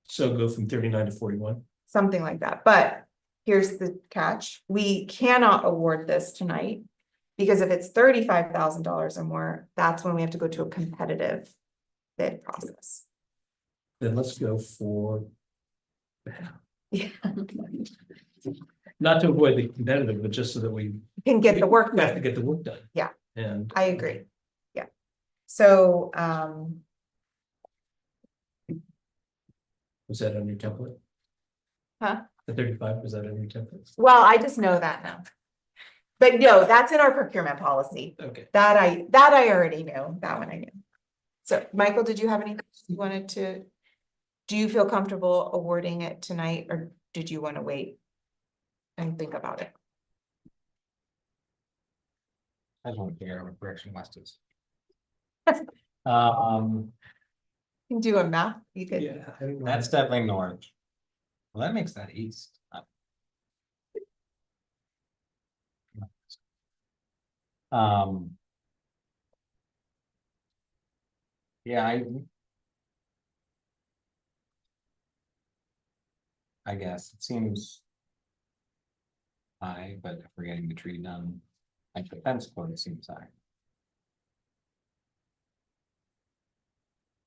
So go from 39 to 41. something like that, but here's the catch, we cannot award this tonight. Because if it's $35,000 or more, that's when we have to go to a competitive bid process. Then let's go for. Yeah. Not to avoid the competitive, but just so that we Can get the work we have to done, get the work done. Yeah. And. I agree, yeah. So, Was that on your template? Huh? The 35, was that on your template? well, I just know that now. But no, that's in our procurement policy, Okay. that I already knew, that one I knew. So, Michael, did you have anything you wanted to? Do you feel comfortable awarding it tonight, or did you want to wait? And think about it? I just want to figure out what direction west is. You can do a map, you could, Yeah. I don't know. That's definitely north. Well, that makes that east. Um. Yeah, I guess it seems. High, but if we're getting the tree done, like the fence corner seems high.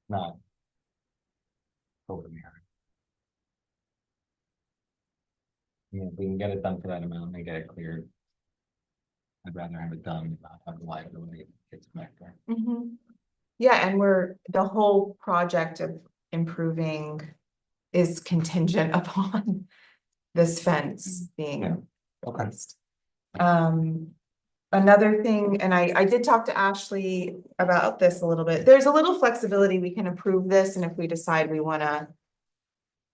Not. Over the mirror. Yeah, if we can get it done for that amount and get it cleared. I'd rather have it done, not have the liability gets back there. Mhm. Yeah, and the whole project of improving is contingent upon this fence being Okay. replaced. Another thing, and I did talk to Ashley about this a little bit, there's a little flexibility, we can approve this, and if we decide we wanna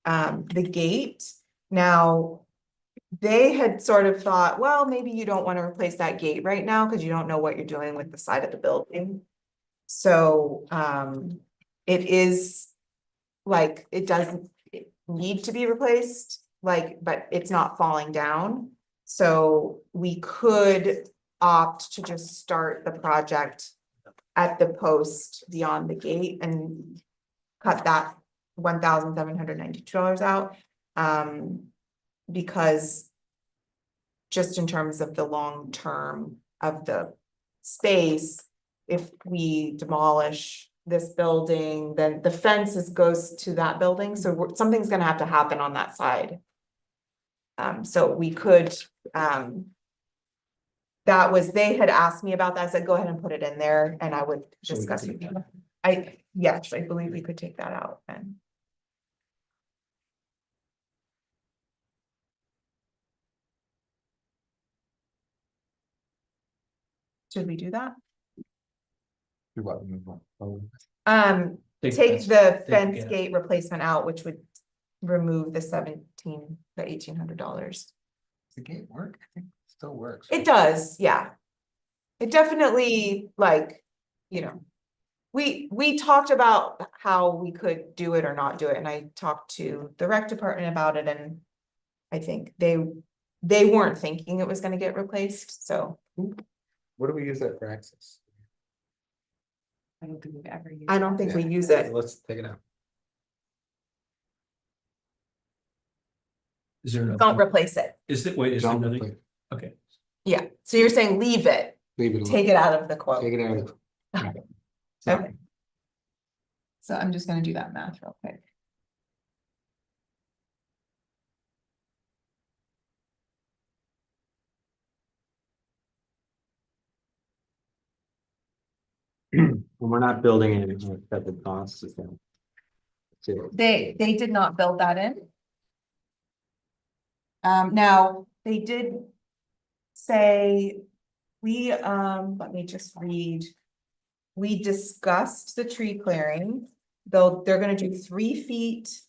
the gate, now, they had sort of thought, well, maybe you don't wanna replace that gate right now, because you don't know what you're doing with the side of the building. So, it is, like, it doesn't need to be replaced, like, but it's not falling down. So we could opt to just start the project at the post beyond the gate and cut that $1,792 out. Because just in terms of the long term of the space, if we demolish this building, then the fence goes to that building, so something's gonna have to happen on that side. So we could, they had asked me about that, I said, go ahead and put it in there, and I would So we can discuss take with you. that. Yes, I believe we could take that out then. Should we do that? Do what, move on? Take Take the the fence fence gate. gate replacement out, which would remove the $1,800. Does the gate work? I think it still works. It does, yeah. It definitely, like, you know, we talked about how we could do it or not do it, and I talked to the rec department about it, and I think they weren't thinking it was gonna get replaced, so What do we use that for access? I don't think we've ever used. I don't think we use it. Let's take it out. Is there? Don't replace it. Is it, wait, is there Don't another? replace- Okay, Yeah, so you're saying leave it, Leave it. take it out of the quote. Take it out. Okay. So I'm just gonna do that math real quick. When we're not building anything with expected costs. It's gonna- zero. They did not build that in. Now, they did say, let me just read. We discussed the tree clearing, they're gonna do 3 feet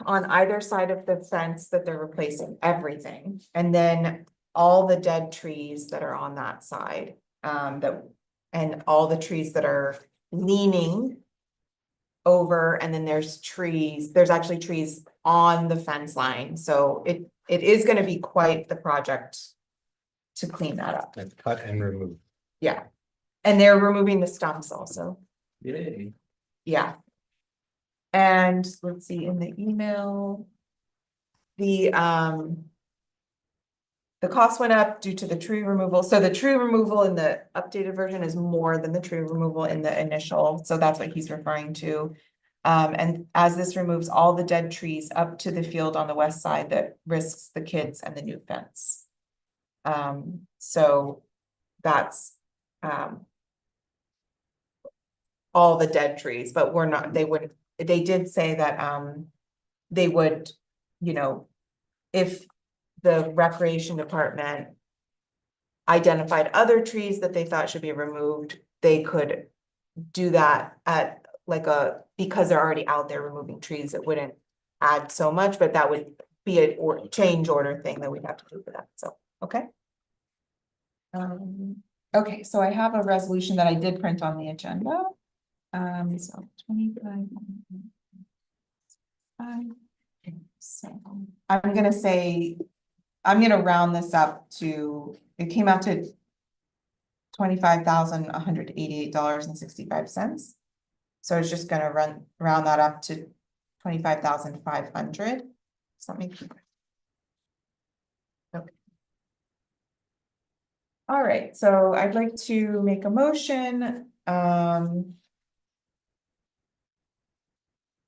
on either side of the fence that they're replacing everything, and then all the dead trees that are on that side, and all the trees that are leaning over, and then there's actually trees on the fence line, so it is gonna be quite the project to clean that up, And cut and remove. yeah. And they're removing the stumps also, yay. yeah. And let's see, in the email. The cost went up due to the tree removal, so the tree removal in the updated version is more than the tree removal in the initial, so that's what he's referring to. And as this removes all the dead trees up to the field on the west side that risks the kids and the new fence. So that's all the dead trees, but they did say that they would, you know, if the recreation department identified other trees that they thought should be removed, they could do that at because they're already out there removing trees, it wouldn't add so much, but that would be a change order thing that we'd have to do for that, so, okay. Okay, so I have a resolution that I did print on the agenda. So 25. So I'm gonna say, I'm gonna round this up to, it came out to $25,188.65. So it's just gonna round that up to 25,500. So let me. Okay. All right, so I'd like to make a motion,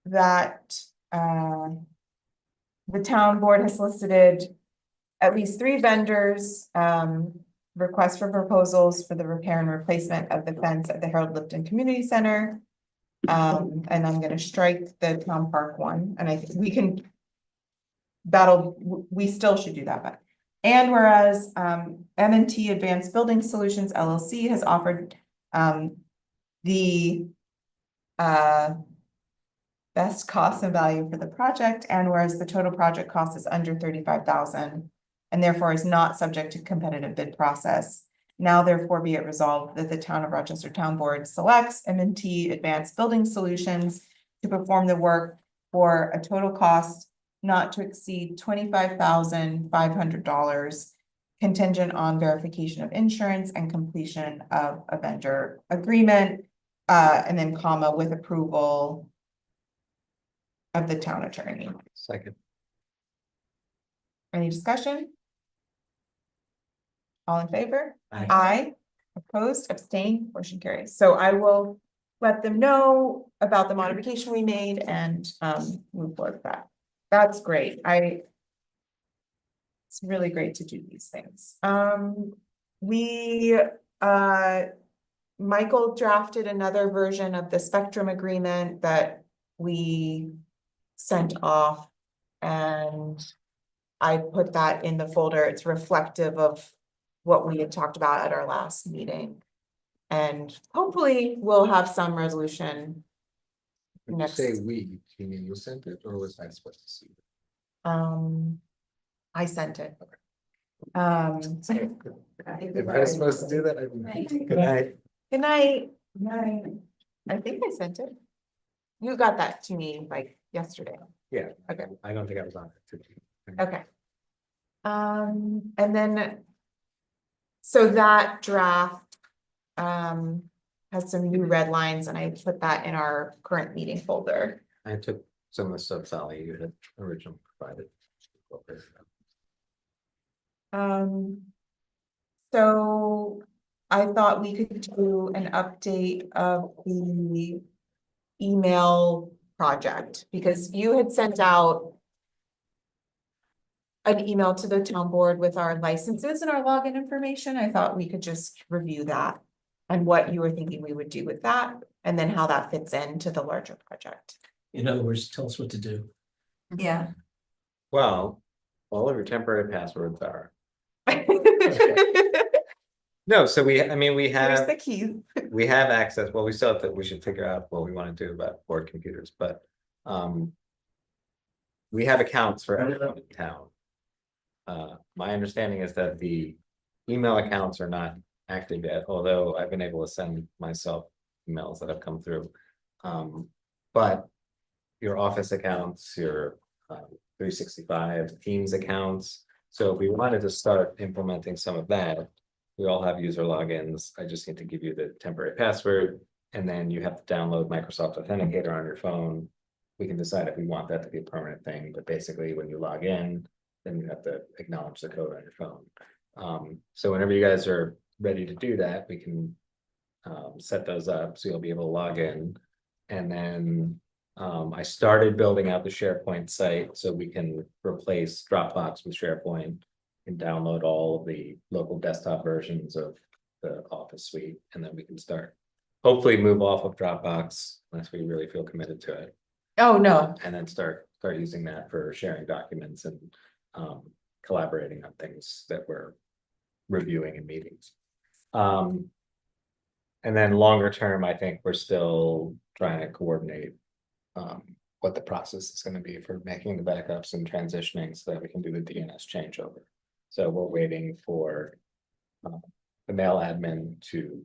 that, the town board has solicited at least 3 vendors, requests for proposals for the repair and replacement of the fence at the Harold Lipton Community Center. And I'm gonna strike the town park one, and I think we can. We still should do that, but. And whereas, M&T Advanced Building Solutions LLC has offered, the, best cost and value for the project, and whereas the total project cost is under 35,000 and therefore is not subject to competitive bid process. Now therefore be it resolved that the Town of Rochester Town Board selects M&T Advanced Building Solutions to perform the work for a total cost not to exceed $25,500, contingent on verification of insurance and completion of a vendor agreement, and then comma, with approval of the town attorney. Second. Any discussion? All in favor? Aye. Aye. Opposed, abstained, motion carries. So I will let them know about the modification we made and move forward with that. That's great. It's really great to do these things. Michael drafted another version of the Spectrum agreement that we sent off, and I put that in the folder. It's reflective of what we had talked about at our last meeting. And hopefully we'll have some resolution. When you Next. say we, you mean you sent it, or was I supposed to see it? I sent it. If I was supposed to do that, I didn't. Right. Good night. Good night. I think I sent it. You got that to me like yesterday. Yeah. Okay. I don't think I was on it today. Okay. And then. So that draft. Has some new red lines and I put that in our current meeting folder. I took some of the stuff Sally you had originally provided. So I thought we could do an update of the email project, because you had sent out an email to the town board with our licenses and our login information. I thought we could just review that and what you were thinking we would do with that, and then how that fits into the larger project. In other words, tell us what to do. Yeah, Well, all of your temporary passwords are. No, so we Here's have, the keys. we have access, well, we still have to, we should figure out what we want to do about board computers, but, we have accounts for everyone in town. My understanding is that the email accounts are not active yet, although I've been able to send myself emails that have come through. But your office accounts, your 365 Teams accounts, so if we wanted to start implementing some of that, we all have user logins. I just need to give you the temporary password, and then you have to download Microsoft Authenticator on your phone. We can decide if we want that to be a permanent thing, but basically when you log in, then you have to acknowledge the code on your phone. So whenever you guys are ready to do that, we can set those up, so you'll be able to log in. And then I started building out the SharePoint site, so we can replace Dropbox with SharePoint and download all of the local desktop versions of the Office suite, and then we can start. Hopefully move off of Dropbox unless we really feel committed to it, Oh, no. and then start using that for sharing documents and collaborating on things that we're reviewing in meetings. And then longer term, I think we're still trying to coordinate what the process is going to be for making the backups and transitioning so that we can do the DNS changeover. So we're waiting for the mail admin to,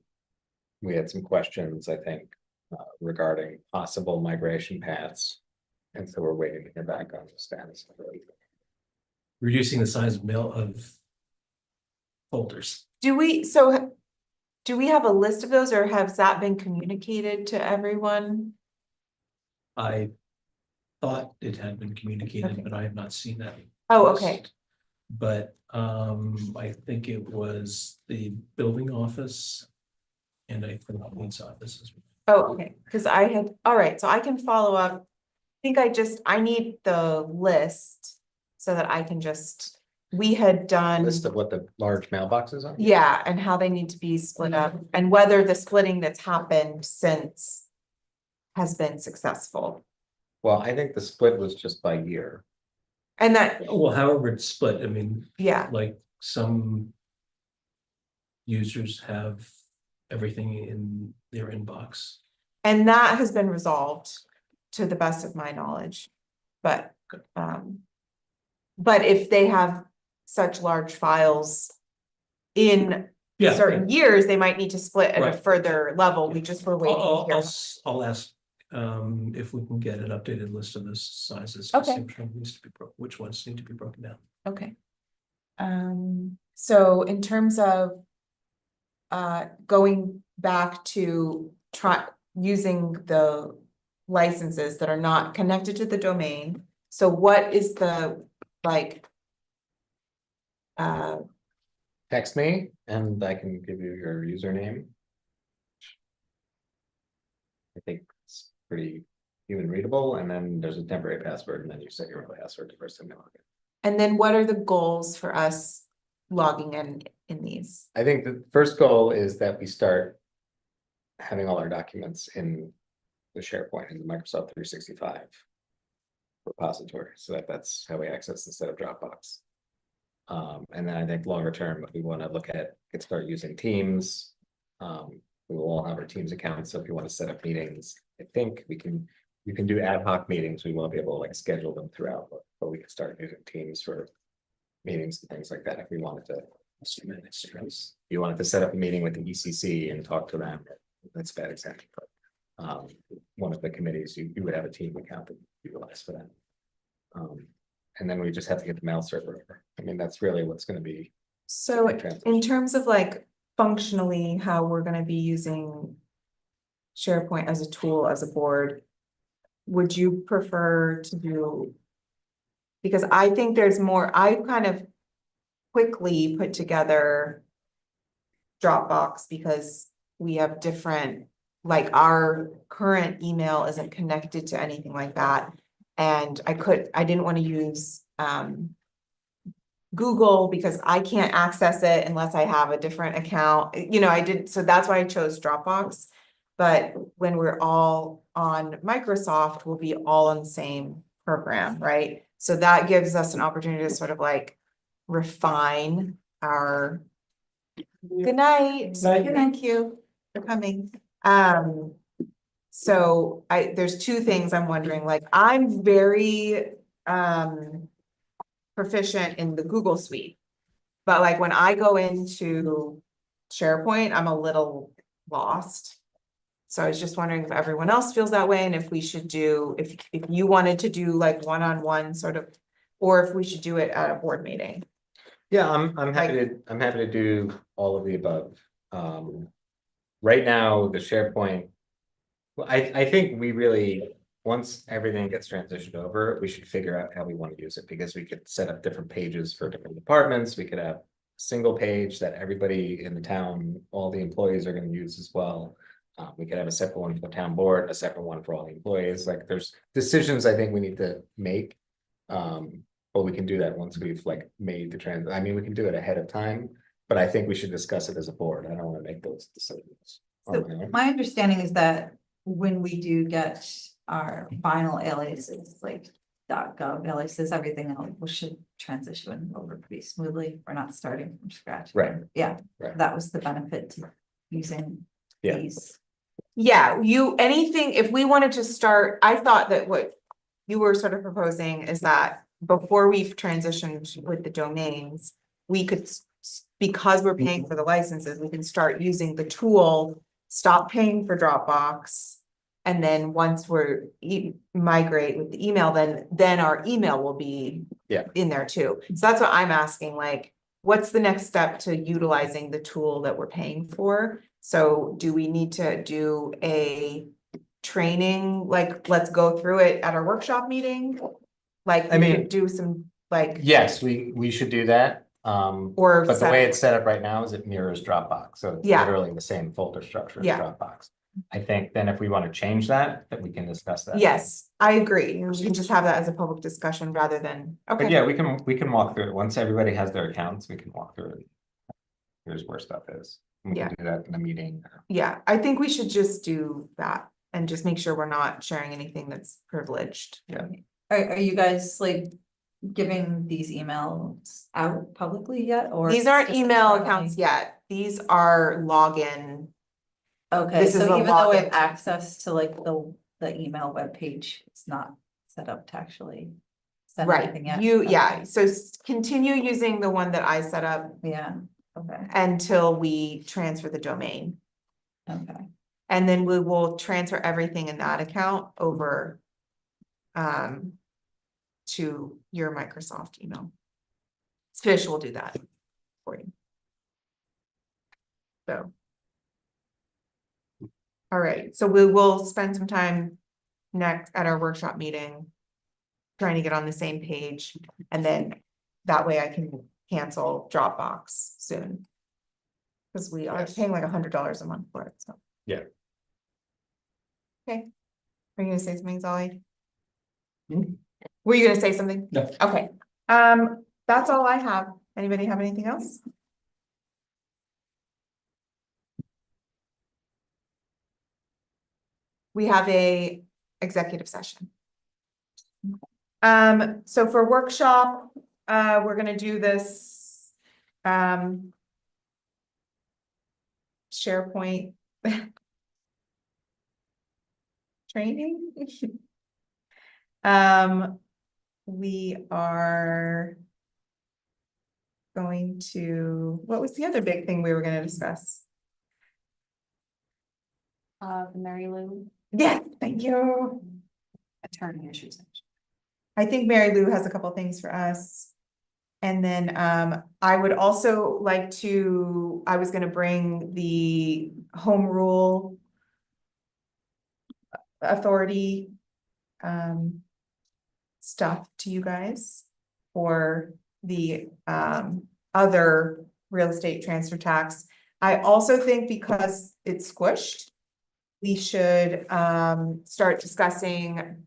we had some questions, I think, regarding possible migration paths. And so we're waiting to hear back on the status of it. Reducing the size of mail of folders. Do we have a list of those, or has that been communicated to everyone? I thought it had been communicated, Okay. but I have not seen that. Oh, okay. list. But I think it was the building office. And I think the police office as well. Oh, okay, because I had, all right, so I can follow up. I think I need the list so that I can just, we had done. List of what the large mailboxes are? Yeah, and how they need to be split up, and whether the splitting that's happened since has been successful. Well, I think the split was just by year. And that, Well, however it's split, I mean, yeah, like some users have everything in their inbox. and that has been resolved to the best of my knowledge. But if they have such large files in Yeah. certain years, they might need to split at a Right. further level. We just were waiting to hear. I'll ask if we can get an updated list of the sizes. Okay. Which ones need to be broken down. Okay. So in terms of going back to using the licenses that are not connected to the domain, so what is the, like, Text me and I can give you your username. I think it's pretty human readable, and then there's a temporary password, and then you set your own password the first time you log in. and then what are the goals for us logging in these? I think the first goal is that we start having all our documents in the SharePoint in the Microsoft 365 repository, so that's how we access instead of Dropbox. And then I think longer term, if we want to look at, start using Teams, we will all have our Teams accounts. So if you want to set up meetings, I think you can do ad hoc meetings. We won't be able to like schedule them throughout, but we can start using Teams for meetings and things like that. If we wanted to, you wanted to set up a meeting with the ECC and talk to them, that's a bad example, but. One of the committees, you would have a team account that you utilize for that. And then we just have to get the mail server over. I mean, that's really what's gonna be. So the transition. in terms of like functionally, how we're gonna be using SharePoint as a tool, as a board, would you prefer to do? Because I think there's more, I kind of quickly put together Dropbox because we have different, like our current email isn't connected to anything like that. And I didn't want to use Google because I can't access it unless I have a different account. You know, so that's why I chose Dropbox. But when we're all on Microsoft, we'll be all on the same program, right? So that gives us an opportunity to sort of like refine our. Good night. Thank you for coming. So there's two things I'm wondering, like, I'm very, proficient in the Google Suite. But like, when I go into SharePoint, I'm a little lost. So I was just wondering if everyone else feels that way, and if we should do, if you wanted to do like one-on-one sort of, or if we should do it at a board meeting. Yeah, I'm happy to do all of the above. Right now, the SharePoint. Well, I think we really, once everything gets transitioned over, we should figure out how we want to use it, because we could set up different pages for different departments. We could have a single page that everybody in the town, all the employees are going to use as well. We could have a separate one for the town board, a separate one for all the employees. Like, there's decisions I think we need to make. But we can do that once we've like made the transition. I mean, we can do it ahead of time, but I think we should discuss it as a board. I don't want to make those decisions. on So my own. my understanding is that when we do get our final aliases, like .gov aliases, everything else, we should transition over pretty smoothly. We're not starting from scratch. Right. Yeah, Right. that was the benefit to using Yeah. these. Yeah, anything, if we wanted to start, I thought that what you were sort of proposing is that before we've transitioned with the domains, we could, because we're paying for the licenses, we can start using the tool, stop paying for Dropbox. And then once we're migrate with the email, then our email will be in there too. So that's what I'm asking, like, what's the next step to utilizing the tool that we're paying for? So do we need to do a training, like, let's go through it at our workshop meeting? Like, I we mean- could do some, like, Yes, we should do that. or. But the set way up- it's set up right now is it mirrors Dropbox, so it's Yeah. literally the same folder structure as Yeah. Dropbox. I think then if we want to change that we can discuss that. Yes, I agree. We can just have that as a public discussion rather than, But okay, yeah, we can walk through it. Once everybody has their accounts, we can walk through it. Here's where stuff is. We Yeah. can do that in a meeting. yeah, I think we should just do that and just make sure we're not sharing anything that's privileged. Yeah. Are you guys like giving these emails out publicly yet, or? These aren't just email internally? accounts yet. These are login. Okay, This is so the even though we have login. access to like the email webpage, it's not set up to actually send Right, anything yet? yeah, Okay. so continue using the one that I set up Yeah, okay, until we transfer the domain. okay. And then we will transfer everything in that account over to your Microsoft email. Fish will do that for you. So. All right, so we will spend some time next at our workshop meeting trying to get on the same page, and then that way I can cancel Dropbox soon. Because we are paying like $100 a month for it, so. Yeah. Okay. Are you gonna say something, Zolly? Hmm? Were you gonna say something? No. Okay, that's all I have. Anybody have anything else? We have a executive session. So for workshop, we're gonna do this, SharePoint training. We are going to, what was the other big thing we were gonna discuss? Mary Lou. Yes, thank you. Attorney issues. I think Mary Lou has a couple things for us. And then I would also like to, I was gonna bring the home rule authority stuff to you guys for the other real estate transfer tax. I also think because it's squished, we should start discussing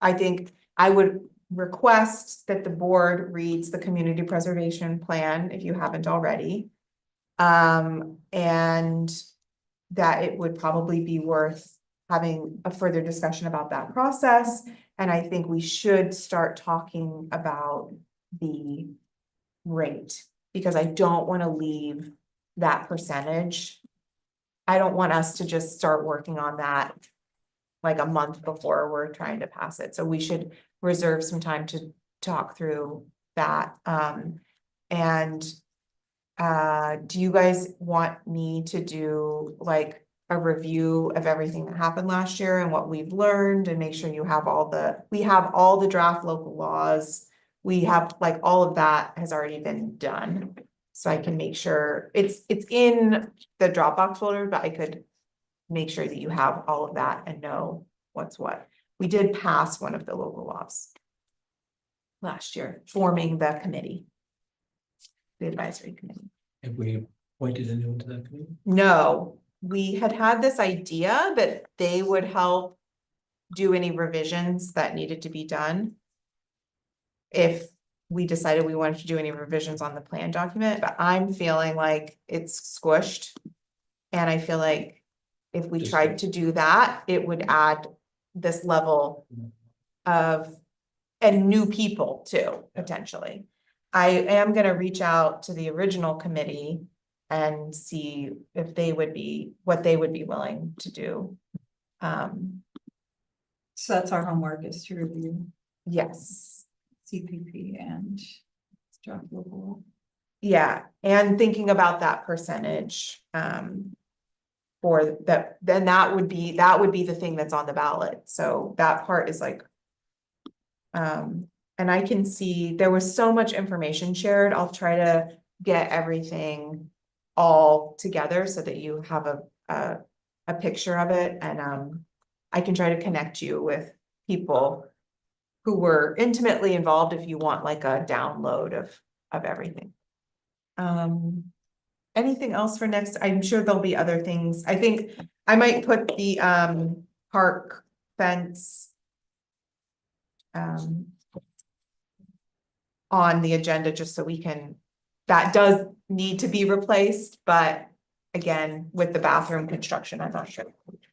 I think I would request that the board reads the community preservation plan if you haven't already. And that it would probably be worth having a further discussion about that process. And I think we should start talking about the rate, because I don't want to leave that percentage. I don't want us to just start working on that like a month before we're trying to pass it. So we should reserve some time to talk through that. Do you guys want me to do like a review of everything that happened last year and what we've learned, and make sure you have we have all the draft local laws. We have like all of that has already been done. So I can make sure it's in the Dropbox folder, but I could make sure that you have all of that and know what's what. We did pass one of the local laws last year, forming the committee, the advisory committee. Have we appointed anyone to that committee? No, we had this idea that they would help do any revisions that needed to be done. If we decided we wanted to do any revisions on the plan document, but I'm feeling like it's squished. And I feel like if we Just tried like- to do that, it would add this level of, and new people too, potentially. I am gonna reach out to the original committee and see if they would be, what they would be willing to do. So that's our homework, is to review Yes, CPP and draft local. yeah, and thinking about that percentage, for that, then that would be the thing that's on the ballot, so that part is like. And I can see, there was so much information shared, I'll try to get everything all together so that you have a picture of it, and I can try to connect you with people who were intimately involved if you want like a download of everything. Anything else for next? I'm sure there'll be other things. I think I might put the park fence on the agenda just so we can, that does need to be replaced, but again, with the bathroom construction, I'm not sure.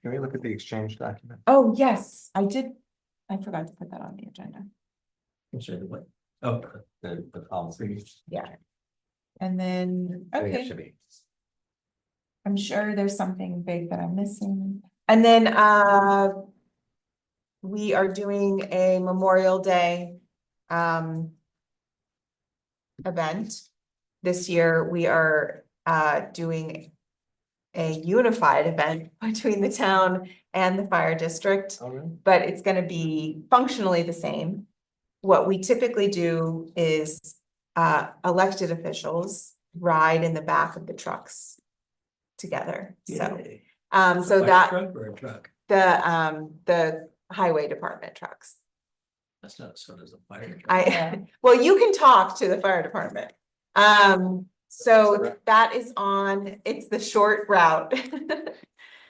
Can we look at the exchange document? Oh, yes, I did. I forgot to put that on the agenda. I'm sorry, the what? Oh, The policy. Yeah. And then, I think it okay, should be. I'm sure there's something big that I'm missing. And then, we are doing a Memorial Day, event. This year, we are, doing a unified event between the town and the fire district. Oh, really? But it's gonna be functionally the same. What we typically do is elected officials ride in the back of the trucks together. So yay. so Fire that truck or a truck? the highway department trucks. That's not so does a fire truck. I, well, you can talk to the fire department. So that is on, it's the short route.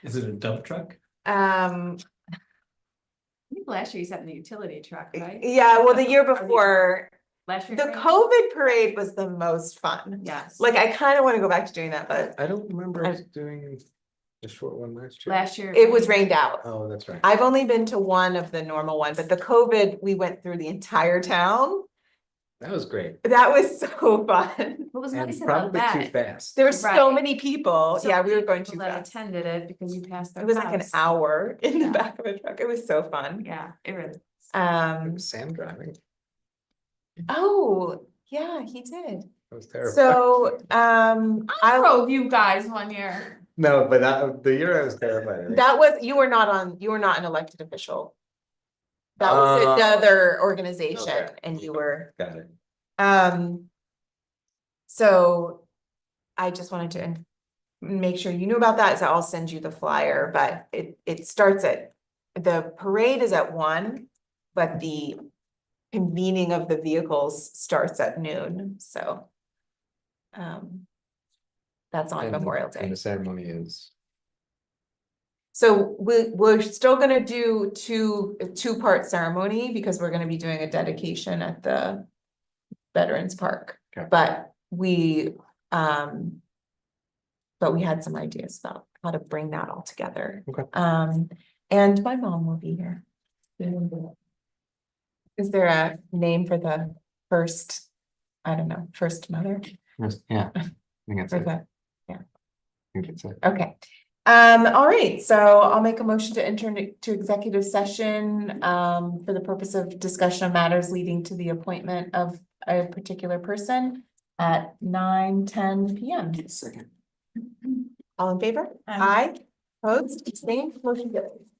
Is it a dump truck? Um, I think last year you sat in the utility truck, right? yeah, well, the year before, Last year. the right? COVID parade was the most fun. Yes. Like, I kind of want to go back to doing that, but I don't remember I- us doing the short one last year. Last year. it was rained out. Oh, that's right. I've only been to one of the normal ones, but the COVID, we went through the entire town. That was great. That was so fun. What was And nice about probably too that? fast. There were so Right. many people. so Yeah, we were many going people too that fast. Attended it because you passed their It was like an house. hour in the Yeah. back of a truck. It was so fun. Yeah, it really. Sam driving. Oh, yeah, he did. That was terrible. So, I drove you guys one year. No, but the year I was terrified. That was, you were not an elected official. That was the other organization okay. and you were, Got it. so I just wanted to make sure you knew about that, so I'll send you the flyer, but it starts the parade is at 1, but the convening of the vehicles starts at noon, so. That's on Memorial Day. And the ceremony is. So we're still gonna do a two-part ceremony because we're gonna be doing a dedication at the Veterans Park. Okay. But we had some ideas about how to bring that all together. Okay. And my mom will be here. Is there a name for the first, I don't know, first mother? Yeah, I think that's Or it. the- I think it's it. Okay, all right, so I'll make a motion to enter into executive session for the purpose of discussion of matters leading to the appointment of a particular person at 9:10 PM. Second. All in favor? Aye. Opposed, abstained, motion carries.